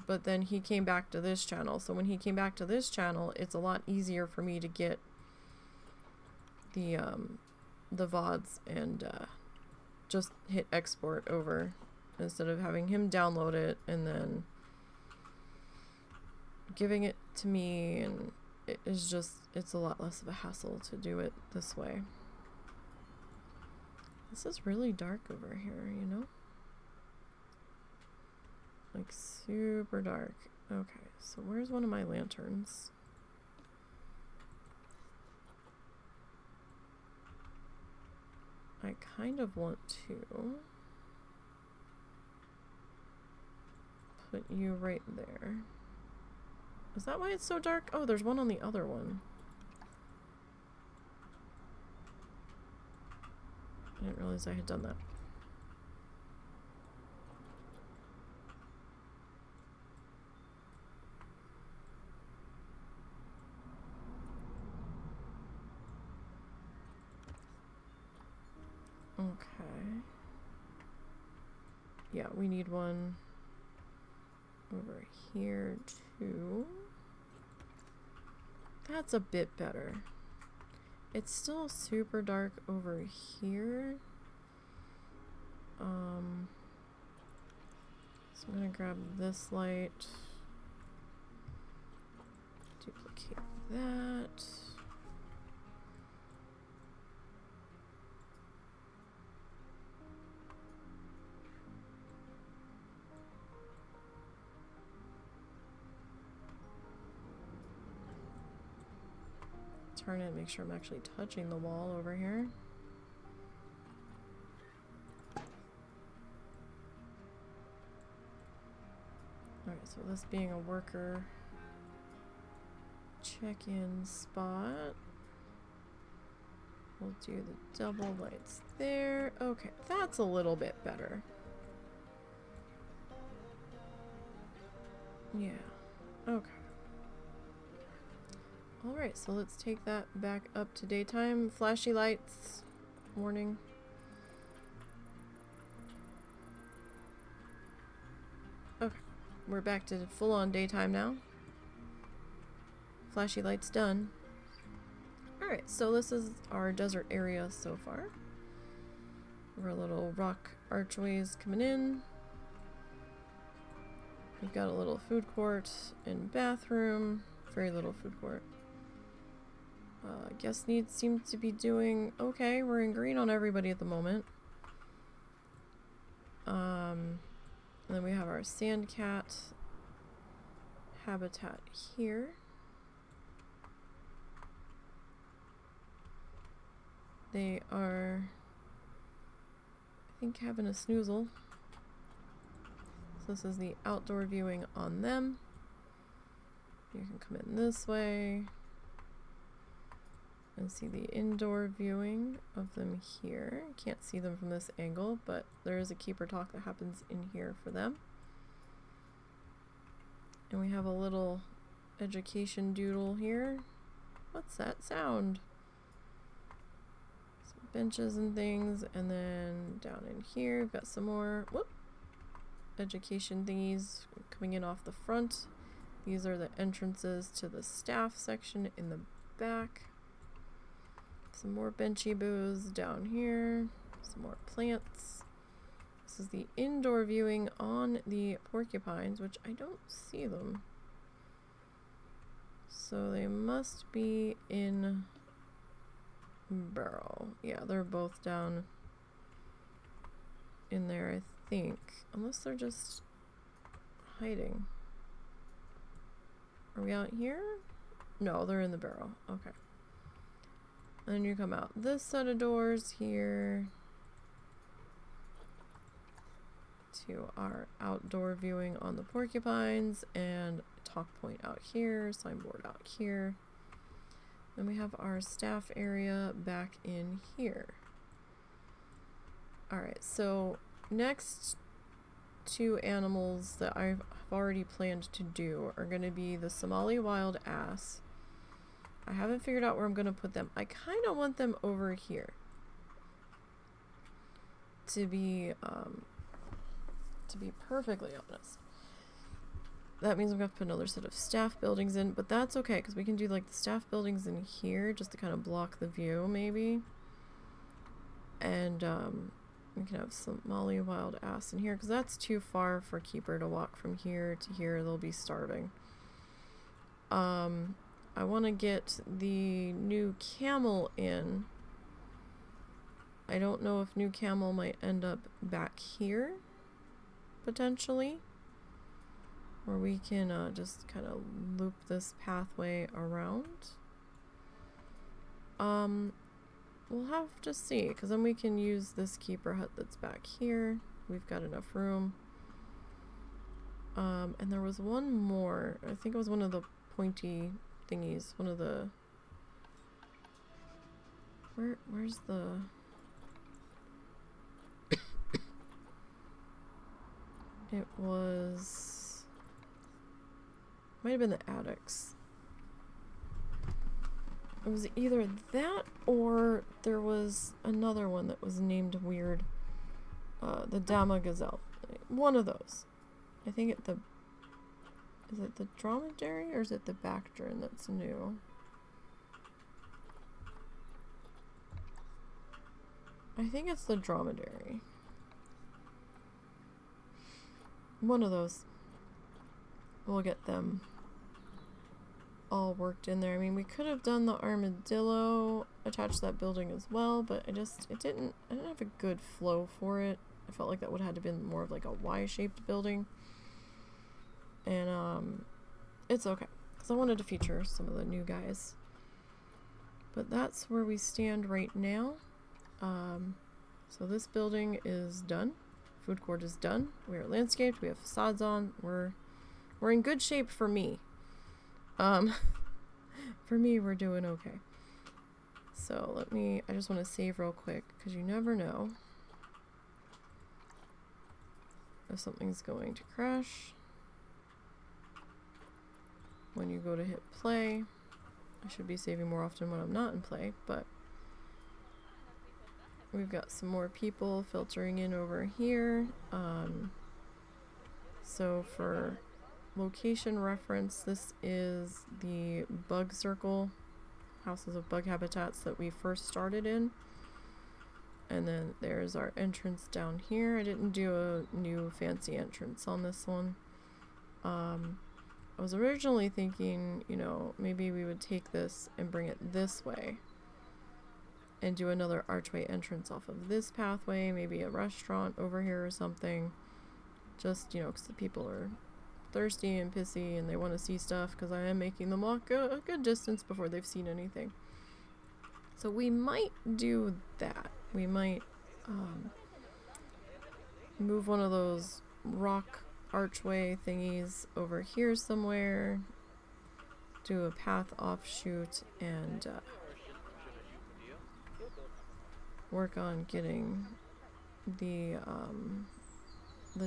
But then he came back to this channel. So when he came back to this channel, it's a lot easier for me to get the VODs and just hit export over instead of having him download it and then giving it to me. And it is just, it's a lot less of a hassle to do it this way. This is really dark over here, you know? Like super dark. Okay, so where's one of my lanterns? I kind of want to put you right there. Is that why it's so dark? Oh, there's one on the other one. I didn't realize I had done that. Okay. Yeah, we need one over here too. That's a bit better. It's still super dark over here. So I'm gonna grab this light, duplicate that. Turn it, make sure I'm actually touching the wall over here. So this being a worker check-in spot. We'll do the double lights there. Okay, that's a little bit better. Yeah, okay. Alright, so let's take that back up to daytime. Flashy lights. Warning. Okay, we're back to full-on daytime now. Flashy lights done. Alright, so this is our desert area so far. Our little rock archways coming in. We've got a little food court and bathroom. Very little food court. Guest needs seem to be doing okay. We're in green on everybody at the moment. And then we have our sand cat habitat here. They are, I think, having a snoozle. So this is the outdoor viewing on them. You can come in this way and see the indoor viewing of them here. You can't see them from this angle, but there is a keeper talk that happens in here for them. And we have a little education doodle here. What's that sound? Some benches and things, and then down in here we've got some more education thingies coming in off the front. These are the entrances to the staff section in the back. Some more benchy boos down here. Some more plants. This is the indoor viewing on the porcupines, which I don't see them. So they must be in barrel. Yeah, they're both down in there, I think. Unless they're just hiding. Are we out here? No, they're in the barrel. Okay. And then you come out this set of doors here to our outdoor viewing on the porcupines and talk point out here, signboard out here. Then we have our staff area back in here. Alright, so next two animals that I've already planned to do are going to be the Somali wild ass. I haven't figured out where I'm going to put them. I kind of want them over here to be perfectly honest. That means I'm going to have to put another set of staff buildings in, but that's okay because we can do like the staff buildings in here just to kind of block the view maybe. And we can have Somali wild ass in here because that's too far for Keeper to walk from here to here. They'll be starving. I want to get the new camel in. I don't know if new camel might end up back here, potentially. Or we can just kind of loop this pathway around. We'll have to see, because then we can use this keeper hut that's back here. We've got enough room. And there was one more. I think it was one of the pointy thingies. One of the... Where's the... It was... Might have been the attics. It was either that or there was another one that was named weird. The Dama Gazelle. One of those. I think is it the dromedary or is it the Bactrin that's new? I think it's the dromedary. One of those. We'll get them all worked in there. I mean, we could have done the armadillo attached to that building as well, but I didn't have a good flow for it. I felt like that would have had to been more of like a Y-shaped building. And it's okay, because I wanted to feature some of the new guys. But that's where we stand right now. So this building is done. Food court is done. We are landscaped. We have facades on. We're we're in good shape for me. For me, we're doing okay. So I just want to save real quick, because you never know if something's going to crash when you go to hit play. I should be saving more often when I'm not in play, but we've got some more people filtering in over here. So for location reference, this is the bug circle, houses of bug habitats that we first started in. And then there's our entrance down here. I didn't do a new fancy entrance on this one. I was originally thinking, you know, maybe we would take this and bring it this way and do another archway entrance off of this pathway, maybe a restaurant over here or something. Just, you know, because the people are thirsty and pissy and they want to see stuff, because I am making them walk a good distance before they've seen anything. So we might do that. We might move one of those rock archway thingies over here somewhere, do a path offshoot, and work on getting the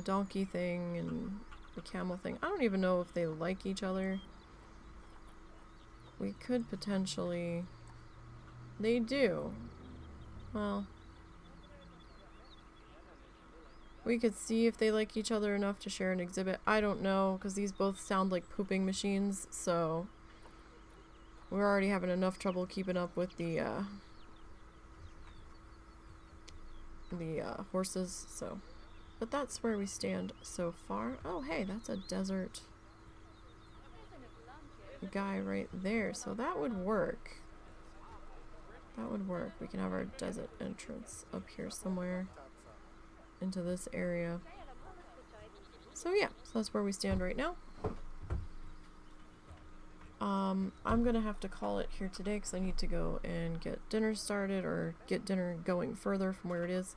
donkey thing and the camel thing. I don't even know if they like each other. We could potentially... They do. Well, we could see if they like each other enough to share an exhibit. I don't know, because these both sound like pooping machines, so we're already having enough trouble keeping up with the horses, so. But that's where we stand so far. Oh, hey, that's a desert guy right there, so that would work. That would work. We can have our desert entrance up here somewhere into this area. So yeah, so that's where we stand right now. I'm gonna have to call it here today because I need to go and get dinner started, or get dinner going further from where it is.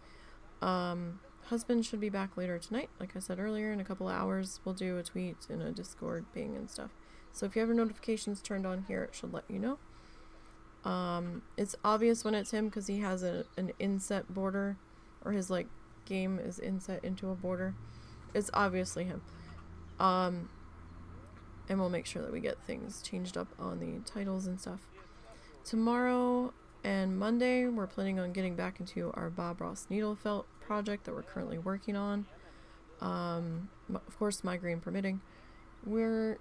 Husband should be back later tonight. Like I said earlier, in a couple of hours we'll do a tweet and a Discord ping and stuff. So if you have your notifications turned on here, it should let you know. It's obvious when it's him because he has an inset border, or his like game is inset into a border. It's obviously him. And we'll make sure that we get things changed up on the titles and stuff. Tomorrow and Monday we're planning on getting back into our Bob Ross needle felt project that we're currently working on. Of course, migraine permitting. We're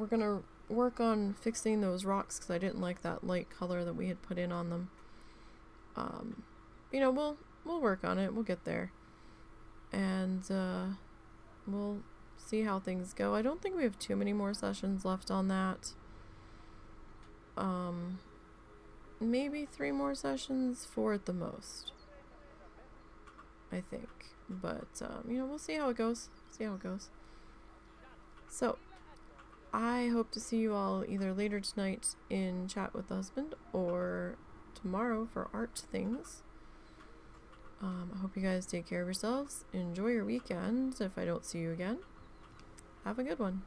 gonna work on fixing those rocks because I didn't like that light color that we had put in on them. You know, we'll work on it. We'll get there, and we'll see how things go. I don't think we have too many more sessions left on that. Maybe 3 more sessions, 4 at the most, I think. But you know, we'll see how it goes. So I hope to see you all either later tonight in chat with the husband or tomorrow for art things. I hope you guys take care of yourselves. Enjoy your weekend if I don't see you again. Have a good one.